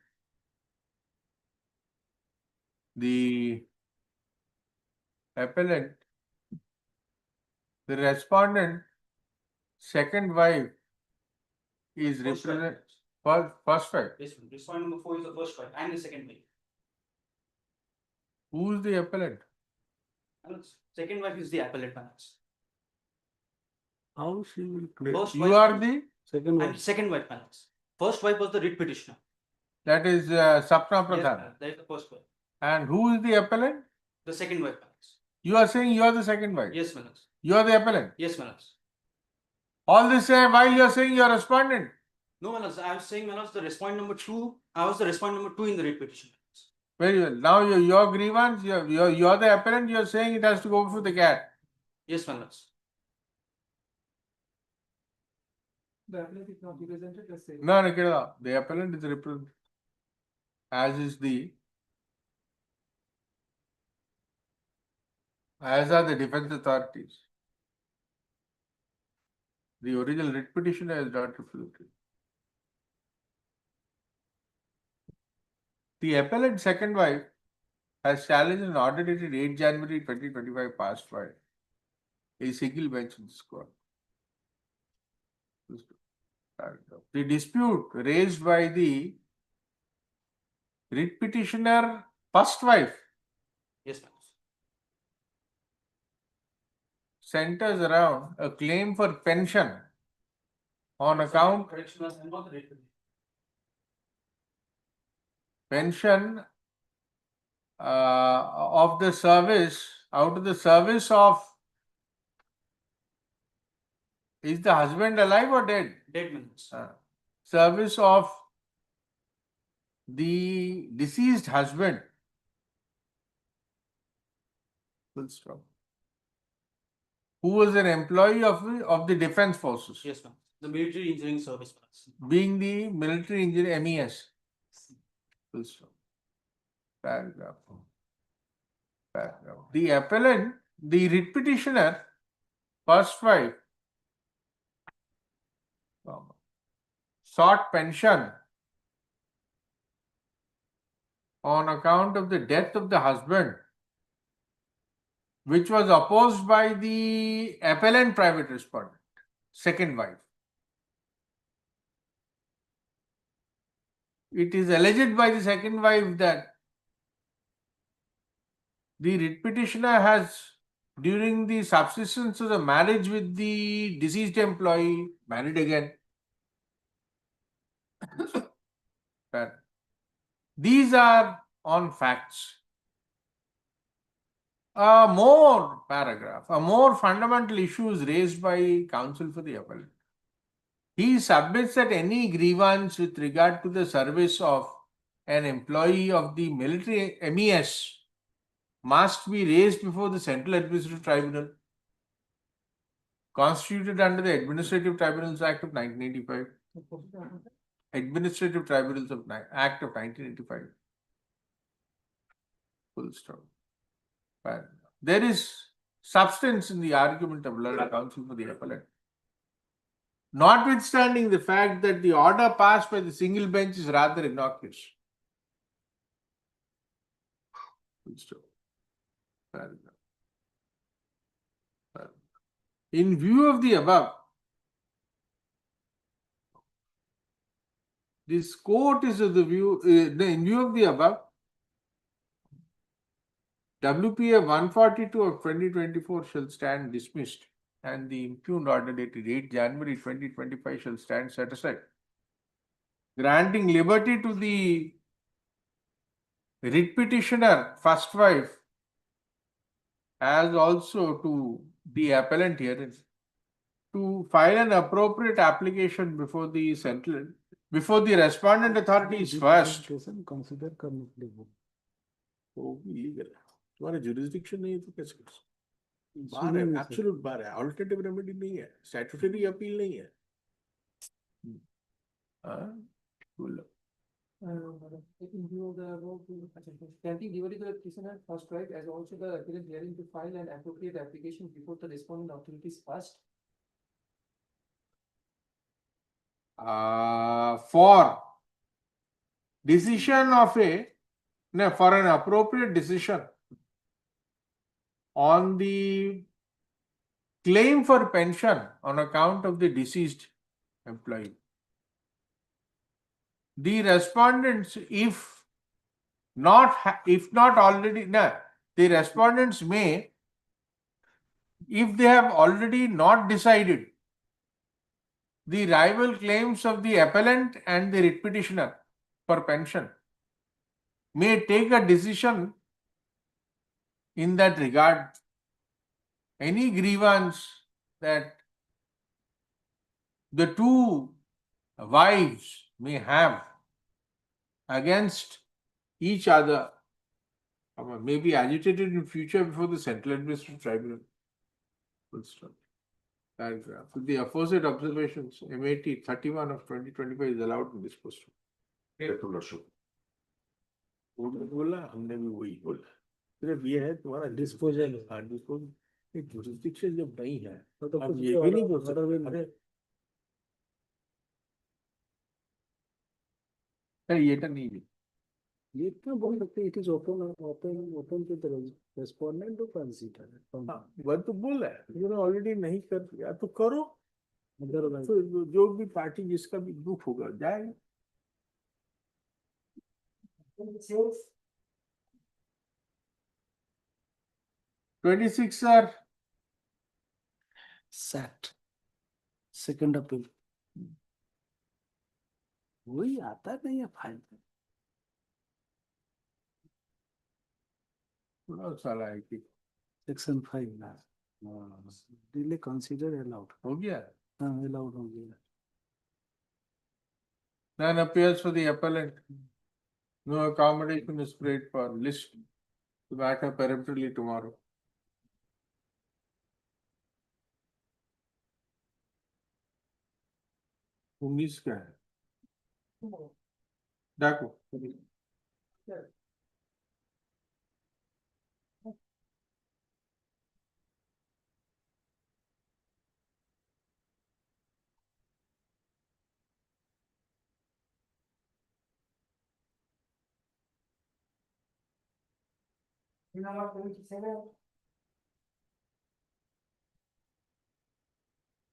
The appellant, the respondent, second wife is
First wife.
represent, first wife.
Yes, ma'am. Respondent number 4 is the first wife and the second wife.
Who is the appellant?
And second wife is the appellate, my lords.
How she will play?
First
You
wife
are the,
Second
and
one.
second wife, my lords. First wife was the writ petitioner.
that is Sapna
Yes,
Pradhan.
ma'am. That is the first wife.
And who is the appellant?
The second wife, my lords.
You are saying you are the second wife.
Yes, my lords.
You are the appellant.
Yes, my lords.
All this while you are saying you are respondent.
No, my lords. I was saying, my lords, the respondent number 2. I was the respondent number 2 in the writ petition.
Very well. Now your grievance, you are the appellant, you are saying it has to go before the cat.
Yes, my lords.
The appellant is not represented, the same.
No, get it out. The appellant is represented. As are the defense authorities. The original writ petitioner is not represented. The appellant second wife has challenged an order dated 8 January 2025 past 5. A single bench in this court. The dispute raised by the writ petitioner first wife
Yes, my lord.
centers around a claim for pension on account
Correctional and not the rate.
pension of the service, out of the service of, is the husband alive or dead?
Dead, my lord.
Service of the deceased husband. Full stop. Who was an employee of the defense forces,
Yes, ma'am. The military engineering service, my lord.
being the military engineer MES. Full stop. Paragraph. Paragraph. The appellant, the writ petitioner, first wife, sought pension on account of the death of the husband, which was opposed by the appellant private respondent, second wife. It is alleged by the second wife that the writ petitioner has, during the subsistence of the marriage with the deceased employee, married again. These are on facts. A more fundamental issue is raised by counsel for the appellant. He submits that any grievance with regard to the service of an employee of the military MES must be raised before the Central Administrative Tribunal, constituted under the Administrative Tribunals Act of 1985. Administrative Tribunals of Act of 1985. Full stop. There is substance in the argument of learned counsel for the appellant. Notwithstanding the fact that the order passed by the single bench is rather innocuous. Full stop. In view of the above, this court is of the view, in view of the above, WPA 142 of 2024 shall stand dismissed and the impugned order dated 8 January 2025 shall stand set aside, granting liberty to the writ petitioner, first wife, as also to the appellant here, to file an appropriate application before the respondent authorities first.
Consider करने के लिए
वो illegal है. तुम्हारा jurisdiction नहीं है तो कैसे कर सकते? बार है, absolute बार है, alternative remedy नहीं है, statutory appeal नहीं है. बोलो.
In view of the above, granting liberty to the petitioner first right as also the appellant hearing to file an appropriate application before the respondent authorities first.
For decision of for an appropriate decision on the claim for pension on account of the deceased employee. The respondents, if not already, the respondents may, if they have already not decided the rival claims of the appellant and the writ petitioner for pension, may take a decision in that regard. Any grievance that the two wives may have against each other may be agitated in future before the Central Administrative Tribunal. Full stop. Paragraph. With the aforesaid observations, MAT 31 of 2025 is allowed to dispose to. बोला हमने भी वही बोला, सिर्फ ये है तुम्हारा disposal jurisdiction जब नहीं है तो आप ये भी नहीं बोल सकते. अरे ये तो नहीं,
ये इतना बोल सकते it is open to the respondent to consider.
वह तो बोल रहा है, उन्होंने ऑलरेडी नहीं कर दिया तो करो, तो जो भी पार्टी जिसका भी दुख होगा जाएगा. 26 are
SAT. Second appeal. वही आता नहीं है फाइल में.
थोड़ा साला है कि
Section 5 ना. Delay consider allowed.
हो गया.
हाँ, allowed हो गया.
None appeals for the appellant. No accommodation is paid for. List the matter peremptorily tomorrow. उन्नीस का है. डाकू.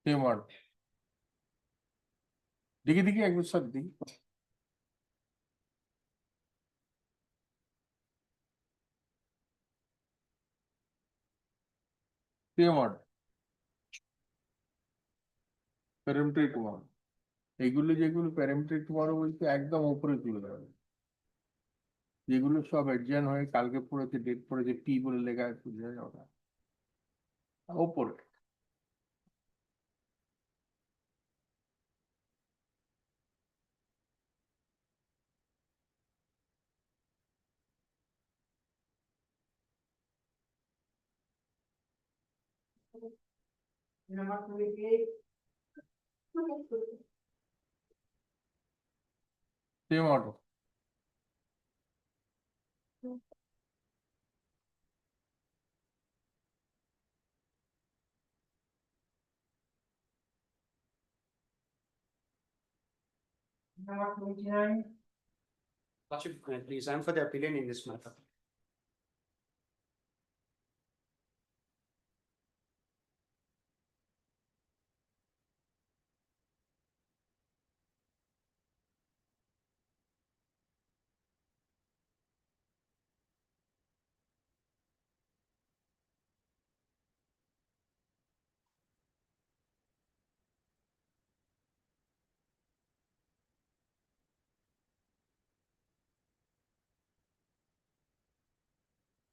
ये मार. दिखी एक बार सब दिखी. ये मार. Peremptory tomorrow. এগুলো যেগুলো peremptory tomorrow বলতে একদম উপরে তুলে দেবে. যেগুলো সব adjourn হয়ে কালকে পড়েছে ডেট পড়েছে পি বলে লেখা আছে বুঝে যাও না. উপরে. Same order.
Lordship, please, I am for the appellant in this matter.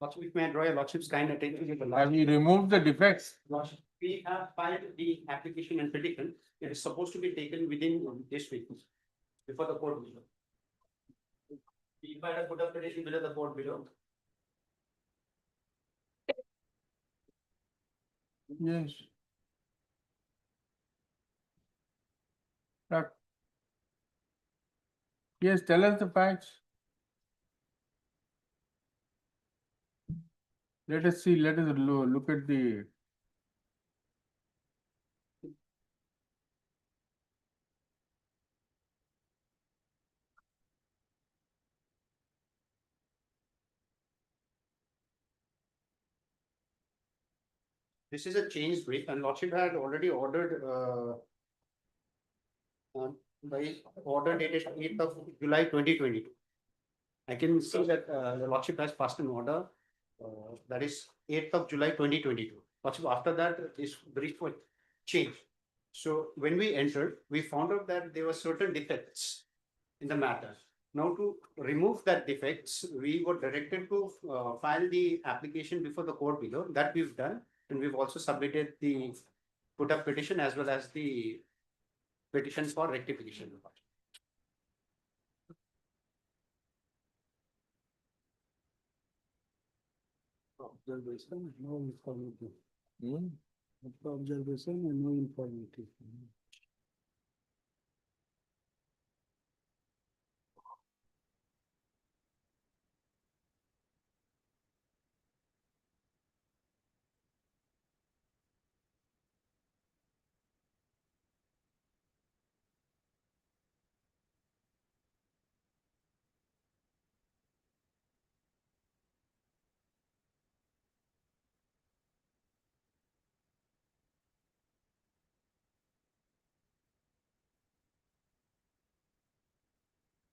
Lordship, if may I draw your lordship's kind attention to the.
Have you removed the defects?
Lordship, we have filed the application and petition. It is supposed to be taken within this week before the court below. We filed a put up petition below the court below.
Yes. But- Yes, tell us the facts. Let us see, let us look at the.
This is a change brief and lordship had already ordered by order dated 8th of July 2022. I can see that the lordship has passed an order that is 8th of July 2022. Lordship, after that, this brief was changed. So when we entered, we found out that there were certain defects in the matter. Now to remove that defects, we were directed to file the application before the court below. That we've done, and we've also submitted the put up petition as well as the petition for rectification.
Observation, no informative. Observation and no informative.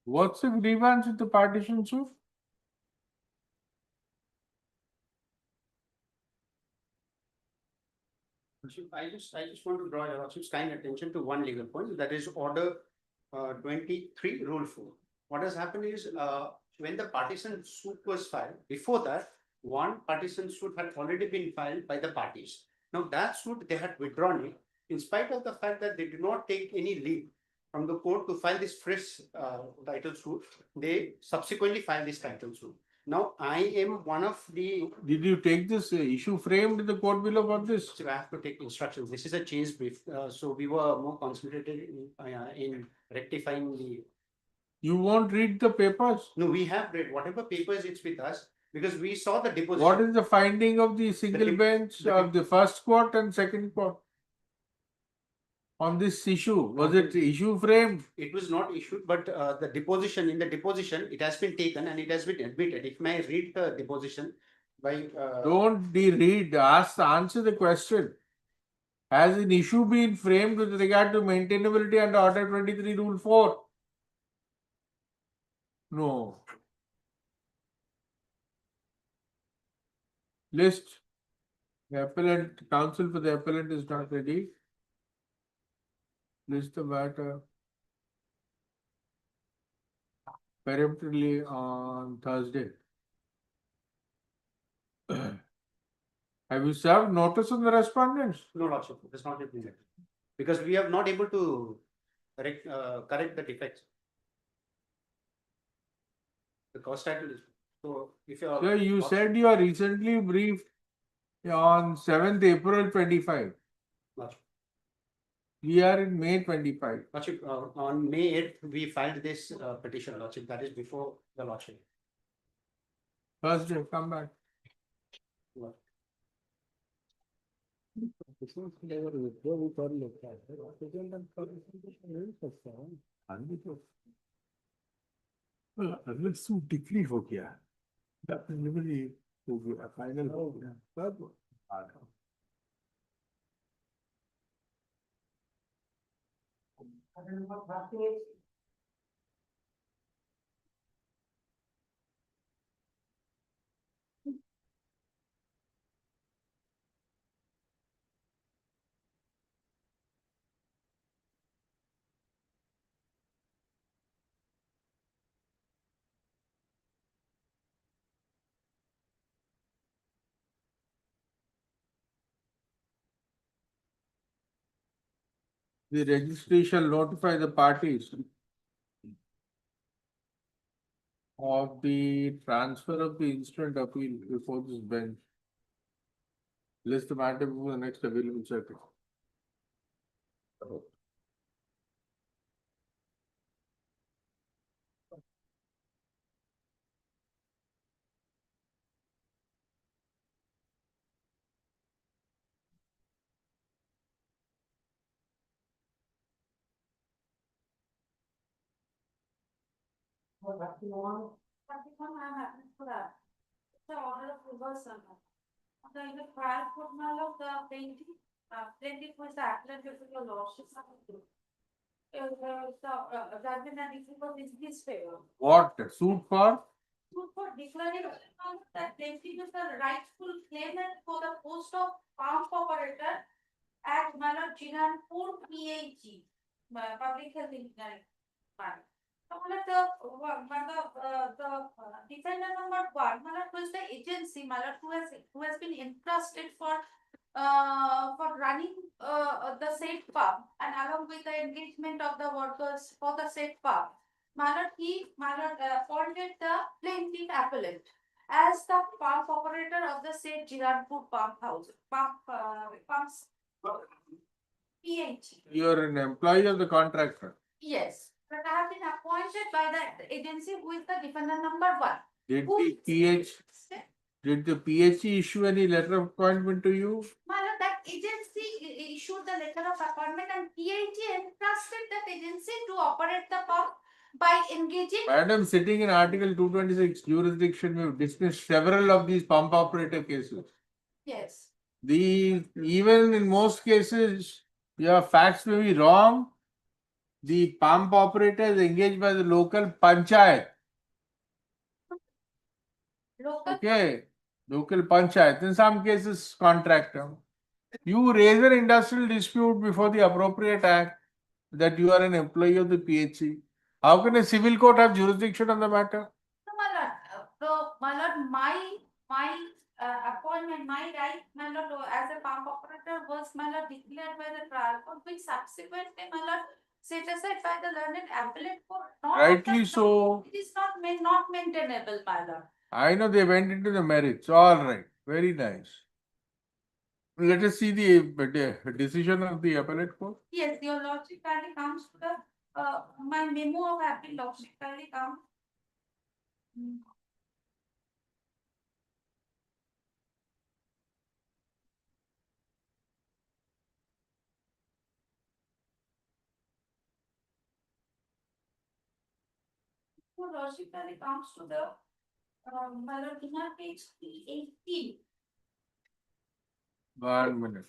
What's the grievance with the partition suit?
I just want to draw your Lordship's kind attention to one legal point, that is order 23, rule 4. What has happened is, when the partition suit was filed, before that, one partition suit had already been filed by the parties. Now that suit, they had withdrawn it, in spite of the fact that they did not take any leave from the court to file this fresh title suit. They subsequently filed this title suit. Now I am one of the.
Did you take this issue framed in the court below about this?
So I have to take instructions. This is a change brief. So we were more concentrated in rectifying the.
You won't read the papers?
No, we have read whatever papers it's with us, because we saw the deposition.
What is the finding of the single bench of the first court and second court on this issue? Was it issue framed?
It was not issued, but the deposition, in the deposition, it has been taken and it has been admitted. If may I read the deposition by.
Don't read, answer the question. Has an issue been framed with regard to maintainability under Order 23 Rule 4? No. List. The appellant, counsel for the appellant is not ready. List the matter. Peremptorily on Thursday. Have you served notice on the respondents?
No, Lordship, it is not yet been read. Because we are not able to correct the defects. The cost title is, so if you are.
So you said you are recently briefed on 7th April 25.
Lordship.
We are in May 25.
Lordship, on May 8th, we filed this petition, Lordship, that is before the Lordship.
Thursday, come back.
अगले suit decree हो गया delivery हो गया final हो गया तब
The registry shall notify the parties of the transfer of the instrument appeal before this bench. List the matter before the next available circuit. What suit for?
Suit for declaring that plaintiff is the rightful claimant for the post of pump operator at Jinanpur PAG, Public Health Engineering. The defendant number 1, who is the agency, who has been entrusted for running the said pump and along with the engagement of the workers for the said pump. He appointed the plaintiff appellant as the pump operator of the said Jiranpur pumps PAG.
You are an employee of the contractor.
Yes, but I have been appointed by the agency who is the defendant number 1.
Did the PHE issue any letter of appointment to you?
That agency issued the letter of appointment and PAG entrusted that agency to operate the pump by engaging.
Madam, sitting in Article 226 jurisdiction, we have dismissed several of these pump operator cases.
Yes.
Even in most cases, your facts may be wrong. The pump operator is engaged by the local panchayat.
Local.
Okay, local panchayat. In some cases, contractor. You raise an industrial dispute before the appropriate act that you are an employee of the PHC. How can a civil court have jurisdiction on the matter?
No, my lord, my lord, my appointment, my right, my lord, as a pump operator was, my lord, declared by the trial court, which subsequently, my lord, set aside by the learned appellate court. Not
Rightly
that-
so.
It is not maintainable, my lord.
I know they went into the merits. All right. Very nice. Let us see the decision of the appellate court.
Yes, your lordship kindly comes to the, my memo of appeal, lordship kindly come. Your lordship kindly comes to the, my lord, in our page 18.
1 minute.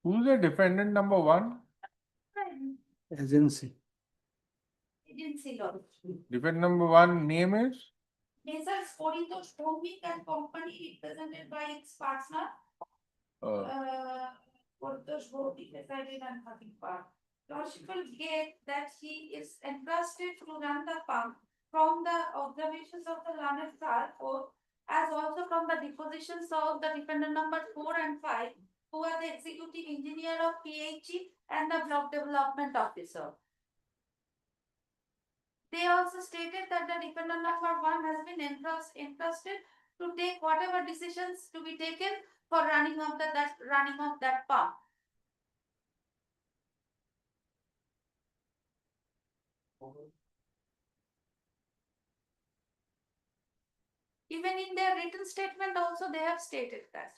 Who's the defendant number 1?
Agency.
Agency lordship.
Defendant number 1 name is?
Messrs. Koritos Homing and Company represented by its partner. Koritos Homing decided on having part. Lordship will get that he is entrusted to run the pump from the observations of the learned trial court, as also from the depositions of the defendant number 4 and 5, who are the executive engineer of PHE and the block development officer. They also stated that the defendant number 1 has been entrusted to take whatever decisions to be taken for running of that pump. Even in their written statement also they have stated that.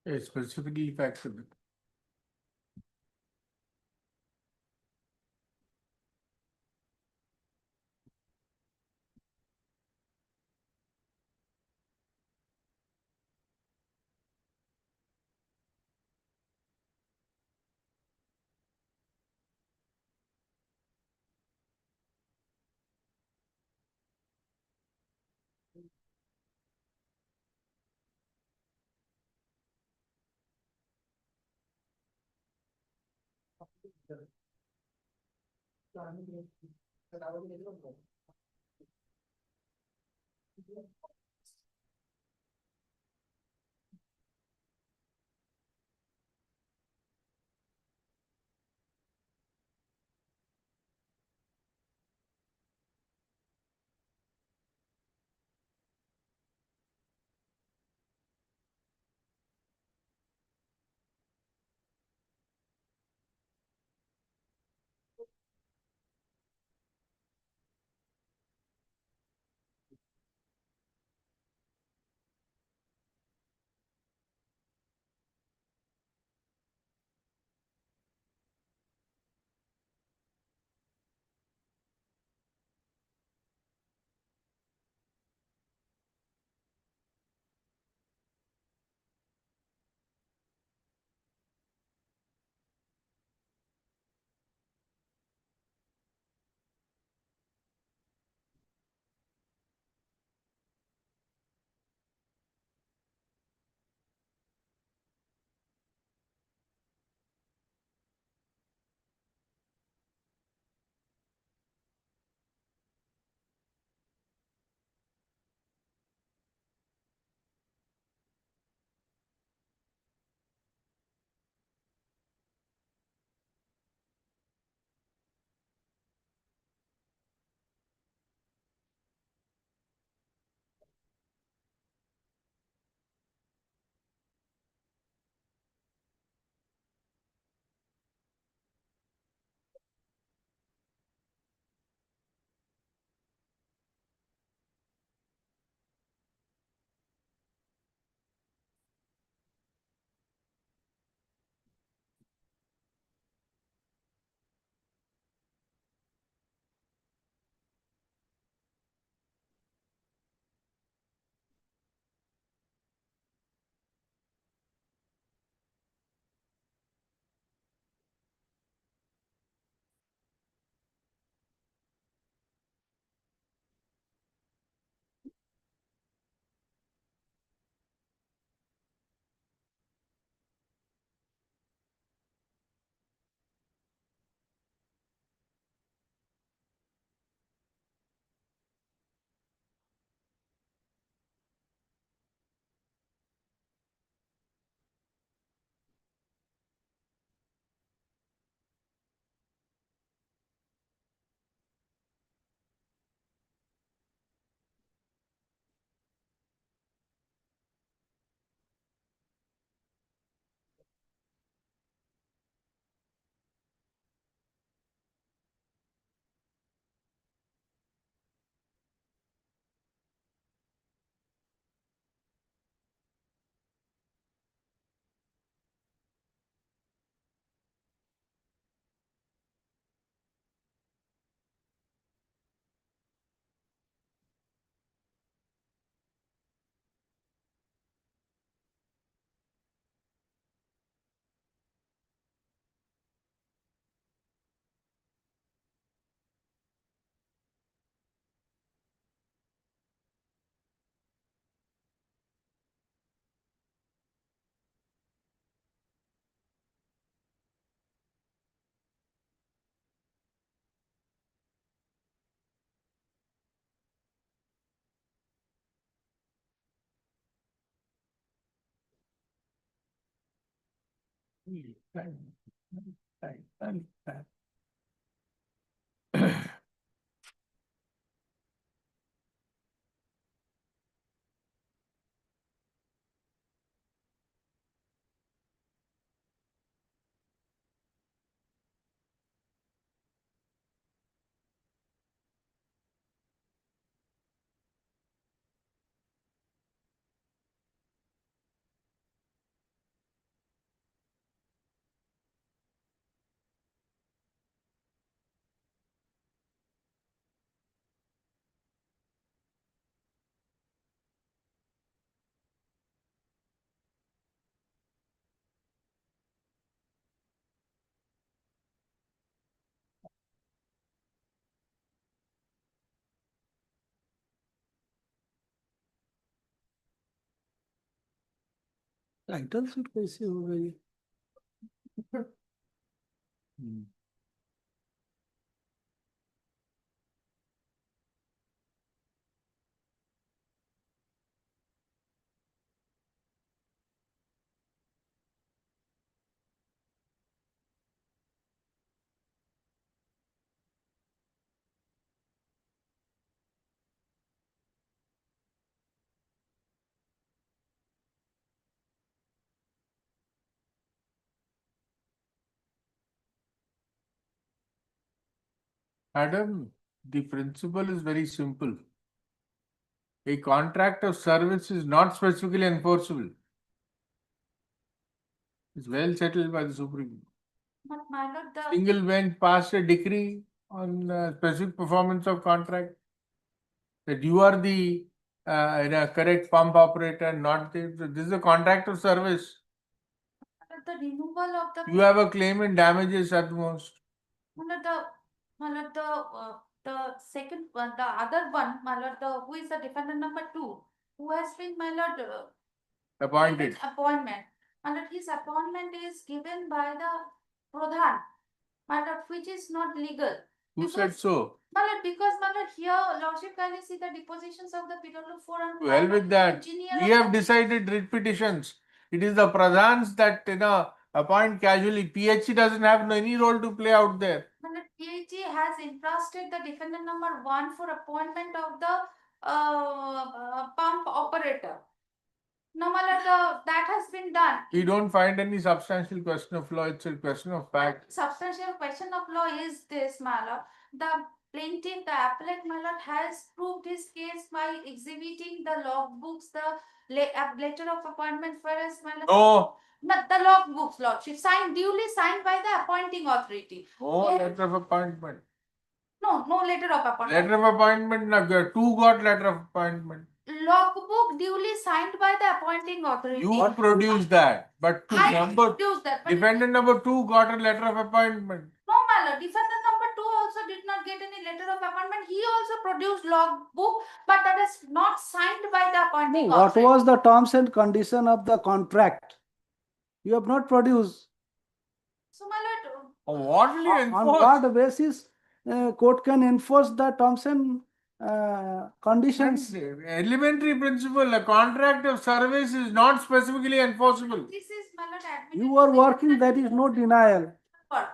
It's specifically taxable.
Title suit कैसे हो गई?
Adam, the principle is very simple. A contract of service is not specifically enforceable. It's well settled by the Supreme Court.
But my lord, the.
Single bench passed a decree on specific performance of contract. That you are the correct pump operator, not the. This is a contract of service.
The removal of the.
You have a claim in damages at most.
My lord, the second one, the other one, my lord, who is the defendant number 2, who has been, my lord.
Appointed.
Appointment. My lord, his appointment is given by the Pradhan, my lord, which is not legal.
Who said so?
My lord, because my lord, here, Lordship kindly see the depositions of the Petitioner 4 and 5.
Well, with that,
engineer
we
of
have decided writ petitions. It is the pradhans that appoint casually. PHC doesn't have any role to play out there.
My lord, PhD has entrusted the defendant number 1 for appointment of the pump operator. No, my lord, that has been done.
We don't find any substantial question of law. It's a question of fact.
Substantial question of law is this, my lord. The plaintiff, the appellate, my lord, has proved his case by exhibiting the logbooks, the letter of appointment whereas, my lord.
No.
Not the logbooks, lordship, signed, duly signed by the appointing authority.
No letter of appointment.
No, no letter of appointment.
Letter of appointment, 2 got letter of appointment.
Logbook duly signed by the appointing authority.
You produced that, but
produced that, but
defendant number 2 got a letter of appointment.
no, my lord, defendant number 2 also did not get any letter of appointment. He also produced logbook, but that is not signed by the appointing
What
authority.
was the terms and condition of the contract? You have not produced.
So, my lord,
What will you
On
enforce?
what basis court can enforce the terms and conditions?
Elementary principle, a contract of service is not specifically enforceable.
this is, my lord,
You are working, that is no denial.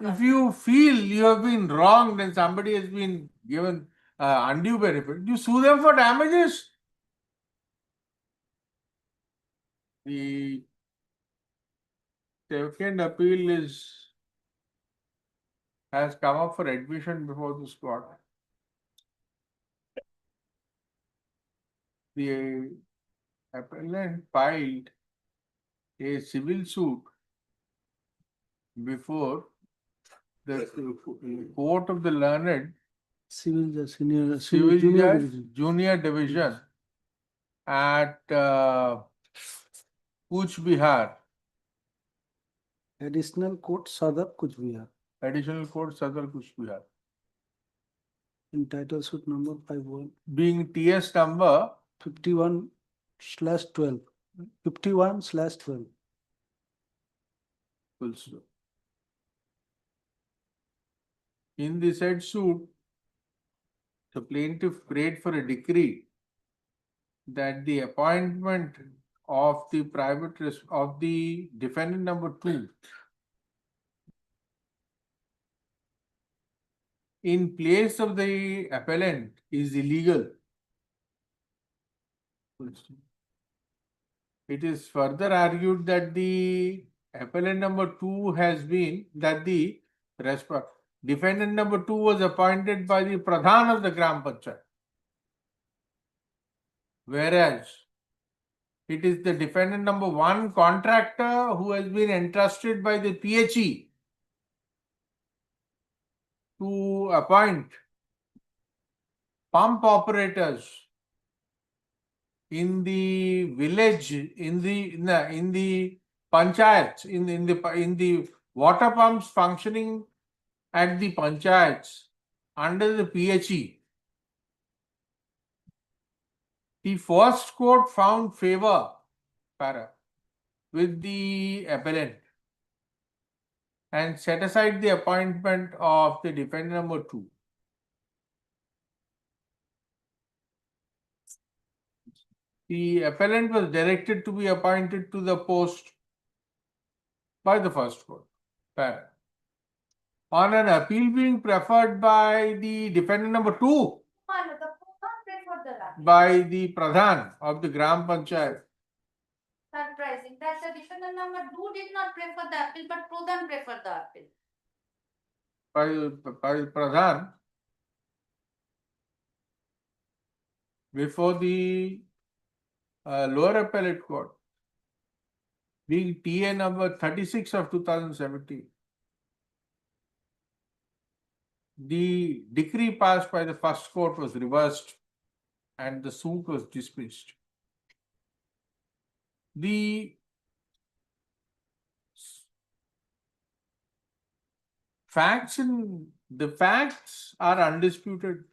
If you feel you have been wronged and somebody has been given undue benefit, you sue them for damages. The second appeal has come up for admission before this court. The appellant filed a civil suit before the court of the learned
Civil judge, senior,
civil
junior
judge,
division.
junior division at Kuch Bihar.
Additional court, Sadar Kuch Bihar.
Additional court, Sadar Kuch Bihar.
Entitled suit number 51.
Being TS number
51/12. 51/12.
full stop. In the said suit, the plaintiff prayed for a decree that the appointment of the of the defendant number 2 in place of the appellant is illegal. It is further argued that the appellant number 2 has been that the defendant number 2 was appointed by the Pradhan of the Gram Panchayat, whereas it is the defendant number 1 contractor who has been entrusted by the PHE to appoint pump operators in the village, in the panchayats, in the water pumps functioning at the panchayats under the PHE. The first court found favor, para, with the appellant and set aside the appointment of the defendant number 2. The appellant was directed to be appointed to the post by the first court. Fair. On an appeal being preferred by the defendant number 2, by the Pradhan of the Gram Panchayat.
Surprising that the defendant number 2 did not prefer the appeal, but Pradhan preferred the appeal.
By Pradhan before the lower appellate court, being TA number 36 of 2017. The decree passed by the first court was reversed and the suit was dismissed. The facts are undisputed.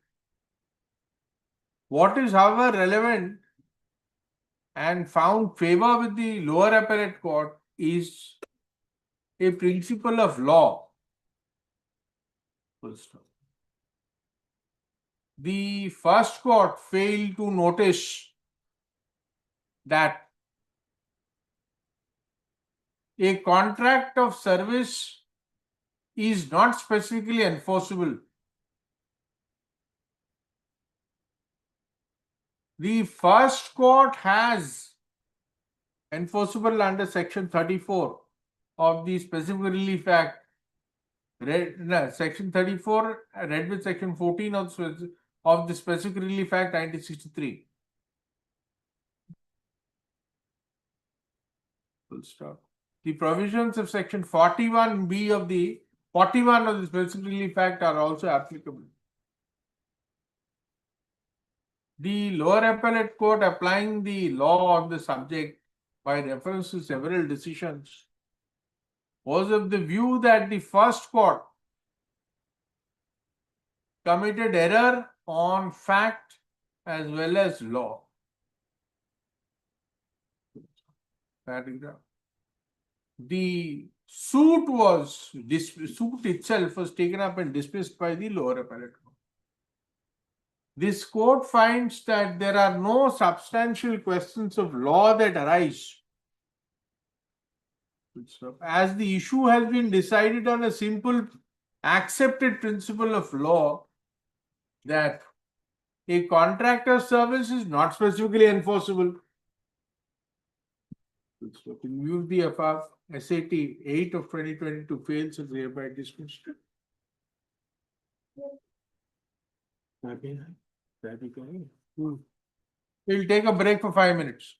What is, however, relevant and found favor with the lower appellate court is a principle of law. The first court failed to notice that a contract of service is not specifically enforceable. The first court has enforceable under section 34 of the Specific Relief Act. Section 34 read with section 14 of the Specific Relief Act 1963. Full stop. The provisions of section 41B of the 41 of the Specific Relief Act are also applicable. The lower appellate court, applying the law on the subject by reference to several decisions, was of the view that the first court committed error on fact as well as law. Paragraph. The suit itself was taken up and dismissed by the lower appellate court. This court finds that there are no substantial questions of law that arise, as the issue has been decided on a simple accepted principle of law that a contract of service is not specifically enforceable. In view of the above, SAT 8 of 2022 fails and thereby dismissed. We'll take a break for 5 minutes.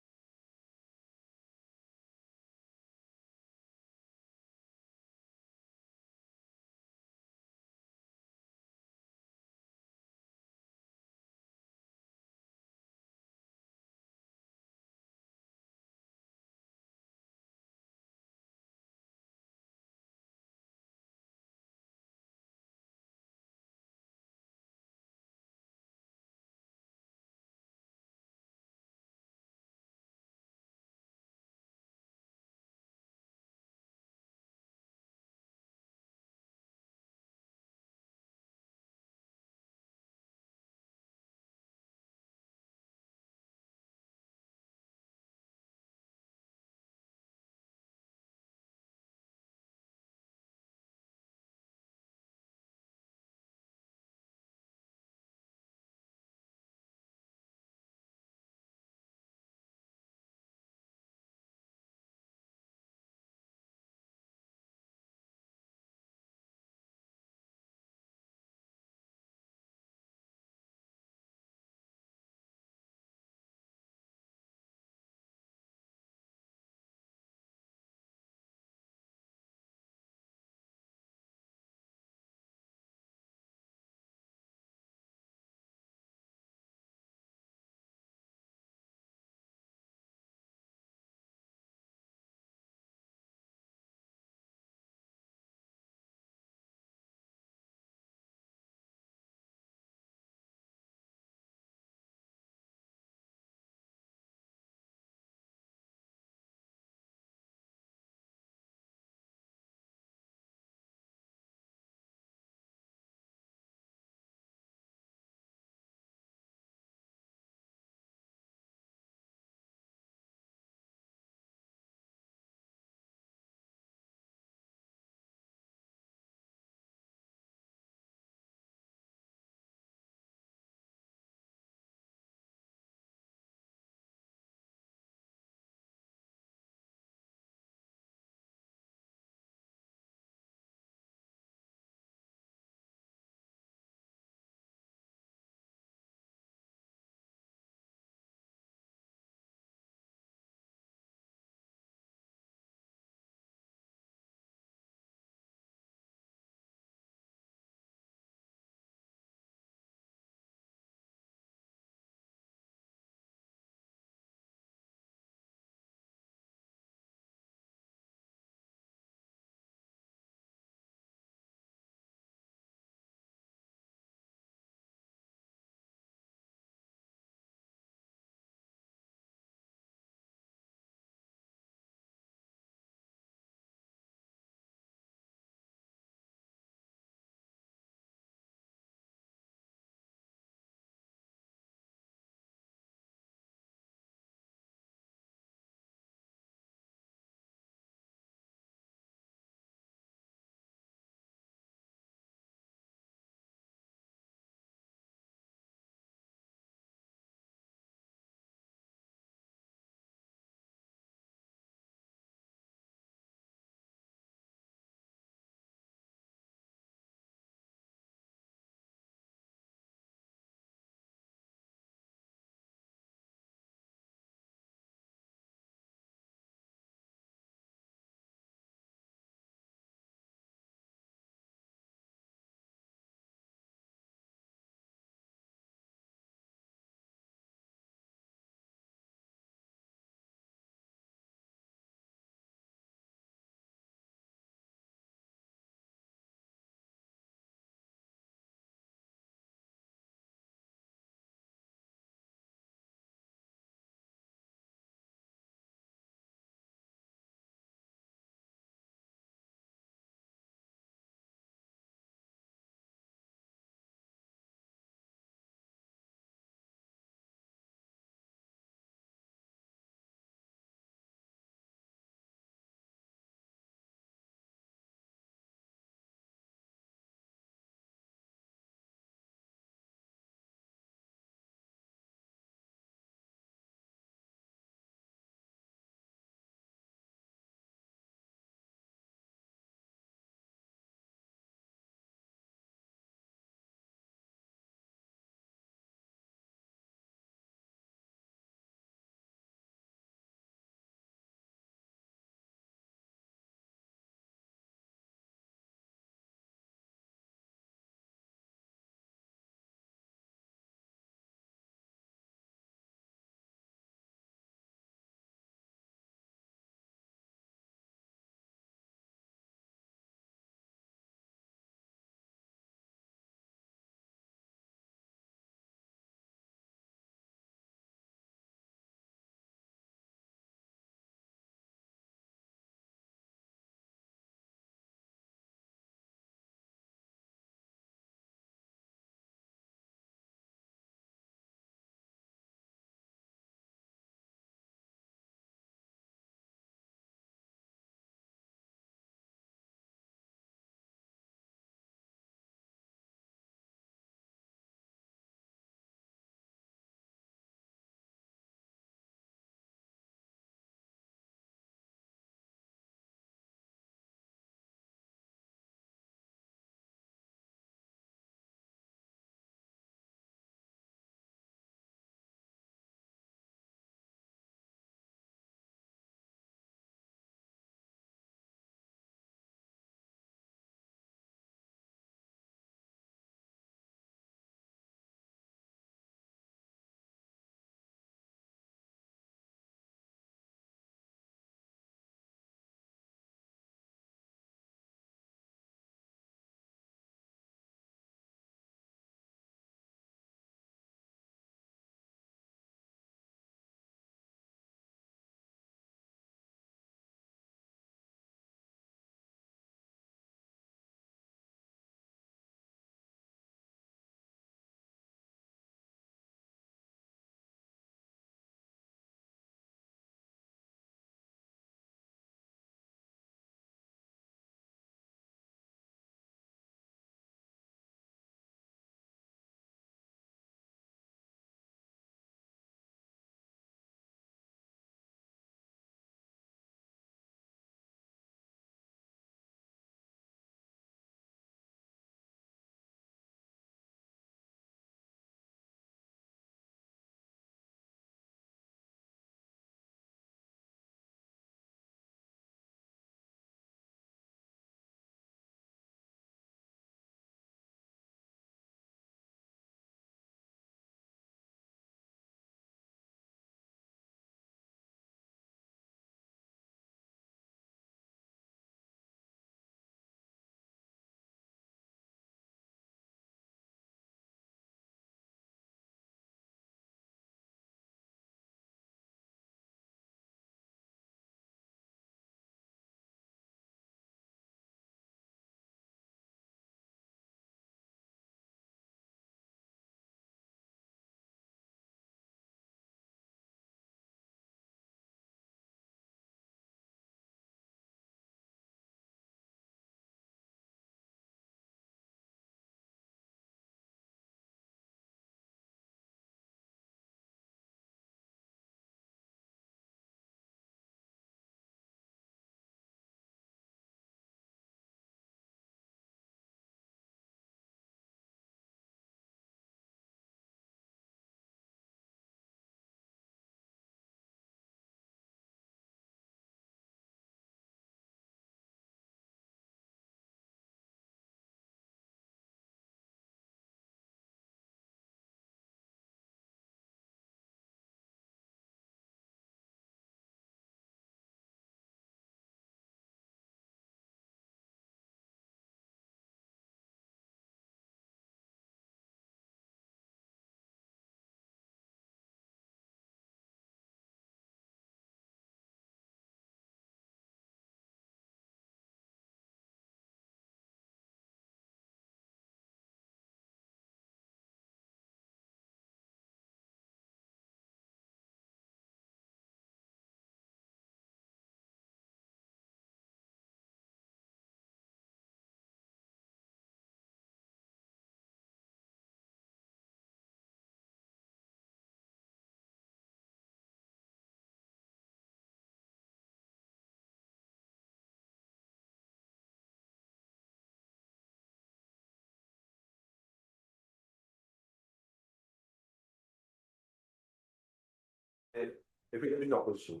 affidavit in opposition.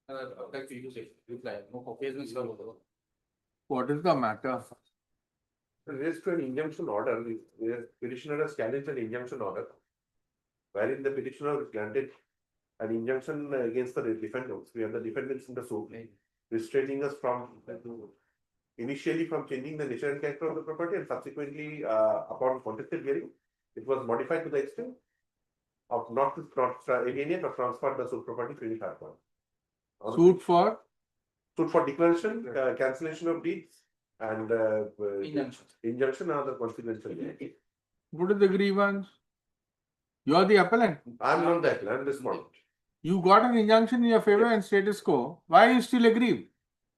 Like you say, reply, no occasions or whatever.
What is the matter?
Raised to an injunction order, the petitioner has challenged an injunction order, wherein the petitioner granted an injunction against the defendants. We are the defendants in the suit, restraining us from initially from changing the nature and character of the property, and subsequently, upon contested hearing, it was modified to the extent of not to alienate or transfer the suit property to any third party.
Suit for?
Suit for declaration, cancellation of deeds, and
Injunction.
injunction and other consequential.
What is the grievance? You are the appellant.
I'm not the appellant, I'm the respondent.
You got an injunction in your favor and status quo. Why are you still aggrieved?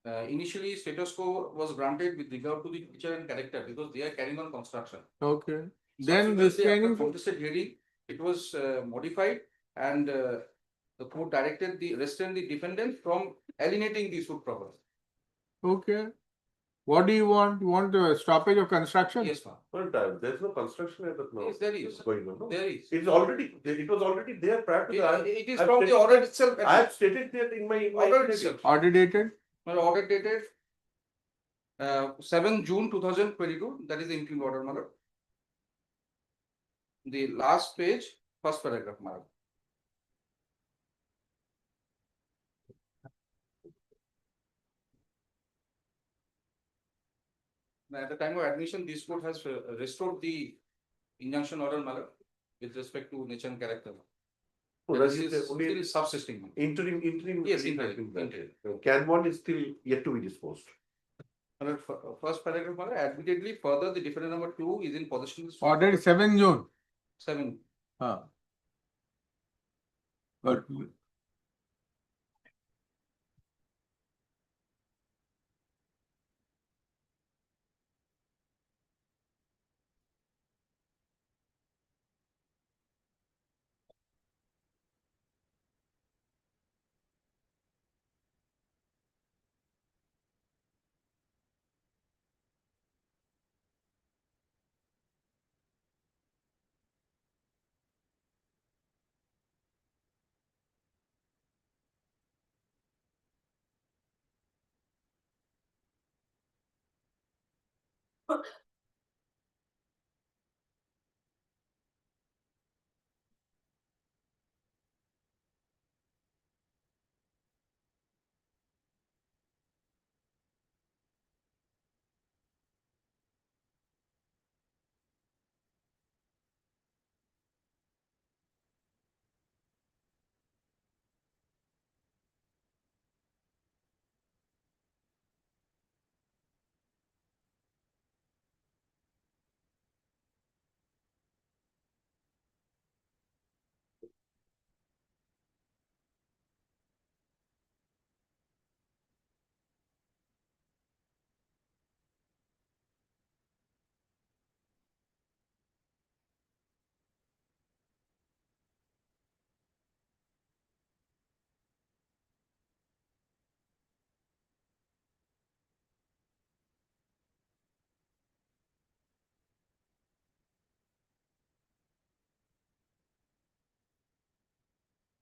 Initially, status quo was granted with regard to the nature and character because they are carrying on construction.
Okay. Then this
Subsequently, after
training.
contested hearing, it was modified and the court directed the restrain the defendant from alienating the suit property.
Okay. What do you want? You want a stoppage of construction?
Yes, ma'am.
But there's no construction as of now.
Yes, there is.
Going on. No?
There is.
It was already there prior to that.
It is from the order itself.
I have stated that in my
Order itself.
Order dated?
My order dated 7 June 2022. That is the interim order, madam. The last page, first paragraph, madam. At the time of admission, this court has restored the injunction order, madam, with respect to nature and character.
Oh,
That
that is
is
only
still subsisting.
interim.
Yes, interim.
Can one is still yet to be disposed.
First paragraph, madam, admittedly, further, the defendant number 2 is in possession of.
Order 7 June.
7.
But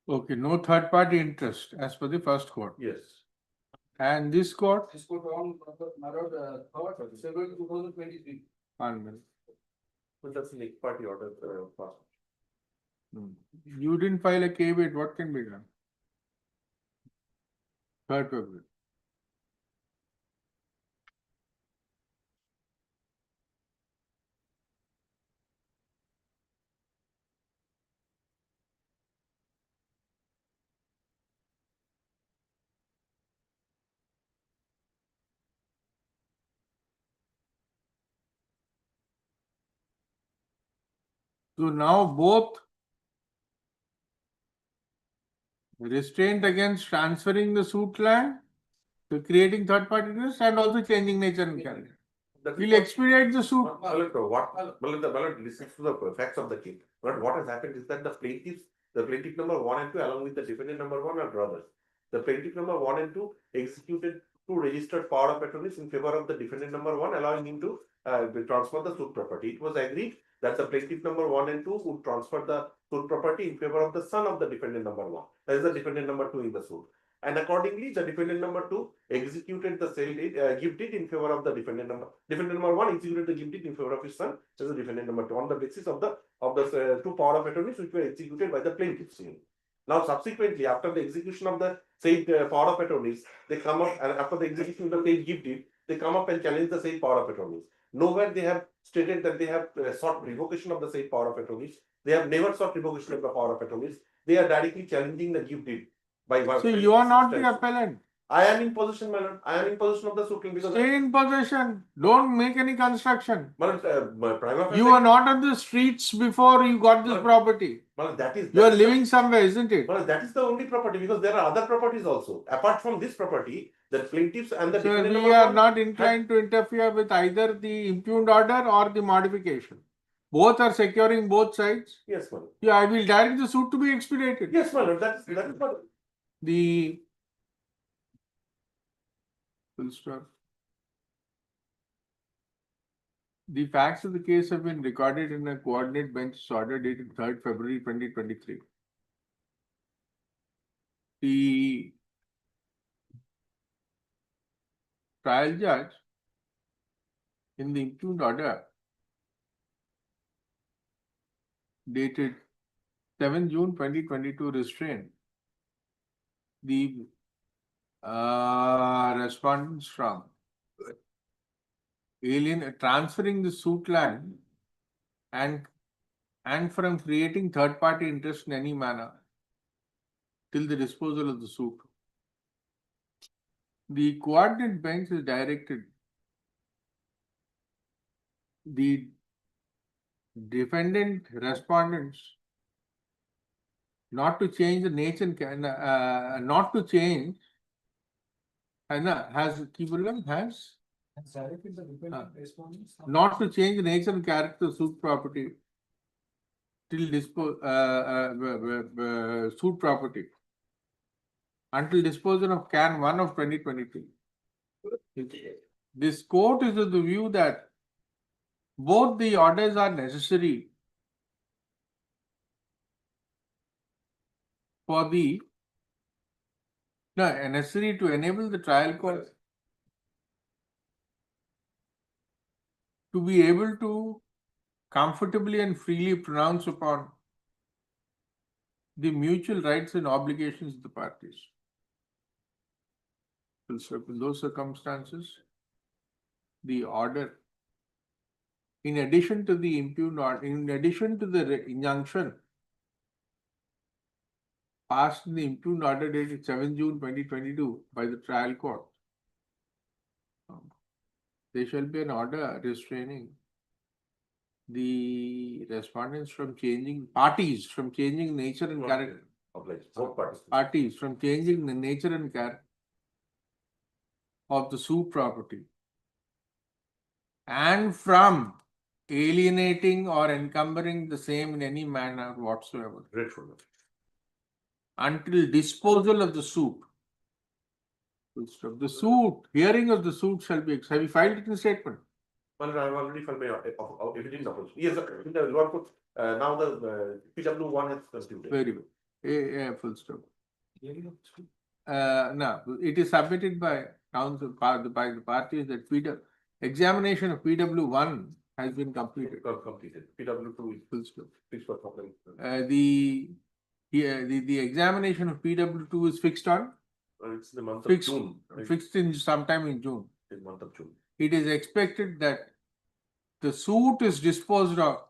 okay, no third party interest as per the first court.
Yes.
And this court?
This court on February 2023.
1 minute.
But that's an ex party order.
You didn't file a caveat, what can be done? 3rd February. So now both restraint against transferring the suit land to creating third party interest and also changing nature and character. We'll expedite the suit.
Listen to the facts of the case. But what has happened is that the plaintiff number 1 and 2, along with the defendant number 1, are brothers. The plaintiff number 1 and 2 executed 2 registered power of attorneys in favor of the defendant number 1, allowing him to transfer the suit property. It was agreed that the plaintiff number 1 and 2 would transfer the
suit property in favor of the son of the defendant number 1. That is the defendant number 2 in the suit. And accordingly, the defendant number 2 executed the sale deed, gift deed in favor of the defendant number 1 executed the gift deed in favor of his son, as the defendant number 2, on the basis of the two power of attorneys which were executed by the plaintiffs. Now, subsequently, after the execution of the said power of attorneys, they come up, and after the execution of the said gift deed, they come up and challenge the said power of attorneys. Nowhere they have stated that they have sought revocation of the said power of attorneys. They have never sought revocation of the power of attorneys. They are directly challenging the gift deed.
So you are not the appellant.
I am in possession, my lord. I am in possession of the suit because
Stay in possession. Don't make any construction.
Prima
You were not on the streets before you got this property. You are living somewhere, isn't it?
That is the only property, because there are other properties also. Apart from this property, the plaintiffs and the
So
defendant
we
number
are
1
not inclined to interfere with either the impugned order or the modification. Both are securing both sides.
Yes, my lord.
Yeah, I will direct the suit to be expedited.
Yes, my lord. That is what.
The full stop. The facts of the case have been recorded in a coordinate bench order dated 3rd February 2023. The trial judge in the impugned order dated 7 June 2022 restrained the respondents from transferring the suit land and from creating third party interest in any manner till the disposal of the suit. The coordinate bench is directed the defendant respondents not to change the nature and not to change has
directed the defendant respondents
not to change the nature and character of suit property till suit property until disposal of Can 1 of 2022. This court is of the view that both the orders are necessary for necessary to enable the trial court to be able to comfortably and freely pronounce upon the mutual rights and obligations of the parties. In those circumstances, the order, in addition to the impugned order, in addition to the injunction passed in the impugned order dated 7 June 2022 by the trial court, there shall be an order restraining the respondents from changing nature and character. Parties from changing the nature and character of the suit property and from alienating or encumbering the same in any manner whatsoever. Until disposal of the suit. The suit, hearing of the suit shall be, have you filed it in statement?
Well, I have already filed my evidence approach. Yes, in the law court, now the PW1 has concluded.
Very well. Full stop. Now, it is submitted by counsel by the parties that examination of PW1 has been completed.
PW2 is
full stop.
Fixed for problem.
The examination of PW2 is fixed on?
It's the month of June. Right?
Fixed in sometime in June.
In the month of June.
It is expected that the suit is disposed of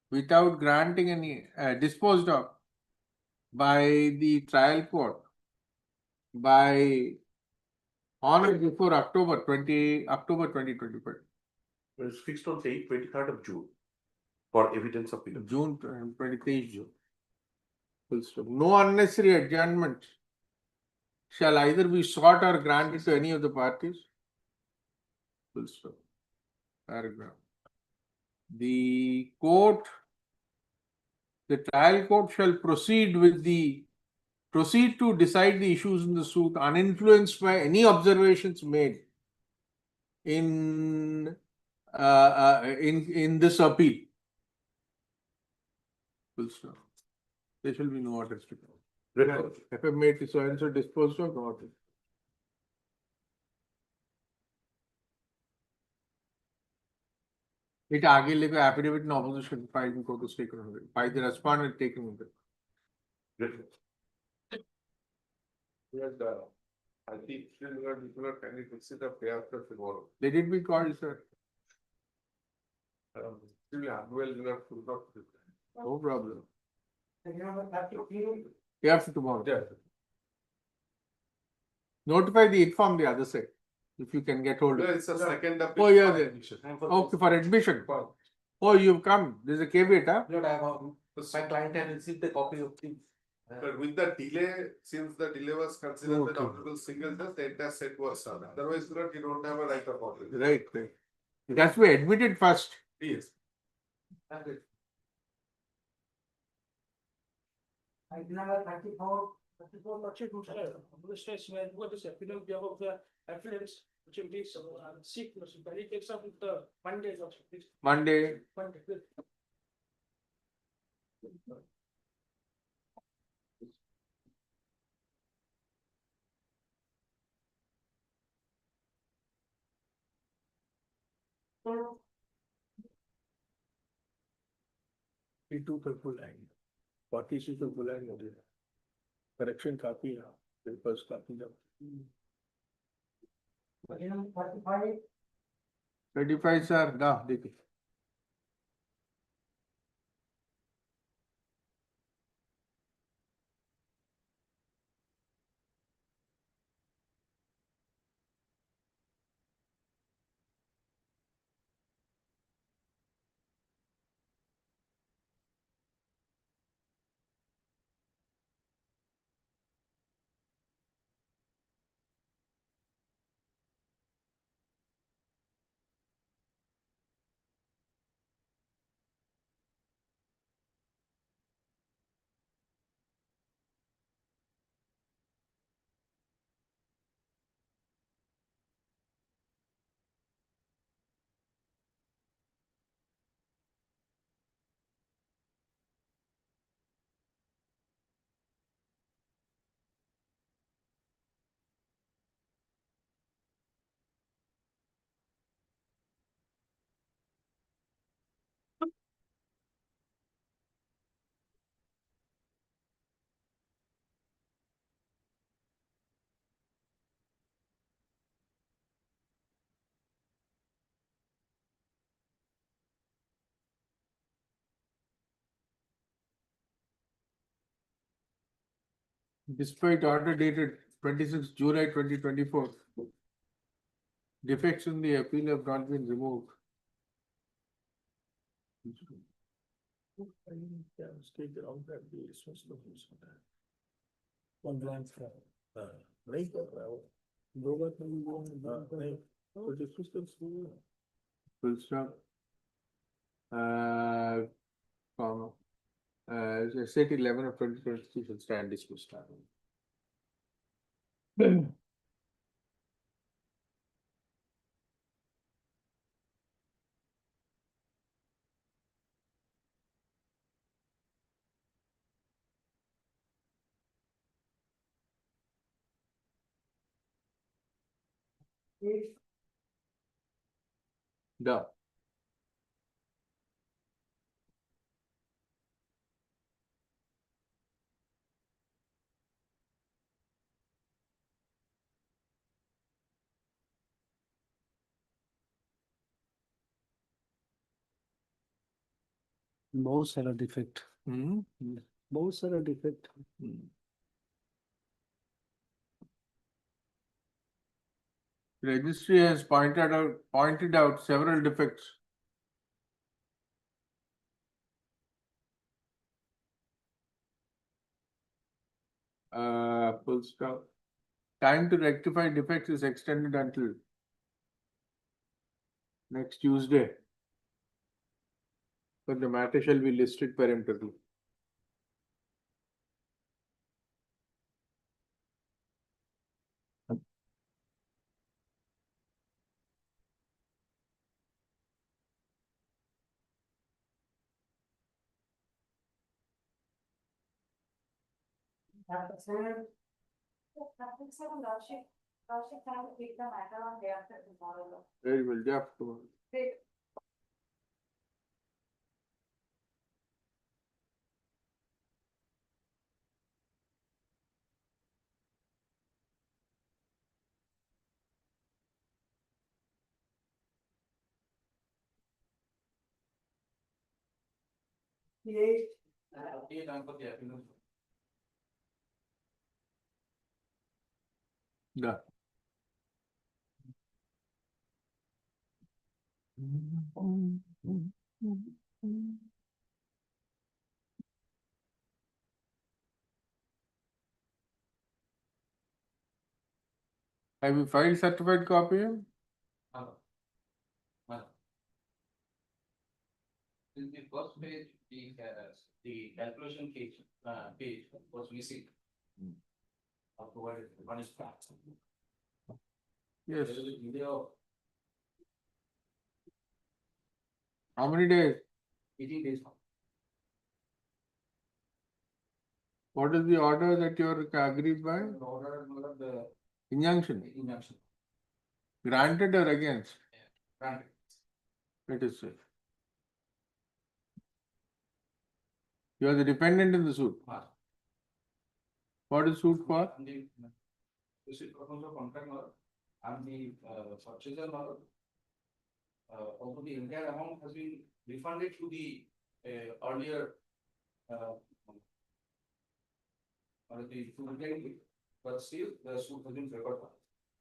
without granting any, disposed of by the trial court by on or before October 2025.
It's fixed on 23rd of June for evidence of PW.
June 23rd June. Full stop. No unnecessary adjournment shall either be sought or granted to any of the parties. Full stop. Paragraph. The trial court shall proceed to decide the issues in the suit uninfluenced by any observations made in this appeal. Full stop. There shall be no orders to come.
Record.
FMA is so and so disposed of, no order. It आगे लेकर affidavit in opposition filed in court is taken over by the respondent taken over.
Yes, I think people can consider pay after tomorrow.
Let it be called, sir.
Still unwell enough to not.
No problem.
You
Day after tomorrow. Notify inform the other side. If you can get hold of it.
It's a second.
Oh, yeah, there. Okay, for admission. Oh, you've come. There's a caveat, huh?
Lord, I have, my client has received the copy of the.
But with the delay, since the delay was considered
Okay.
the honorable single judge, the entire set was done. Otherwise, you don't have a right of order.
Right, right. It has to be admitted first.
Yes.
I remember 34 Lordship, station where what is appealing behalf of the affidavits, which will be seek, but it takes up with the Monday or something.
Monday.
Monday.
P2 का full line. 46 का full line हो गया. Correction copy है. Papers copy जब. 35 sir, ना देखिए. Despite order dated 26 July 2024, defects in the appeal have not been removed. Full stop. Comma. State 11 of 2023 shall stand dismissed. Done.
बहुत सारा डिफेक्ट बहुत सारा defect
Registry has pointed out several defects. Full stop. Time to rectify defects is extended until next Tuesday. But the matter shall be listed peremptorily.
Lordship can take the matter on day after tomorrow.
Very well, day after tomorrow.
Great.
Yeah. Have you filed certified copy?
In the first page, the calculation page was missing. Provided one is fact.
Yes.
There is a video
How many days?
18 days.
What is the order that you are agreed by?
The order, the
Injunction.
injunction.
Granted or against?
Granted.
Let us say. You are the defendant in the suit. What is suit for?
And the receipt proposal contract model and the purchaser model. Also the entire amount has been refunded to the earlier or the plaintiff, but still the suit has been recorded.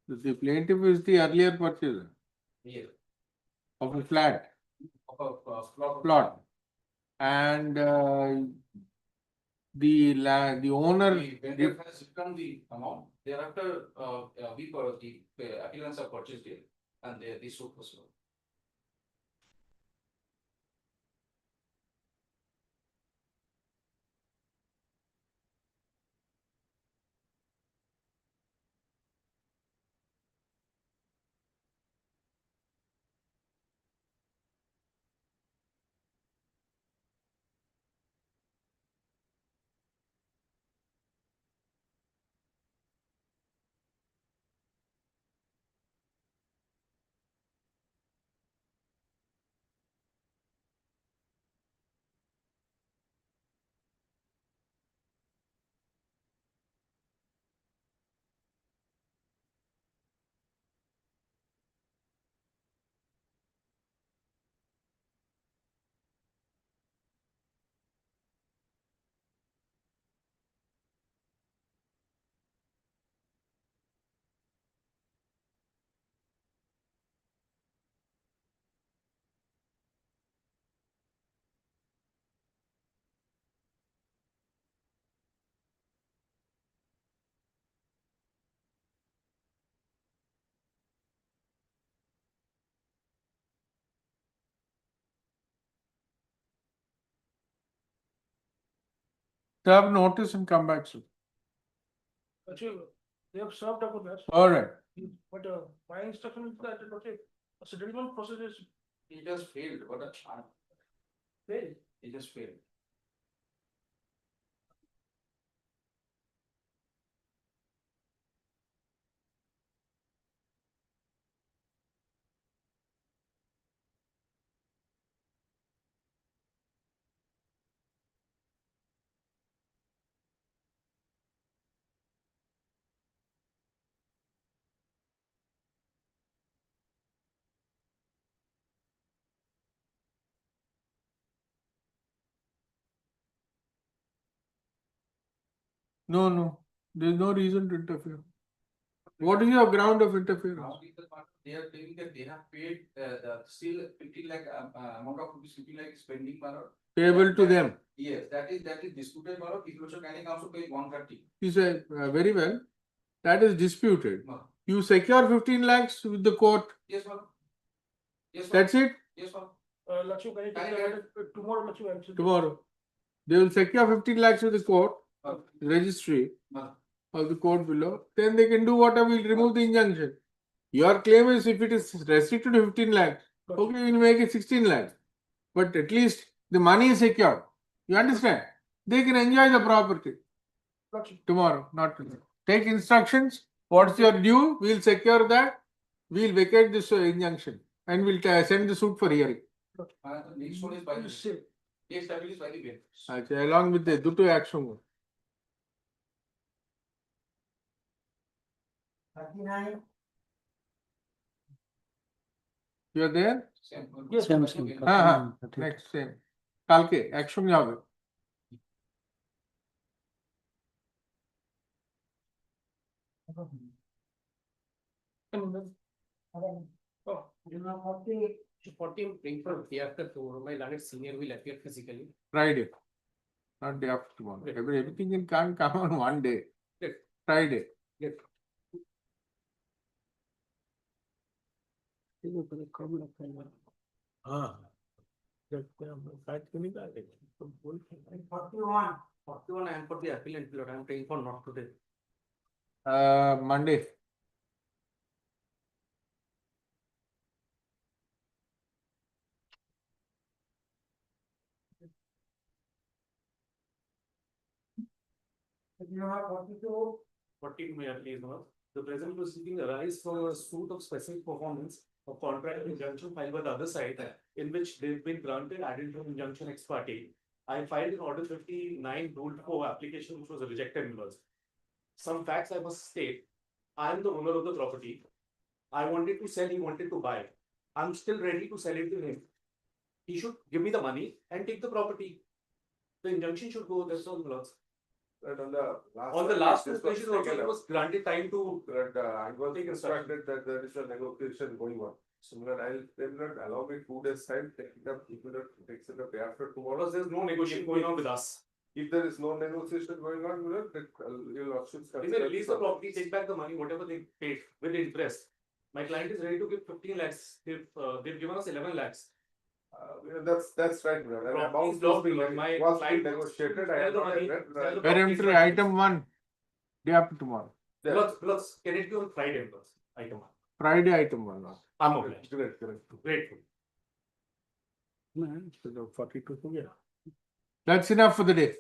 The plaintiff is the earlier purchaser
Yes.
of a flat.
Of a
Plot. And the owner.
The vendor has returned the amount. Thereafter, we for the appearance of purchase deal and the suit was sold.
Serve notice and come back soon.
Actually, they have served up with us.
All right.
But my instruction is that a settlement process is
It just failed. What a charm.
failed.
It just failed.
No, no. There is no reason to interfere. What is your ground of interference?
Now, they are telling that they have paid the still 50 lakh amount of rupees 50 lakh spending power.
Payable to them.
Yes, that is disputed power. If you also can also pay 130.
You say very well. That is disputed. You secure 15 lakhs with the court.
Yes, ma'am. Yes,
That's it.
Yes, ma'am.
Lakshmi, can you take the matter tomorrow, Lakshmi? I'm sorry.
Tomorrow. They will secure 15 lakhs with the court, registry of the court below. Then they can do whatever, will remove the injunction. Your claim is if it is restricted to 15 lakhs, okay, we'll make it 16 lakhs. But at least the money is secured. You understand? They can enjoy the property. Tomorrow, not today. Take instructions. What's your due? We'll secure that. We'll vacate this injunction and we'll send the suit for hearing.
Next one is by the. Next time is by the bench.
Along with the duty action. You are there?
Same.
Next same. Kalke, action yabe.
Bring for day after tomorrow. My learned senior will appear physically.
Friday, not day after tomorrow. Everything can't come on one day. Friday.
I am for the appellant, Lord. I am praying for not today.
Monday.
The present proceeding arise from a suit of specific performance of contract injunction filed by the other side, in which they've been granted added to injunction ex parte. I filed in order 59 rule 4 application, which was rejected in laws. Some facts I must state. I am the owner of the property. I wanted to sell, he wanted to buy. I'm still ready to sell it to him. He should give me the money and take the property. The injunction should go, that's all the laws.
But
On the last discussion also, it was granted time to.
I was instructed that there is a negotiation going on. So they will not allow me 2 days time, take it up, if it takes it up day after tomorrow.
Because there's no negotiation going on with us.
If there is no negotiation going on, you'll options.
If they release the property, take back the money, whatever they paid with interest. My client is ready to give 15 lakhs. They've given us 11 lakhs.
That's right, brother. And
Property is
amount
blocked,
was
my
being
client
negotiated. I
sell
have
the
not
money,
read.
sell the
Peremptory item 1, day after tomorrow.
Plus, can it be on Friday plus item 1?
Friday item 1.
I'm obliged.
Correct.
Grateful.
42. That's enough for the day.